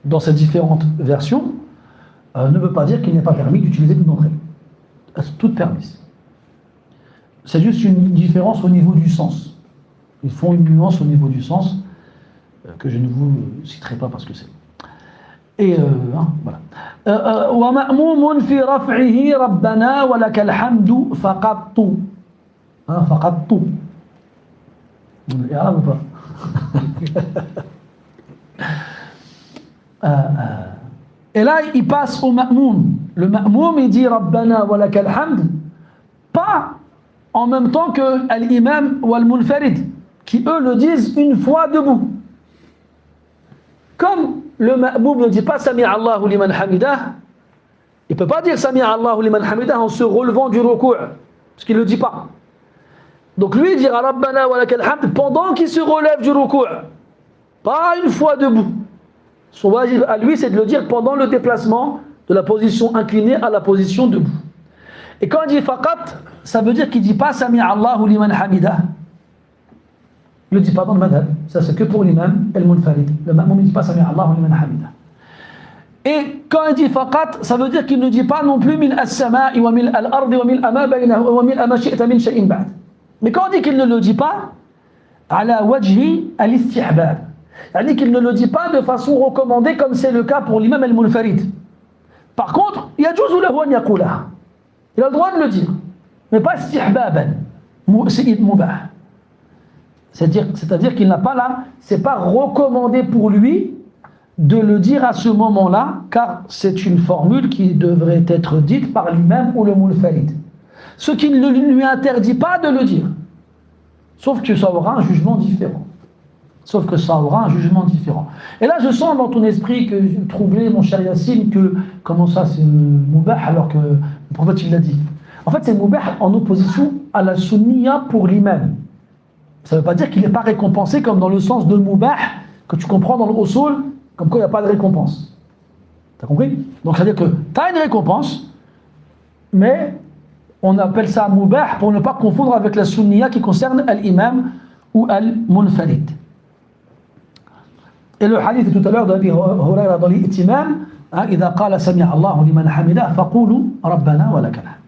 dans ces différentes versions, ne veut pas dire qu'il n'est pas permis d'utiliser tout d'entre elles. Elles sont toutes permises. C'est juste une différence au niveau du sens. Ils font une nuance au niveau du sens que je ne vous citerai pas parce que c'est... Et voilà. وَمَأْمُومٌ فِي رَفْعِهِ رَبَّنَا وَلَكَ الْحَمْدُ فَقَطُّ. فَقَطُّ. Vous n'avez arabe ou pas? Et là, il passe au ma'moum. Le ma'moum, il dit Rabbana wa lakal hamd, pas en même temps que l'imam ou al-munfarid, qui eux le disent une fois debout. Comme le ma'moum ne dit pas Sami Allahu liman hamidah, il ne peut pas dire Sami Allahu liman hamidah en se relevant du ruku', parce qu'il ne le dit pas. Donc lui, il dira Rabbana wa lakal hamd pendant qu'il se relève du ruku', pas une fois debout. Son wajib à lui, c'est de le dire pendant le déplacement de la position inclinée à la position debout. Et quand il dit faqat, ça veut dire qu'il ne dit pas Sami Allahu liman hamidah. Il ne le dit pas dans le madhab. Ça, c'est que pour l'imam al-munfarid. Le ma'moum ne dit pas Sami Allahu liman hamidah. Et quand il dit faqat, ça veut dire qu'il ne dit pas non plus mil as-sama'i wa mil al-ardi wa mil ma baynahu wa mil ma shi'ta min shay'in ba'd. Mais quand on dit qu'il ne le dit pas, ala wajhi al-istihbab. C'est-à-dire qu'il ne le dit pas de façon recommandée comme c'est le cas pour l'imam al-munfarid. Par contre, yajuzu lahu an yaqula. Il a le droit de le dire, mais pas istihbaban. C'est mubah. C'est-à-dire qu'il n'a pas là, c'est pas recommandé pour lui de le dire à ce moment-là, car c'est une formule qui devrait être dite par l'imam ou le munfarid. Ce qui ne lui interdit pas de le dire. Sauf que ça aura un jugement différent. Et là, je sens dans ton esprit que troublé, mon cher Yassine, que comment ça c'est mubah alors que le prophète il l'a dit. En fait, c'est mubah en opposition à la sunniya pour l'imam. Ça ne veut pas dire qu'il n'est pas récompensé comme dans le sens de mubah que tu comprends dans le usul, comme quoi il n'y a pas de récompense. T'as compris? Donc ça veut dire que tu as une récompense, mais on appelle ça mubah pour ne pas confondre avec la sunniya qui concerne l'imam ou al-munfarid. Et le hadith tout à l'heure d'Abi Hurayra dans l'Itimam, إذا قال سمع الله لمن حمده فقولوا ربنا ولك الحمد.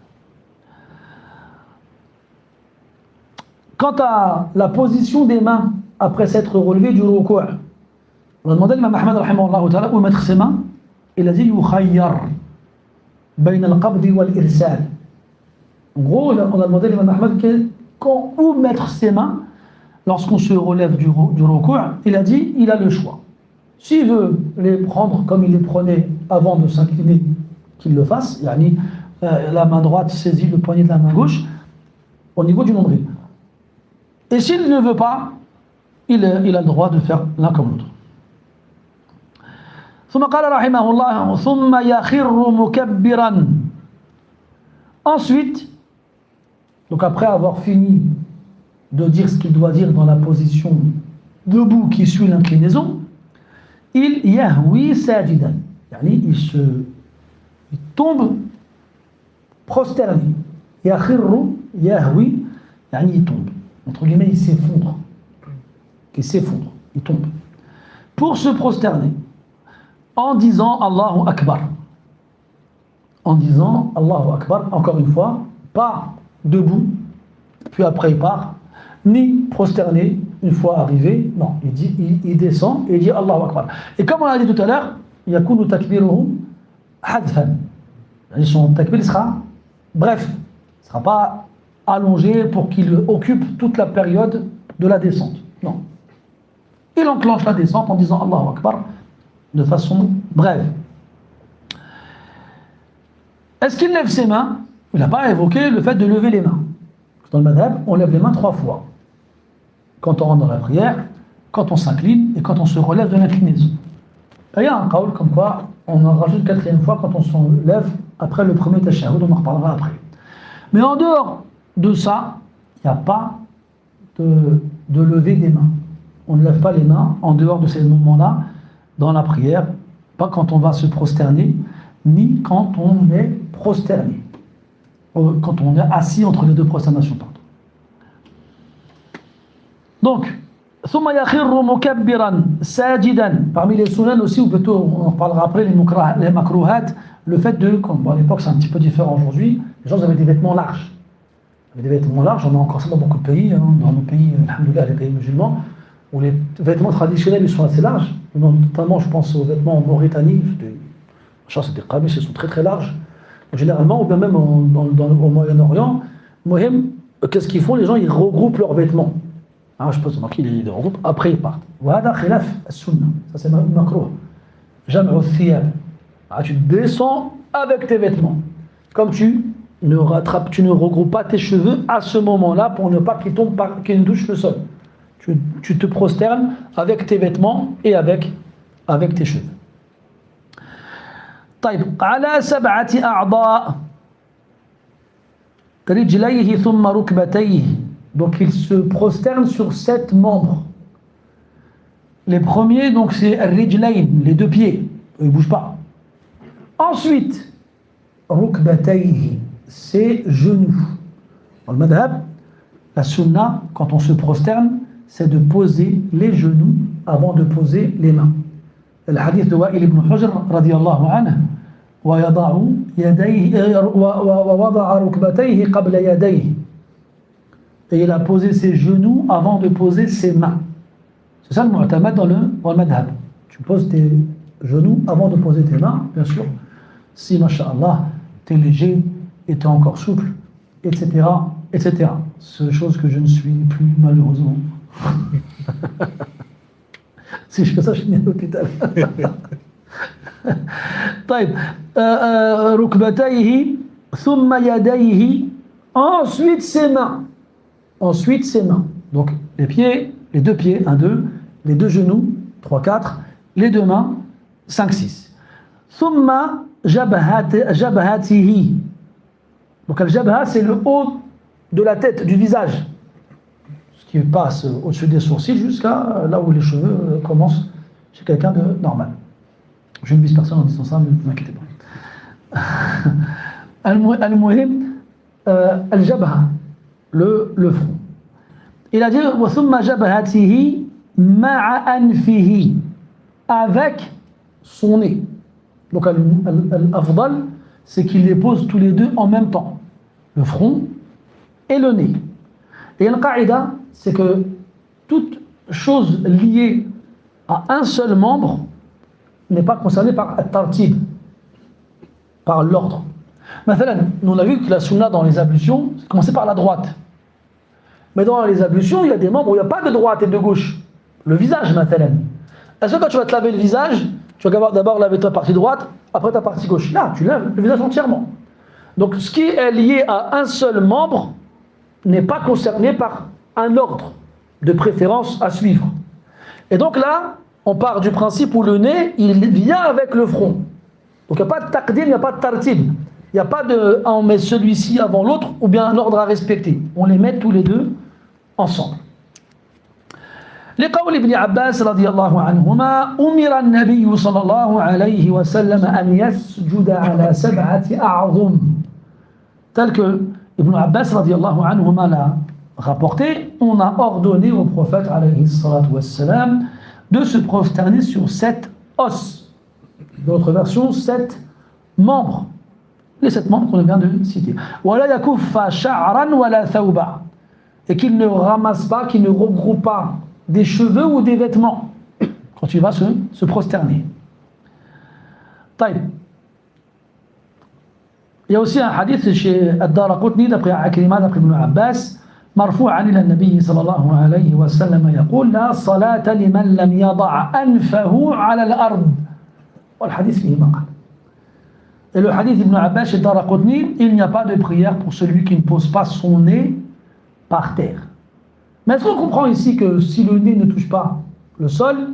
Quant à la position des mains après s'être relevé du ruku', on a demandé à l'imam Ahmad rahimahullah ta'ala où mettre ses mains. Il a dit yukhayyar bayna al-qabdi wal-irsal. En gros, on a demandé à l'imam Ahmad où mettre ses mains lorsqu'on se relève du ruku'. Il a dit il a le choix. S'il veut les prendre comme il les prenait avant de s'incliner, qu'il le fasse. Yani, la main droite saisit le poignet de la main gauche au niveau du nombril. Et s'il ne veut pas, il a le droit de faire l'un comme l'autre. ثم قال رحمه الله ثم يخر مكبرا. Ensuite, donc après avoir fini de dire ce qu'il doit dire dans la position debout qui suit l'inclinaison, il yahwi sajidan, yani il tombe prosterné. Yakhirru yahwi, yani il tombe. Entre guillemets, il s'effondre. Il tombe. Pour se prosterner, en disant Allahu Akbar. En disant Allahu Akbar, encore une fois, pas debout, puis après il part, ni prosterné une fois arrivé, non, il descend et il dit Allahu Akbar. Et comme on l'a dit tout à l'heure, yakunu takbiruhu hadfan. Son takbir sera bref, il ne sera pas allongé pour qu'il occupe toute la période de la descente. Non. Il enclenche la descente en disant Allahu Akbar de façon brève. Est-ce qu'il lève ses mains? Il n'a pas évoqué le fait de lever les mains. Dans le madhab, on lève les mains 3 fois. Quand on rentre dans la prière, quand on s'incline et quand on se relève de l'inclinaison. Il y a un qawl comme quoi on en rajoute 4e fois quand on se lève après le premier tashahhud, on en reparlera après. Mais en dehors de ça, il n'y a pas de lever des mains. On ne lève pas les mains en dehors de ces moments-là dans la prière, pas quand on va se prosterner, ni quand on est prosterné, quand on est assis entre les 2 prosternations. Pardon. Donc, ثم يخر مكبرا ساجدا. Parmi les sunan aussi, ou plutôt on en parlera après, les makruhat, le fait de, bon, à l'époque c'est un petit peu différent aujourd'hui, les gens avaient des vêtements larges. Des vêtements larges, on a encore ça dans beaucoup de pays, dans nos pays, alhamdoulilah, les pays musulmans, où les vêtements traditionnels ils sont assez larges, notamment je pense aux vêtements en Mauritanie, c'est des qamis, ils sont très très larges, généralement, ou bien même au Moyen-Orient, qu'est-ce qu'ils font? Les gens ils regroupent leurs vêtements. Je pense qu'ils les regroupent, après ils partent. Wahada khilaf as-sunnah, ça c'est makruh. Jam'u thiyab. Tu descends avec tes vêtements, comme tu ne regroupes pas tes cheveux à ce moment-là pour ne pas qu'ils tombent, qu'ils ne touchent le sol. Tu te prosternes avec tes vêtements et avec tes cheveux. طيب على 7 أعضاء رجليه ثم ركبتيه. Donc il se prosterne sur 7 membres. Les premiers, donc c'est rijlayn, les 2 pieds, ils ne bougent pas. Ensuite, rukbatayhi, ses genoux. Dans le madhab, la sunna, quand on se prosterne, c'est de poser les genoux avant de poser les mains. Le hadith de Wa'il ibn Hujr, radiyallahu anhu, وَيَضَعُ يَدَيْهِ وَوَضَعَ رُكْبَتَيْهِ قَبْلَ يَدَيْهِ. Et il a posé ses genoux avant de poser ses mains. C'est ça le mu'tamad dans le madhab. Tu poses tes genoux avant de poser tes mains, bien sûr. Si, masha'Allah, t'es léger et t'es encore souple, etc., etc. C'est chose que je ne suis plus, malheureusement. Si je fais ça, je finis à l'hôpital. طيب ركبتيه ثم يديه. Ensuite ses mains. Donc les pieds, les 2 pieds, 1, 2, les 2 genoux, 3, 4, les 2 mains, 5, 6. ثم جبهته. Donc al-jabha, c'est le haut de la tête, du visage, ce qui passe au-dessus des sourcils jusqu'à là où les cheveux commencent chez quelqu'un de normal. Je ne vise personne en disant ça, mais ne vous inquiétez pas. Al-muhim, al-jabha, le front. Il a dit وَثُمَّ جَبْهَتِهِ مَعَ أَنْفِهِ. avec son nez. Donc al-afdal, c'est qu'il les pose tous les deux en même temps, le front et le nez. Et le qaïda, c'est que toute chose liée à un seul membre n'est pas concernée par at-tartib, par l'ordre. Maintenant, nous on a vu que la sunna dans les ablutions, c'est commencer par la droite. Mais dans les ablutions, il y a des membres où il n'y a pas de droite et de gauche. Le visage, maintenant. Est-ce que quand tu vas te laver le visage, tu vas d'abord laver ta partie droite, après ta partie gauche? Là, tu laves le visage entièrement. Donc ce qui est lié à un seul membre n'est pas concerné par un ordre de préférence à suivre. Et donc là, on part du principe où le nez, il vient avec le front. Donc il n'y a pas de taqdim, il n'y a pas de tartib. Il n'y a pas de on met celui-ci avant l'autre ou bien un ordre à respecter. On les met tous les deux ensemble. لقول ابن عباس رضي الله عنهما أمر النبي صلى الله عليه وسلم أن يسجد على 7 أعظم tel que Ibn Abbas رضي الله عنهما l'a rapporté, on a ordonné au prophète alayhi salatu wassalam de se prosterner sur 7 os. Dans notre version, 7 membres. Les 7 membres qu'on vient de citer. ولا يكف شعرا ولا ثوبا, et qu'il ne ramasse pas, qu'il ne regroupe pas des cheveux ou des vêtements quand tu vas se prosterner. طيب. Il y a aussi un hadith chez Ad-Daraqutni d'après Akrima, d'après Ibn Abbas, مرفوعا إلى النبي صلى الله عليه وسلم يقول لا صلاة لمن لم يضع أنفه على الأرض. والحديث فيه مقال. Et le hadith d'Ibn Abbas chez Ad-Daraqutni, il n'y a pas de prière pour celui qui ne pose pas son nez par terre. Mais est-ce qu'on comprend ici que si le nez ne touche pas le sol,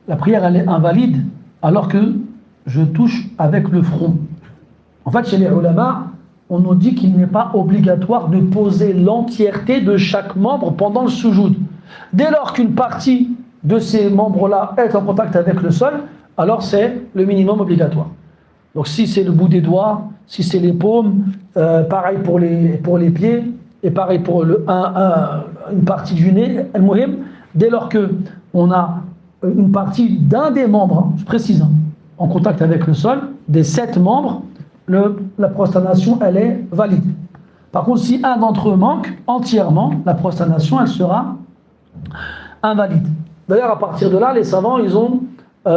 la prière elle est invalide alors que je touche avec le front? En fait, chez les ulama, on nous dit qu'il n'est pas obligatoire de poser l'entièreté de chaque membre pendant le soujoud. Dès lors qu'une partie de ces membres-là est en contact avec le sol, alors c'est le minimum obligatoire. Donc si c'est le bout des doigts, si c'est les paumes, pareil pour les pieds, et pareil pour une partie du nez, al-muhim, dès lors qu'on a une partie d'un des membres, je précise, en contact avec le sol, des 7 membres, la prosternation, elle est valide. Par contre, si un d'entre eux manque entièrement, la prosternation, elle sera invalide. D'ailleurs, à partir de là, les savants, ils ont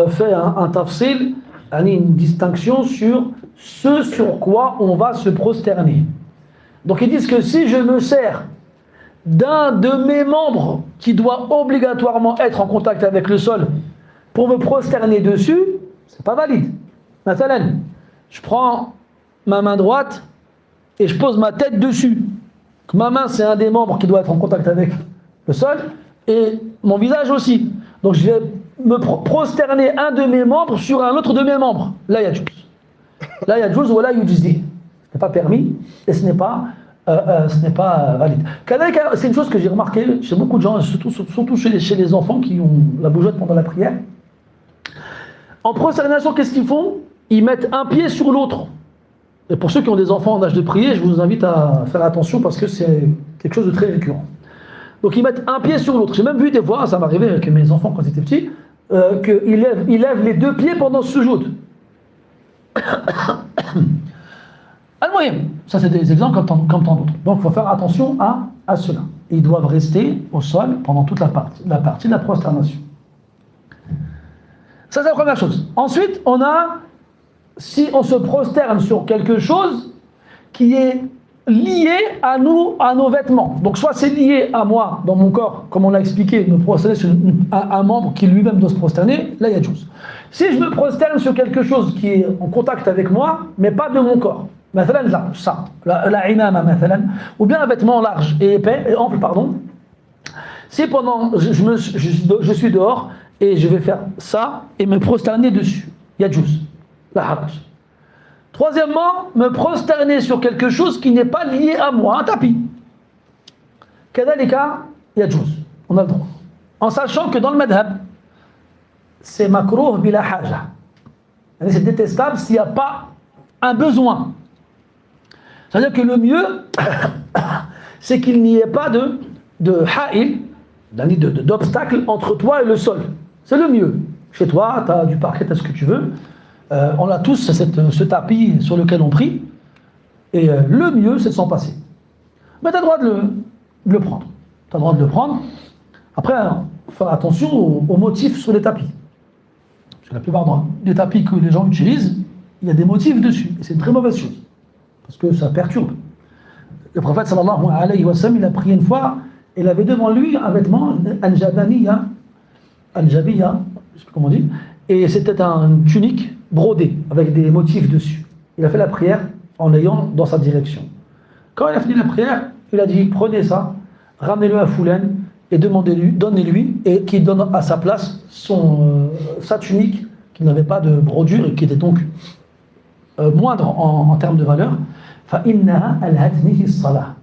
fait un tafsil, une distinction sur ce sur quoi on va se prosterner. Donc ils disent que si je me sers d'un de mes membres qui doit obligatoirement être en contact avec le sol pour me prosterner dessus, c'est pas valide. Mathalan, je prends ma main droite et je pose ma tête dessus. Ma main, c'est un des membres qui doit être en contact avec le sol et mon visage aussi. Donc je vais me prosterner un de mes membres sur un autre de mes membres. Là, il y a juz ou là, yujzi. Ce n'est pas permis et ce n'est pas valide. C'est une chose que j'ai remarqué chez beaucoup de gens, surtout chez les enfants qui ont la bougeotte pendant la prière. En prosternation, qu'est-ce qu'ils font? Ils mettent un pied sur l'autre. Et pour ceux qui ont des enfants en âge de prier, je vous invite à faire attention parce que c'est quelque chose de très récurrent. Donc ils mettent un pied sur l'autre. J'ai même vu des fois, ça m'arrivait avec mes enfants quand ils étaient petits, qu'ils lèvent les 2 pieds pendant ce sujoud. Al-Muhim, ça c'est des exemples comme tant d'autres. Donc il faut faire attention à cela. Et ils doivent rester au sol pendant toute la partie de la prosternation. Ça c'est la première chose. Ensuite, si on se prosterne sur quelque chose qui est lié à nous, à nos vêtements. Donc soit c'est lié à moi, dans mon corps, comme on l'a expliqué, me prosterner sur un membre qui lui-même doit se prosterner, là il y a chose. Si je me prosterne sur quelque chose qui est en contact avec moi, mais pas de mon corps, la imama, ou bien un vêtement large et épais, et ample, pardon, si pendant, je suis dehors, et je vais faire ça, et me prosterner dessus, il y a juz, la haraj. Troisièmement, me prosterner sur quelque chose qui n'est pas lié à moi, un tapis. Kadalika, il y a juz, on a le droit. En sachant que dans le madhab, c'est makrouh bila haja. C'est détestable s'il n'y a pas un besoin. C'est-à-dire que le mieux, c'est qu'il n'y ait pas de ha'il, d'obstacle entre toi et le sol. C'est le mieux. Chez toi, tu as du parquet, tu as ce que tu veux. On a tous ce tapis sur lequel on prie. Et le mieux, c'est de s'en passer. Mais tu as le droit de le prendre. Tu as le droit de le prendre. Après, faire attention aux motifs sur les tapis. Parce que la plupart des tapis que les gens utilisent, il y a des motifs dessus. Et c'est une très mauvaise chose. Parce que ça perturbe. Le prophète sallallahu alayhi wa sallam, il a prié une fois, il avait devant lui un vêtement, al-jabaniya, al-jabiya, je sais pas comment on dit, et c'était une tunique brodée avec des motifs dessus. Il a fait la prière en ayant dans sa direction. Quand il a fini la prière, il a dit prenez ça, ramenez-le à Foulaine et demandez-lui, donnez-lui, et qu'il donne à sa place sa tunique qui n'avait pas de brodure et qui était donc moindre en termes de valeur. فَإِنَّهَا أَلْهَتْنِي فِي الصَّلَاةِ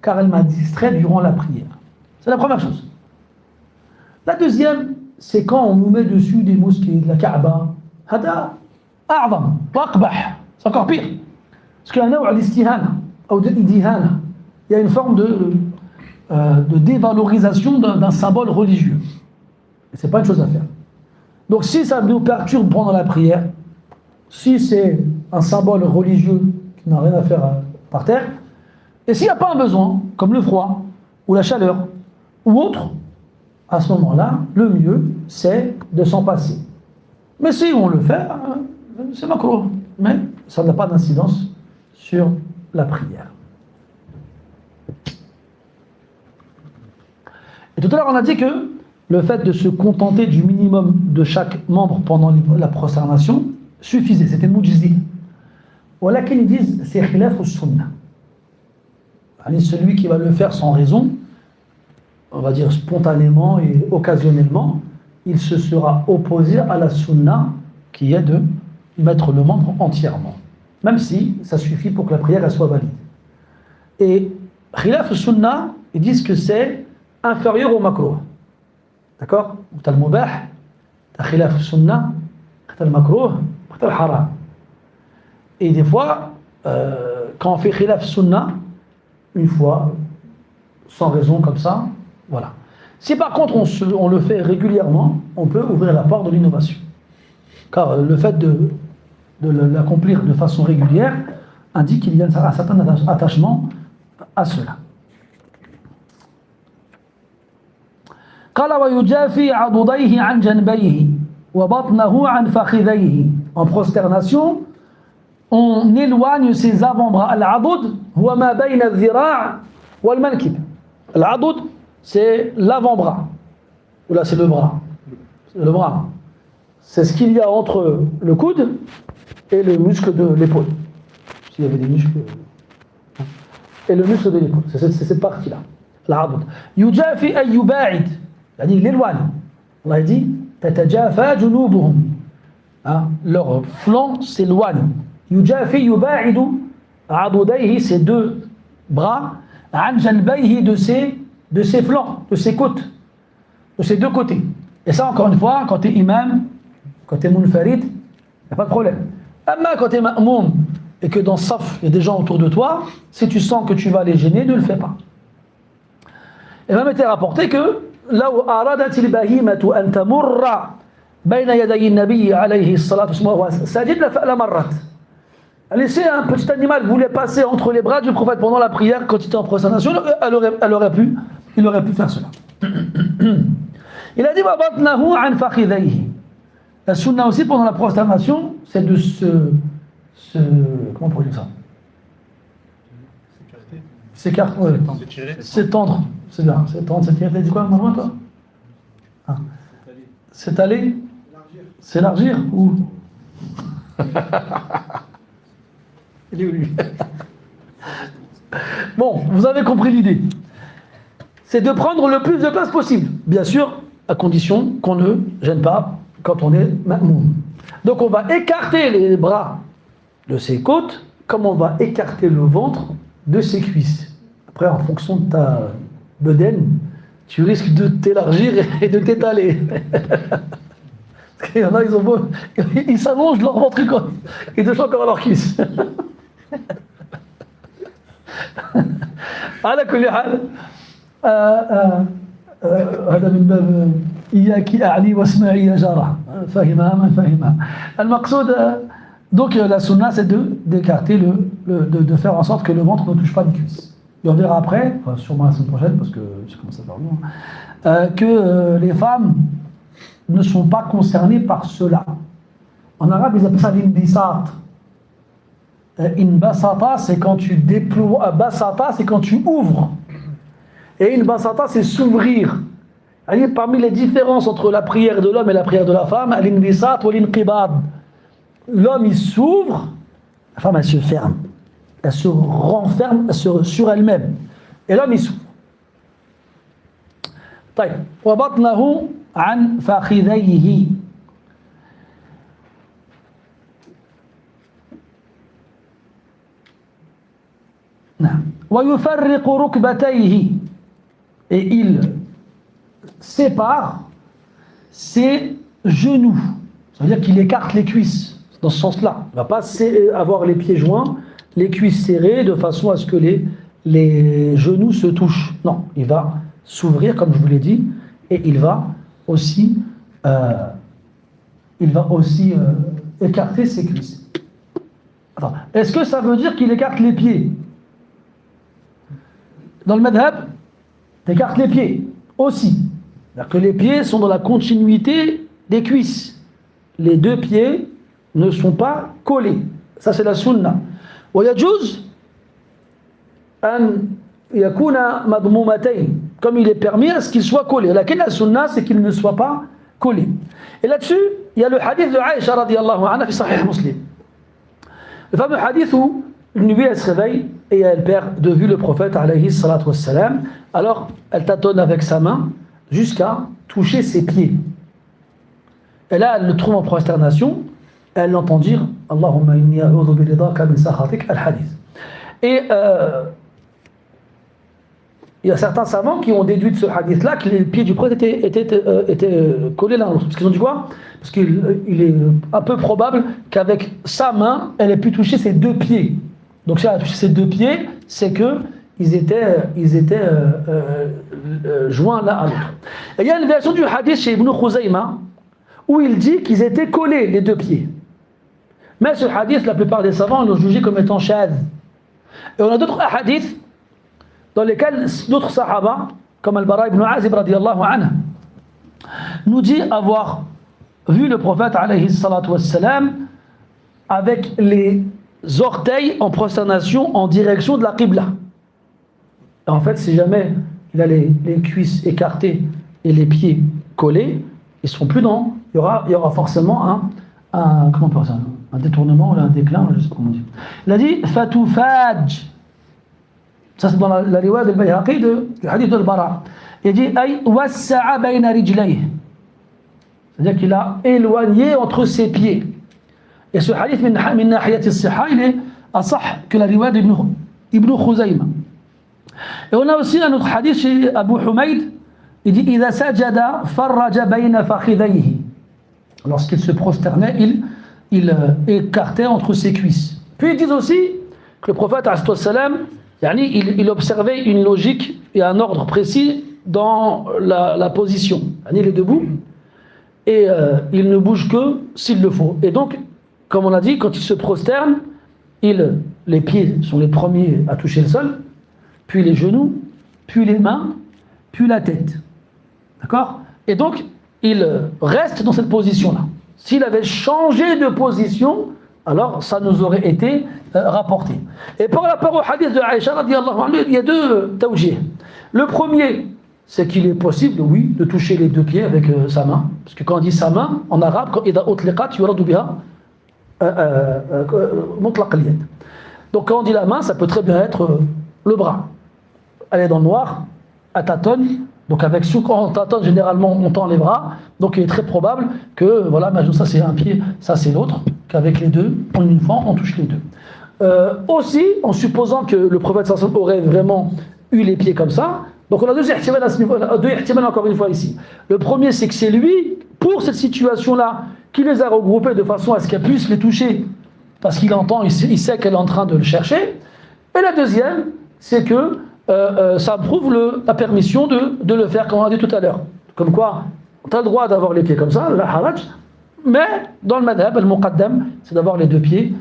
car elle m'a distrait durant la prière. C'est la première chose. La deuxième, c'est quand on nous met dessus des mosquées, de la Kaaba. هذا أعظم وأقبح. C'est encore pire. Parce qu'il y a un نوع d'istihana, ou d'idihana. Il y a une forme de dévalorisation d'un symbole religieux. Et c'est pas une chose à faire. Donc si ça nous perturbe pendant la prière, si c'est un symbole religieux qui n'a rien à faire par terre, et s'il n'y a pas un besoin, comme le froid, ou la chaleur, ou autre, à ce moment-là, le mieux, c'est de s'en passer. Mais si on le fait, c'est makrouh. Mais ça n'a pas d'incidence sur la prière. Et tout à l'heure, on a dit que le fait de se contenter du minimum de chaque membre pendant la prosternation suffisait, c'était mujzi. Voilà qu'ils disent, c'est khilaf ou sunnah. Celui qui va le faire sans raison, on va dire spontanément et occasionnellement, il se sera opposé à la sunna qui est de mettre le membre entièrement, même si ça suffit pour que la prière elle soit valide. Et khilaf sunna, ils disent que c'est inférieur au makruh. D'accord? Tu as le mubah, tu as khilaf sunna, tu as le makruh, tu as le haram. Et des fois, quand on fait khilaf sunna, une fois, sans raison comme ça, voilà. Si par contre on le fait régulièrement, on peut ouvrir la porte de l'innovation. Car le fait de l'accomplir de façon régulière indique qu'il y a un certain attachement à cela. En prosternation, on éloigne ses avant-bras. Al-adud huwa ma bayna al-dhira' wal mankib. Al-adud, c'est l'avant-bras. Ou là, c'est le bras. C'est le bras. C'est ce qu'il y a entre le coude et le muscle de l'épaule. S'il y avait des muscles. Et le muscle de l'épaule. C'est cette partie-là. Al-adud. Yujafi ay yuba'id. C'est-à-dire, il éloigne. On a dit, tatajafa junubuhum. Leur flanc s'éloigne. Yujafi yuba'idu adudayhi, ses deux bras, an janbayhi, de ses flancs, de ses côtes, de ses deux côtés. Et ça, encore une fois, quand tu es imam, quand tu es munfarid, il n'y a pas de problème. Amma quand tu es ma'moum et que dans saf, il y a des gens autour de toi, si tu sens que tu vas les gêner, ne le fais pas. Et même été rapporté que لو أرادت البهيمة أن تمر بين يدي النبي عليه الصلاة والسلام ساجد لمرت. Si un petit animal voulait passer entre les bras du prophète pendant la prière, quand il était en prosternation, il aurait pu faire cela. Il a dit la sunna aussi pendant la prosternation, c'est de comment on pourrait dire ça? S'écarter. Ouais. S'étendre. C'est bien. S'étendre, s'étirer. T'as dit quoi, Marwan, toi? S'étaler. S'élargir. Où? Il est où, lui? Bon, vous avez compris l'idée. C'est de prendre le plus de place possible. Bien sûr, à condition qu'on ne gêne pas quand on est ma'moum. Donc on va écarter les bras de ses côtes, comme on va écarter le ventre de ses cuisses. Après, en fonction de ta bedaine, tu risques de t'élargir et de t'étaler. Parce qu'il y en a, ils s'allongent leur ventricule et touchent encore à leur cuisse. على كل حال هذا من باب إياك أعني واسمعي يا جارة. فهمها من فهمها. المقصود donc la sunna c'est d'écarter de faire en sorte que le ventre ne touche pas les cuisses. Et on verra après, enfin, sûrement la semaine prochaine parce que je commence à parler, que les femmes ne sont pas concernées par cela. En arabe ils appellent ça l'indisat. Inbasata c'est quand tu déploies, basata c'est quand tu ouvres. Et inbasata c'est s'ouvrir. Parmi les différences entre la prière de l'homme et la prière de la femme, l'inbisat ou l'inqibad. L'homme il s'ouvre, la femme elle se ferme, elle se renferme sur elle-même, et l'homme il s'ouvre. طيب وبطنه عن فخذيه. نعم ويفرق ركبتيه, et il sépare ses genoux, ça veut dire qu'il écarte les cuisses. Dans ce sens-là, il ne va pas avoir les pieds joints, les cuisses serrées de façon à ce que les genoux se touchent. Non, il va s'ouvrir comme je vous l'ai dit, et il va aussi écarter ses cuisses. Attends, est-ce que ça veut dire qu'il écarte les pieds? Dans le madhab, il écarte les pieds aussi. C'est-à-dire que les pieds sont dans la continuité des cuisses. Les deux pieds ne sont pas collés. Ça c'est la sunna. ويجوز أن يكون مضمومتين, comme il est permis à ce qu'il soit collé. Laquelle la sunna c'est qu'il ne soit pas collé. Et là-dessus, il y a le hadith de Aïcha radiyallahu anha fi Sahih Muslim. Le fameux hadith où une nuit elle se réveille et elle perd de vue le prophète alayhi salatu wassalam. Alors elle tâtonne avec sa main jusqu'à toucher ses pieds. Et là elle le trouve en prosternation. Elle l'entend dire Allahumma inni a'udhu bi ridaka min sakhatik al-hadith. Et il y a certains savants qui ont déduit de ce hadith-là que les pieds du prophète étaient collés l'un à l'autre. Parce qu'ils ont dit quoi? Parce qu'il est un peu probable qu'avec sa main, elle ait pu toucher ses deux pieds. Donc si elle a touché ses deux pieds, c'est qu'ils étaient joints l'un à l'autre. Et il y a une version du hadith chez Ibn Khuzayma où il dit qu'ils étaient collés les deux pieds. Mais ce hadith, la plupart des savants l'ont jugé comme étant shadh. Et on a d'autres hadiths dans lesquels d'autres sahaba, comme Al-Bara ibn Azib radiyallahu anhu, nous dit avoir vu le prophète alayhi salatu wassalam avec les orteils en prosternation en direction de la Qibla. Et en fait, si jamais il a les cuisses écartées et les pieds collés, ils ne seront plus dans. Il y aura forcément comment on peut dire ça, un détournement ou un déclin, je ne sais pas comment dire. Il a dit Fatoufaj. Ça c'est dans la riwaya de Bayhaqi du hadith de Al-Bara. Il dit Ay wassa'a bayna rijlayh. C'est-à-dire qu'il a éloigné entre ses pieds. Et ce hadith min nahiyati as-sihha, il est asah que la riwaya d'Ibn Khuzayma. Et on a aussi un autre hadith chez Abu Humayd. Il dit Idha sajada farraja bayna fakhidayhi. Lorsqu'il se prosternait, il écartait entre ses cuisses. Puis ils disent aussi que le prophète il observait une logique et un ordre précis dans la position. Il est debout et il ne bouge que s'il le faut. Et donc, comme on a dit, quand il se prosterne, les pieds sont les premiers à toucher le sol, puis les genoux, puis les mains, puis la tête. D'accord? Et donc, il reste dans cette position-là. S'il avait changé de position, alors ça nous aurait été rapporté. Et par rapport au hadith de Aïcha radiyallahu anha, il y a deux tawjih. Le premier, c'est qu'il est possible, oui, de toucher les deux pieds avec sa main. Parce que quand on dit sa main, en arabe, quand idha utliqat yuradu biha mutlaq al-yad. Donc quand on dit la main, ça peut très bien être le bras. Elle est dans le noir, elle tâtonne. Donc avec quand on tâtonne, généralement on tend les bras. Donc il est très probable que, voilà, maintenant ça c'est un pied, ça c'est l'autre, qu'avec les deux, en une fois, on touche les deux. Aussi, en supposant que le prophète sallallahu alayhi wa sallam aurait vraiment eu les pieds comme ça, donc on a deux ihtimal encore une fois ici. Le premier, c'est que c'est lui, pour cette situation-là, qui les a regroupés de façon à ce qu'elle puisse les toucher, parce qu'il entend, il sait qu'elle est en train de le chercher. Et la deuxième, c'est que ça prouve la permission de le faire, comme on a dit tout à l'heure. Comme quoi, tu as le droit d'avoir les pieds comme ça, la haraj, Mais dans le madhab, al-muqaddam, c'est d'avoir les deux pieds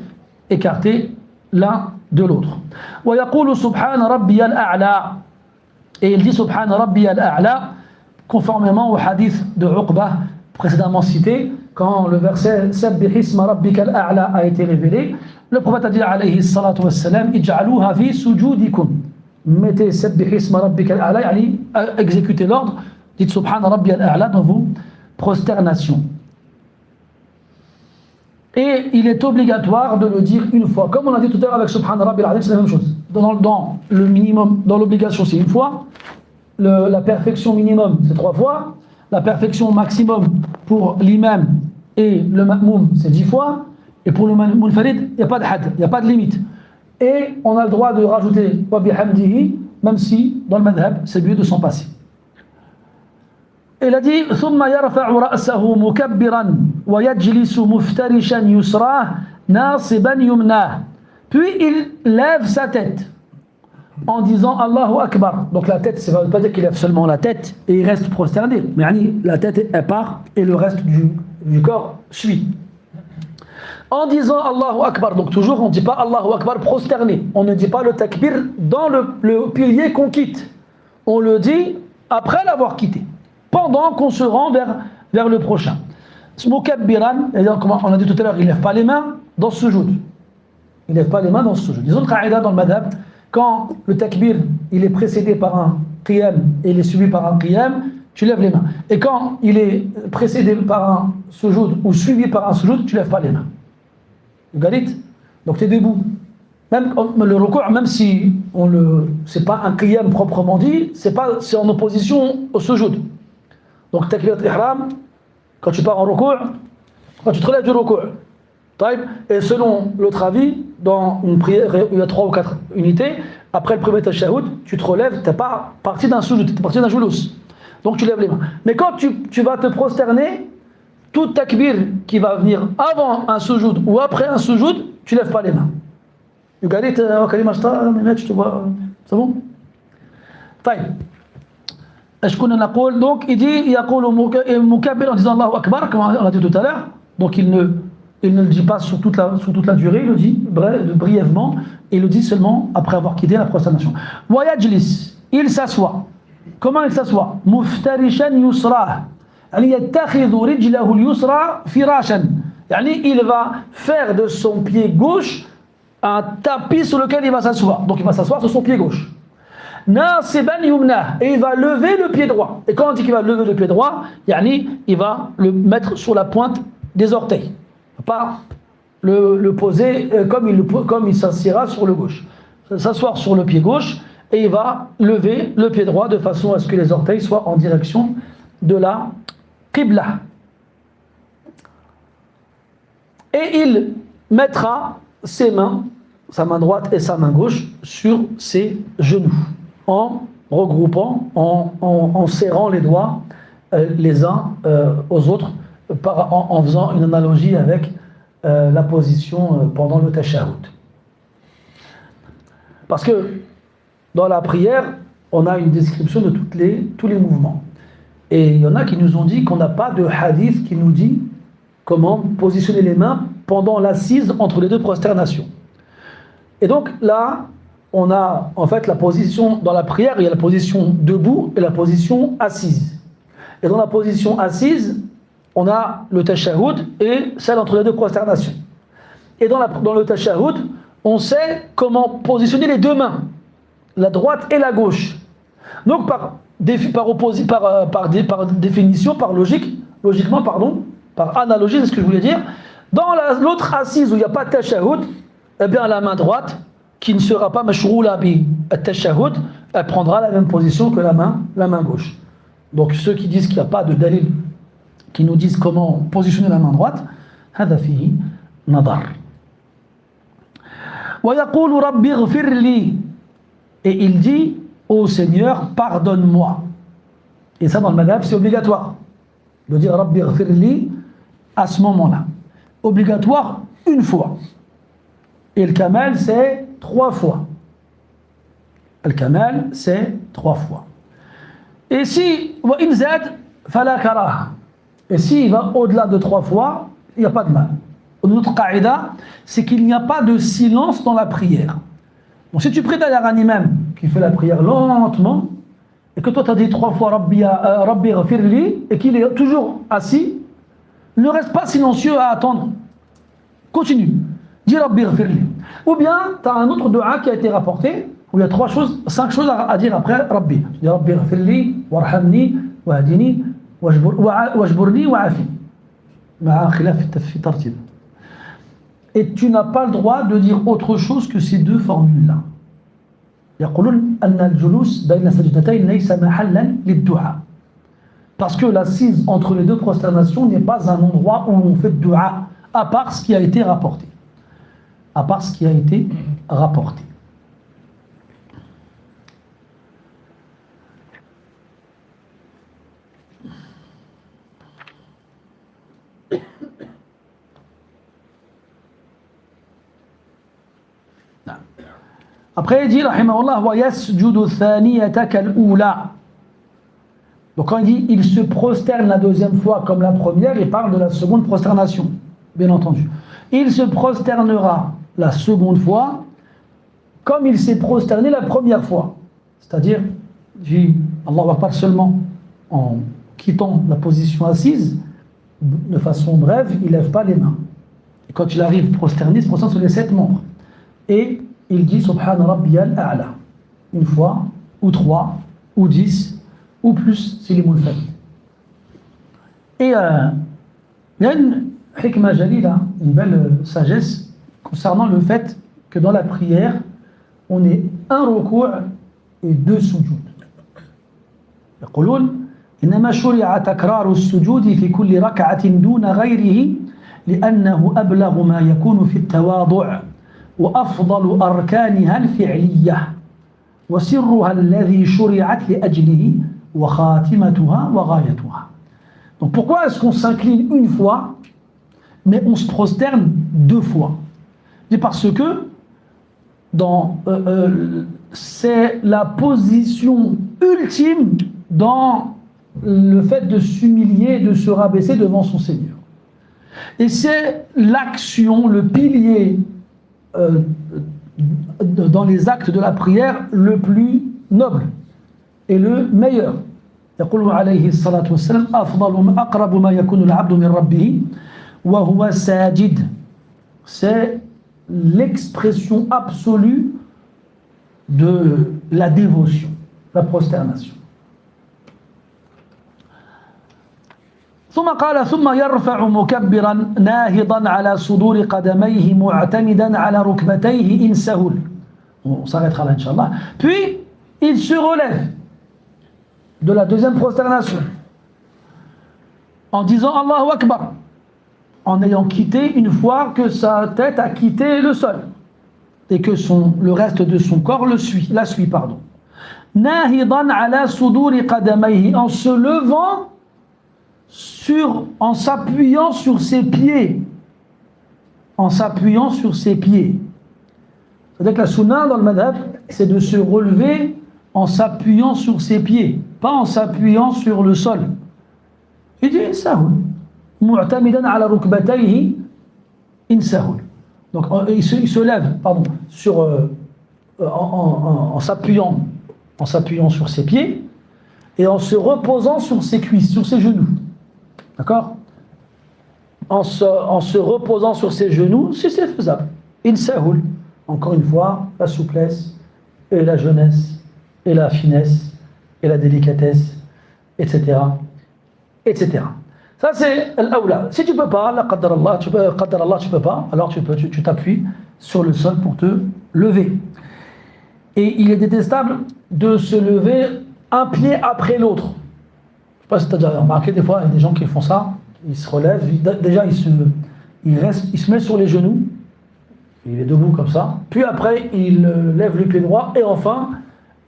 écartés l'un de l'autre. وَيَقُولُ سُبْحَانَ رَبِّيَ الْأَعْلَى. Et il dit Subhan Rabbi al-A'la, conformément au hadith de Uqba précédemment cité, quand le verset Sabbih isma rabbika al-A'la a été révélé, le prophète a dit alayhi salatu wassalam, Ij'aluha fi sujudikum. Mettez Sabbih isma rabbika al-A'la, yani exécutez l'ordre, dites Subhan Rabbi al-A'la dans vos prosternations. Et il est obligatoire de le dire une fois. Comme on a dit tout à l'heure avec Subhan Rabbi al-Azim, c'est la même chose. Dans le minimum, dans l'obligation, c'est une fois. La perfection minimum, c'est 3 fois. La perfection maximum pour l'imam et le ma'moum, c'est 10 fois. Et pour le munfarid, il n'y a pas de had, il n'y a pas de limite. Et on a le droit de rajouter wa bihamdihi, même si dans le madhab, c'est mieux de s'en passer. Il a dit ثم يرفع رأسه مكبرا ويجلس مفترشا يسراه ناصبا يمناه. Puis il lève sa tête en disant Allahu Akbar. Donc la tête, ça ne veut pas dire qu'il lève seulement la tête et il reste prosterné. Mais la tête elle part et le reste du corps suit. En disant Allahu Akbar, donc toujours on ne dit pas Allahu Akbar prosterné. On ne dit pas le takbir dans le pilier qu'on quitte. On le dit après l'avoir quitté, pendant qu'on se rend vers le prochain. Mukabbiran, comme on a dit tout à l'heure, il ne lève pas les mains dans ce sujoud. Il ne lève pas les mains dans ce sujoud. Ils ont une qaïda dans le madhab, quand le takbir il est précédé par un qiyam et il est suivi par un qiyam, tu lèves les mains. Et quand il est précédé par un sujoud ou suivi par un sujoud, tu ne lèves pas les mains. Vous galit? Donc tu es debout. Même le recours, même si c'est pas un qiyam proprement dit, c'est en opposition au sujoud. Donc takbirat ihram, quand tu pars en recours, quand tu te relèves du recours. Et selon l'autre avis, dans une prière, il y a 3 ou 4 unités, après le premier tashahhud, tu te relèves, tu n'es pas parti d'un sujoud, tu es parti d'un julus. Donc tu lèves les mains. Mais quand tu vas te prosterner, tout takbir qui va venir avant un sujoud ou après un sujoud, tu ne lèves pas les mains. Tu te vois, c'est bon? Donc il dit Mukabbir en disant Allahu Akbar, comme on a dit tout à l'heure. Donc il ne le dit pas sur toute la durée, il le dit brièvement, et il le dit seulement après avoir quitté la prosternation. Wa yajlis, il s'assoit. Comment il s'assoit? Muftarishan yusrah. يتخذ رجله اليسرى فراشا. Il va faire de son pied gauche un tapis sur lequel il va s'asseoir. Donc il va s'asseoir sur son pied gauche. Nasiban yumna, et il va lever le pied droit. Et quand on dit qu'il va lever le pied droit, il va le mettre sur la pointe des orteils. Pas le poser comme il s'assiera sur le gauche. S'asseoir sur le pied gauche et il va lever le pied droit de façon à ce que les orteils soient en direction de la qibla. Et il mettra ses mains, sa main droite et sa main gauche, sur ses genoux, en regroupant, en serrant les doigts les uns aux autres, en faisant une analogie avec la position pendant le tashahhud. Parce que dans la prière, on a une description de tous les mouvements. Et il y en a qui nous ont dit qu'on n'a pas de hadith qui nous dit comment positionner les mains pendant l'assise entre les deux prosternations. Et donc là, on a en fait la position dans la prière, il y a la position debout et la position assise. Et dans la position assise, on a le tashahhud et celle entre les deux prosternations. Et dans le tashahhud, on sait comment positionner les deux mains, la droite et la gauche. Donc par définition, par analogie, c'est ce que je voulais dire, dans l'autre assise où il n'y a pas de tashahhud, eh bien la main droite, qui ne sera pas mashroula bi at-tashahhud, elle prendra la même position que la main gauche. Donc ceux qui disent qu'il n'y a pas de dalil, qui nous disent comment positionner la main droite, hada fihi nadar. Wa yaqulu rabbi ighfir li, et il dit ô Seigneur, pardonne-moi. Et ça dans le madhab c'est obligatoire de dire rabbi ighfir li à ce moment-là. Obligatoire une fois. Et le kamal c'est 3 fois. Le kamal c'est 3 fois. Et si wa in zad fala karaha. Et s'il va au-delà de 3 fois, il n'y a pas de mal. Notre qaïda, c'est qu'il n'y a pas de silence dans la prière. Donc si tu pries derrière un imam qui fait la prière lentement, et que toi tu as dit 3 fois Rabbi ghafirli, et qu'il est toujours assis, ne reste pas silencieux à attendre. Continue. Dis Rabbi ghafirli. Ou bien tu as un autre dua qui a été rapporté, où il y a 5 choses à dire après Rabbi. Tu dis Rabbi ghafirli, warhamni, wahdini, wajburni, wa'afi. Ma'a khilaf fi tartib. Et tu n'as pas le droit de dire autre chose que ces 2 formules-là. Parce que l'assise entre les 2 prosternations n'est pas un endroit où on fait dua, à part ce qui a été rapporté. À part ce qui a été rapporté. Après, il dit, rahimahullah, wa yasjudu thaniyata kal-oula. Donc, quand il dit, il se prosterne la 2e fois comme la première, il parle de la seconde prosternation, bien entendu. Il se prosternera la 2e fois comme il s'est prosterné la première fois. C'est-à-dire, dit, Allah va pas seulement en quittant la position assise, de façon brève, il ne lève pas les mains. Et quand il arrive prosterné, il se prosterne sur les 7 membres. Et il dit Subhana Rabbiyal A'la. 1 fois, ou 3, ou 10, ou plus, c'est les moulfades. Et il y a une hikma jalila, une belle sagesse, concernant le fait que dans la prière, on ait 1 ruku' et 2 sujud. يقولون إنما شرع تكرار السجود في كل ركعة دون غيره لأنه أبلغ ما يكون في التواضع وأفضل أركانها الفعلية وسرها الذي شرعت لأجله وخاتمتها وغايتها. Donc pourquoi est-ce qu'on s'incline 1 fois mais on se prosterne 2 fois? C'est parce que c'est la position ultime dans le fait de s'humilier et de se rabaisser devant son Seigneur. Et c'est l'action, le pilier dans les actes de la prière le plus noble et le meilleur. يقول عليه الصلاة والسلام أقرب ما يكون العبد من ربه وهو ساجد. C'est l'expression absolue de la dévotion, la prosternation. ثم قال ثم يرفع مكبرا ناهضا على صدور قدميه معتمدا على ركبتيه إن سهل. On s'arrêtera là, Inch'Allah. Puis, il se relève de la 2e prosternation en disant Allahu Akbar, en ayant quitté, une fois que sa tête a quitté le sol et que le reste de son corps la suit. Nahidan ala suduri qadamayhi, en se levant en s'appuyant sur ses pieds. En s'appuyant sur ses pieds. C'est-à-dire que la sunna dans le madhab, c'est de se relever en s'appuyant sur ses pieds, pas en s'appuyant sur le sol. Il dit insahul. Mu'tamidan ala rukbatayhi insahul. Donc il se lève, en s'appuyant sur ses pieds et en se reposant sur ses cuisses, sur ses genoux. D'accord? En se reposant sur ses genoux, c'est faisable. Insahul. Encore une fois, la souplesse et la jeunesse et la finesse et la délicatesse, etc. etc. Ça c'est l'awla. Si tu peux pas, la qaddar Allah, tu peux pas, alors tu t'appuies sur le sol pour te lever. Et il est détestable de se lever un pied après l'autre. Je sais pas si tu as déjà remarqué, des fois, il y a des gens qui font ça, ils se relèvent, déjà il se met sur les genoux, il est debout comme ça, puis après il lève le pied droit et enfin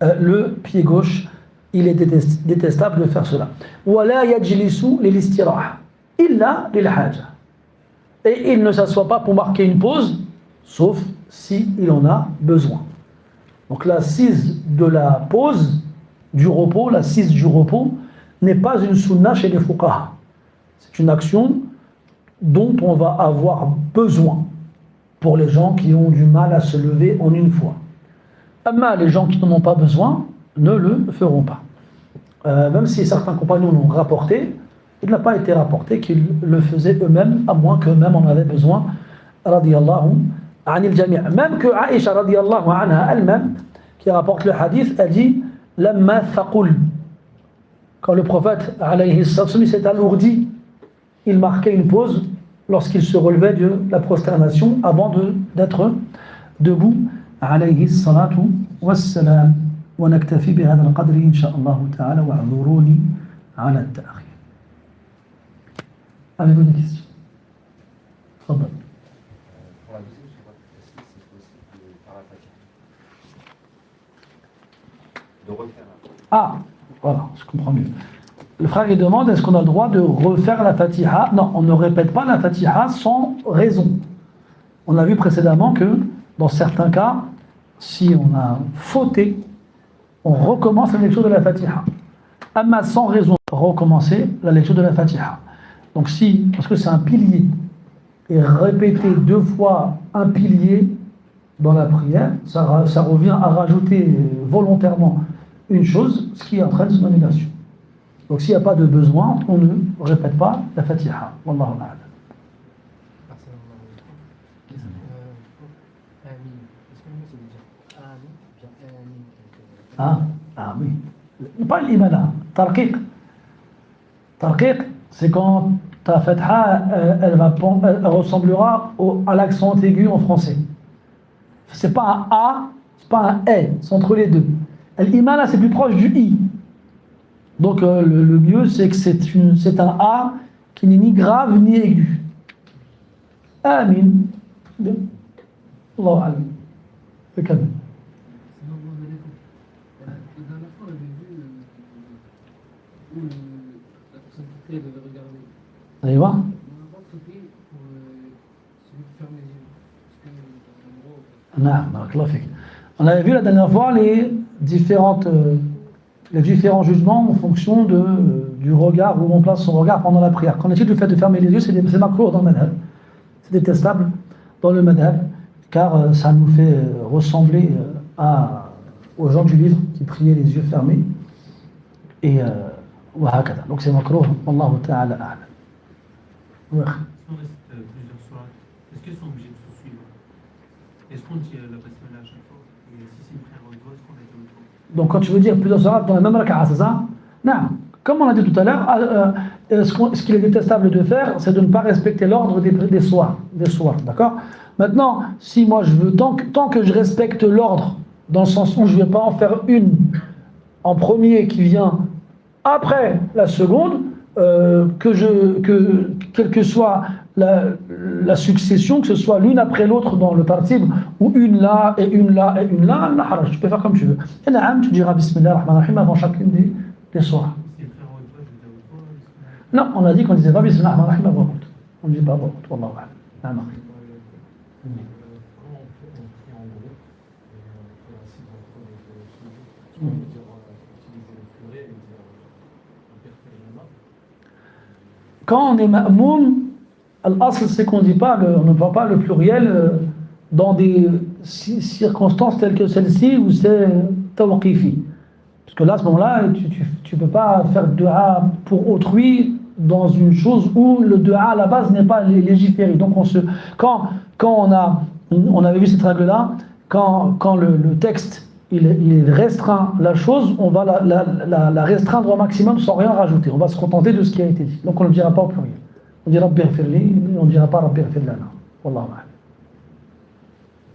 le pied gauche. Il est détestable de faire cela. وَلَا يَجْلِسُ لِلِاسْتِرَاحَةِ إِلَّا لِلْحَاجَةِ. Et il ne s'assoit pas pour marquer une pause, sauf s'il en a besoin. Donc l'assise de la pause, du repos, l'assise du repos, n'est pas une sunna chez les fuqaha. C'est une action dont on va avoir besoin pour les gens qui ont du mal à se lever en une fois. Mais les gens qui n'en ont pas besoin ne le feront pas. Même si certains compagnons l'ont rapporté, il n'a pas été rapporté qu'ils le faisaient eux-mêmes, à moins qu'eux-mêmes en avaient besoin, radiyallahu anil jami'. Même que Aïcha, radiyallahu anha, elle-même, qui rapporte le hadith, elle dit « Lamma thaqul » quand le prophète, alayhi sallam, s'est alourdi, il marquait une pause lorsqu'il se relevait de la prosternation avant d'être debout, alayhi salatu wassalam. ونكتفي بهذا القدر إن شاء الله تعالى واعذروني على التأخير. Avez-vous des questions? تفضل. Pour la deuxième sourate, est-ce que c'est possible de faire la Fatiha? De refaire la Fatiha? Ah, voilà, je comprends mieux. Le frère il demande est-ce qu'on a le droit de refaire la Fatiha? Non, on ne répète pas la Fatiha sans raison. On a vu précédemment que dans certains cas, si on a fauté, on recommence la lecture de la Fatiha. Amma sans raison, recommencer la lecture de la Fatiha. Donc si, parce que c'est un pilier, et répéter 2 fois un pilier dans la prière, ça revient à rajouter volontairement une chose, ce qui entraîne son annulation. Donc s'il n'y a pas de besoin, on ne répète pas la Fatiha. Wallahu a'lam. Ah oui. Pas l'imana. Tarqiq. Tarqiq, c'est quand ta fatha, elle ressemblera à l'accent aigu en français. C'est pas un A, c'est pas un E, c'est entre les deux. L'imana, c'est plus proche du I. Donc le mieux, c'est que c'est un A qui n'est ni grave ni aigu. Amin. Allahu alam. Le calme. La dernière fois, on avait vu où la personne qui prie devait regarder. Allez voir. On n'a pas traité pour celui qui ferme les yeux. Parce que Non, barakallahu fik. On avait vu la dernière fois les différents jugements en fonction du regard, où on place son regard pendant la prière. Qu'en est-il du fait de fermer les yeux? C'est makrouh dans le madhab. C'est détestable dans le madhab, car ça nous fait ressembler aux gens du livre qui priaient les yeux fermés. Et wahakada. Donc c'est makrouh, Wallahu ta'ala a'lam. Ouais. Si on reste plusieurs soirs, est-ce qu'ils sont obligés de se suivre? Est-ce qu'on dit la basmala à chaque fois? Et si c'est une prière au doigt, est-ce qu'on est au doigt? Donc quand tu veux dire plusieurs soirs dans la même raka'a, c'est ça? Non. Comme on a dit tout à l'heure, ce qu'il est détestable de faire, c'est de ne pas respecter l'ordre des soirs. D'accord? Maintenant, si moi je veux, tant que je respecte l'ordre, dans le sens où je ne vais pas en faire une en premier qui vient après la seconde, quelle que soit la succession, que ce soit l'une après l'autre dans le tartib, ou une là, et une là, et une là, tu peux faire comme tu veux. Et là, tu diras Bismillah ar-Rahman ar-Rahim avant chacune des soirs. Si c'est une prière au doigt, je vais dire au doigt. Non, on a dit qu'on ne disait pas Bismillah ar-Rahman ar-Rahim à voix haute. On ne dit pas à voix haute. Wallahu a'lam. quand on prie en groupe, et on fait un signe entre les deux sujets, est-ce qu'on peut dire utiliser le pluriel et dire un père Tajama? Quand on est ma'moum, l'asl c'est qu'on on ne voit pas le pluriel dans des circonstances telles que celle-ci où c'est tawqifi. Parce que là, à ce moment-là, tu ne peux pas faire dua pour autrui dans une chose où le dua à la base n'est pas légiféré. Donc quand on avait vu cette règle-là, quand le texte il restreint la chose, on va la restreindre au maximum sans rien rajouter. On va se contenter de ce qui a été dit. Donc on ne le dira pas au pluriel. On dira Rabbi ighfirli, on ne dira pas Rabbi ighfir lana. Wallahu a'lam.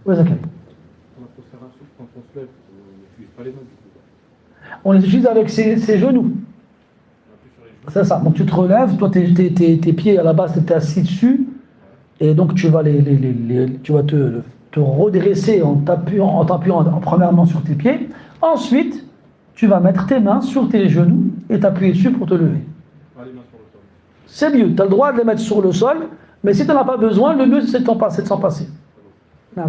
Oui, Zakari. Dans la prosternation, quand on se lève, on n'utilise pas les mains du coup. On les utilise avec ses genoux. On appuie sur les genoux. C'est ça. Donc tu te relèves, toi tes pieds à la base tu étais assis dessus, et donc tu vas tu vas te redresser en t'appuyant premièrement sur tes pieds. Ensuite, tu vas mettre tes mains sur tes genoux et t'appuyer dessus pour te lever. Pas les mains sur le sol. C'est mieux, tu as le droit de les mettre sur le sol, mais si tu n'en as pas besoin, le mieux c'est de s'en passer. Non, C'est quoi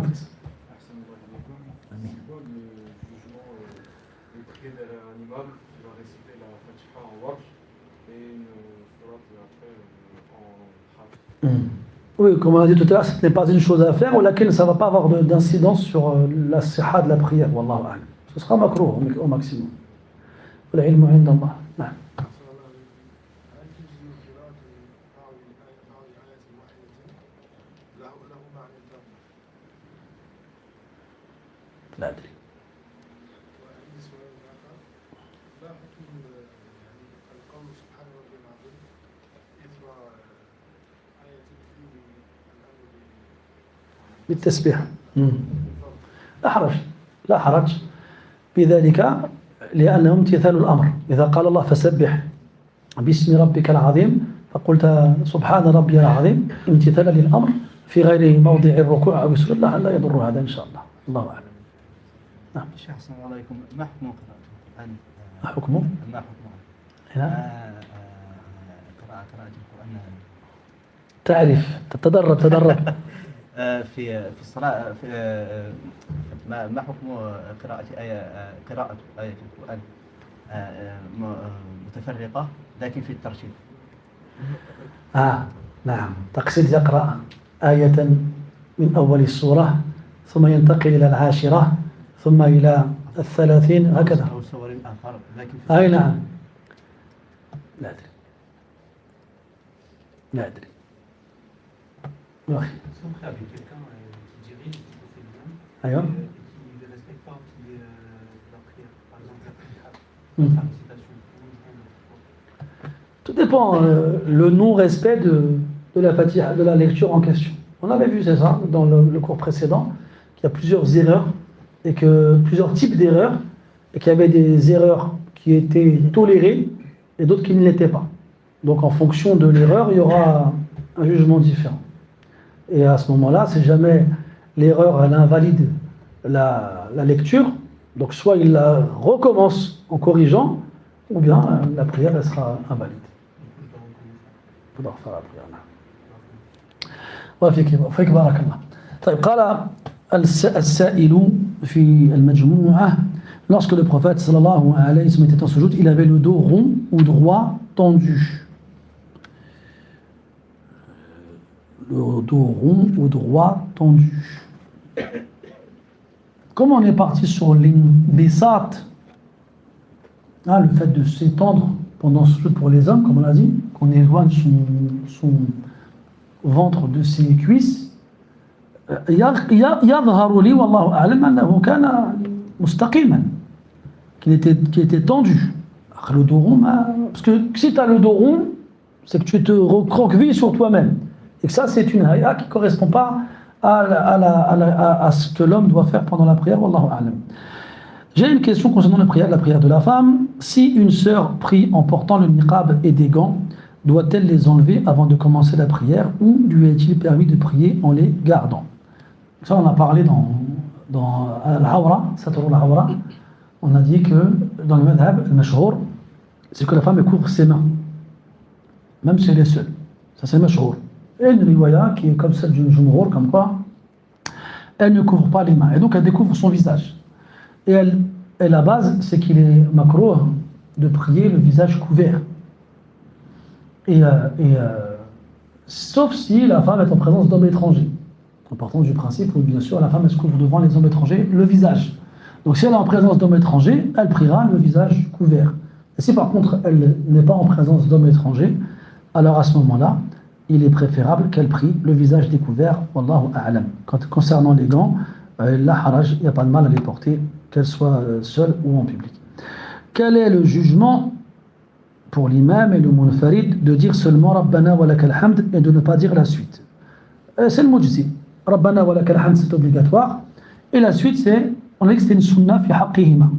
le jugement de prier derrière un imam qui va réciter la Fatiha en Warsh et une sourate après en Hafs. Oui, comme on a dit tout à l'heure, ce n'est pas une chose à faire ou laquelle ça ne va pas avoir d'incidence sur la siha de la prière. Wallahu a'lam. Ce sera makruh au maximum. والعلم عند الله. نعم. لا أدري. بالتسبيح. لا حرج، لا حرج بذلك لأنه امتثال الأمر. إذا قال الله فسبح باسم ربك العظيم فقلت سبحان ربي العظيم امتثالا للأمر في غير موضع الركوع أو السجود لا يضر هذا إن شاء الله. الله أعلم. نعم. شيخ أحسن الله عليكم، ما حكم قراءة القرآن؟ ما حكمه؟ ما حكمه؟ نعم. قراءة القرآن تعرف تدرب في الصلاة ما حكم قراءة آية القرآن متفرقة لكن في الترتيب؟ نعم. تقصد يقرأ آية من أول السورة ثم ينتقل إلى العاشرة ثم إلى 30 هكذا. أو سور آخر لكن أي نعم. لا أدري. لا أدري. Son frère avec quelqu'un qui dirige, qui fait l'imam, أيوه. qui ne respecte pas la prière, par exemple la prière, sa récitation. Tout dépend le non-respect de la Fatiha, de la lecture en question. On avait vu, c'est ça, dans le cours précédent, qu'il y a plusieurs erreurs et que plusieurs types d'erreurs et qu'il y avait des erreurs qui étaient tolérées et d'autres qui ne l'étaient pas. Donc en fonction de l'erreur, il y aura un jugement différent. Et à ce moment-là, si jamais l'erreur elle invalide la lecture, donc soit il la recommence en corrigeant, ou bien la prière elle sera invalide. Il faudra refaire la prière. وفيك بارك الله. طيب قال السائل في المجموعة lorsque le prophète sallallahu alayhi wa sallam était en sujoud, il avait le dos rond ou droit tendu. Le dos rond ou droit tendu. Comme on est parti sur l'inbisat, le fait de s'étendre pendant ce sujoud pour les hommes, comme on l'a dit, qu'on éloigne son ventre de ses cuisses, يظهر لي والله أعلم أنه كان مستقيما, qu'il était tendu. Le dos rond, parce que si tu as le dos rond, c'est que tu te recroquevilles sur toi-même. Et que ça, c'est une haya qui ne correspond pas à ce que l'homme doit faire pendant la prière. Wallahu a'lam. J'ai une question concernant la prière de la femme. Si une sœur prie en portant le niqab et des gants, doit-elle les enlever avant de commencer la prière ou lui est-il permis de prier en les gardant? Ça, on a parlé dans al-awra, satr al-awra. On a dit que dans le madhab, le mashhour, c'est que la femme couvre ses mains, même si elle est seule. Ça, c'est le mashhour. Et une riwaya qui est comme celle du jumhur, comme quoi elle ne couvre pas les mains. Et donc elle découvre son visage. Et la base, c'est qu'il est makrouh de prier le visage couvert. Sauf si la femme est en présence d'hommes étrangers. En partant du principe où, bien sûr, la femme elle se couvre devant les hommes étrangers le visage. Donc si elle est en présence d'hommes étrangers, elle priera le visage couvert. Et si par contre elle n'est pas en présence d'hommes étrangers, alors à ce moment-là, il est préférable qu'elle prie le visage découvert. Wallahu a'lam. Concernant les gants, la haraj, il n'y a pas de mal à les porter, qu'elle soit seule ou en public. Quel est le jugement pour l'imam et le munfarid de dire seulement Rabbana wa lakal hamd et de ne pas dire la suite? C'est le mujzi. Rabbana wa lakal hamd, c'est obligatoire. Et la suite, on a dit que c'est une sunna fi haqqihima,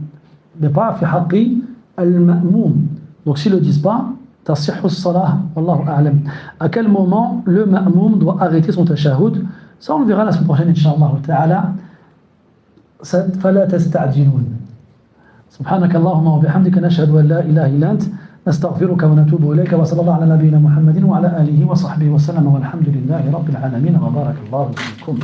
mais pas fi haqqi al-ma'moum. Donc s'ils ne le disent pas, tasihhu as-salah, wallahu a'lam. À quel moment le ma'moum doit arrêter son tashahhud? Ça, on le verra la semaine prochaine, incha'Allah ta'ala. فلا تستعجلون. سبحانك اللهم وبحمدك نشهد أن لا إله إلا أنت نستغفرك ونتوب إليك وصلى الله على نبينا محمد وعلى آله وصحبه وسلم والحمد لله رب العالمين وبارك الله فيكم.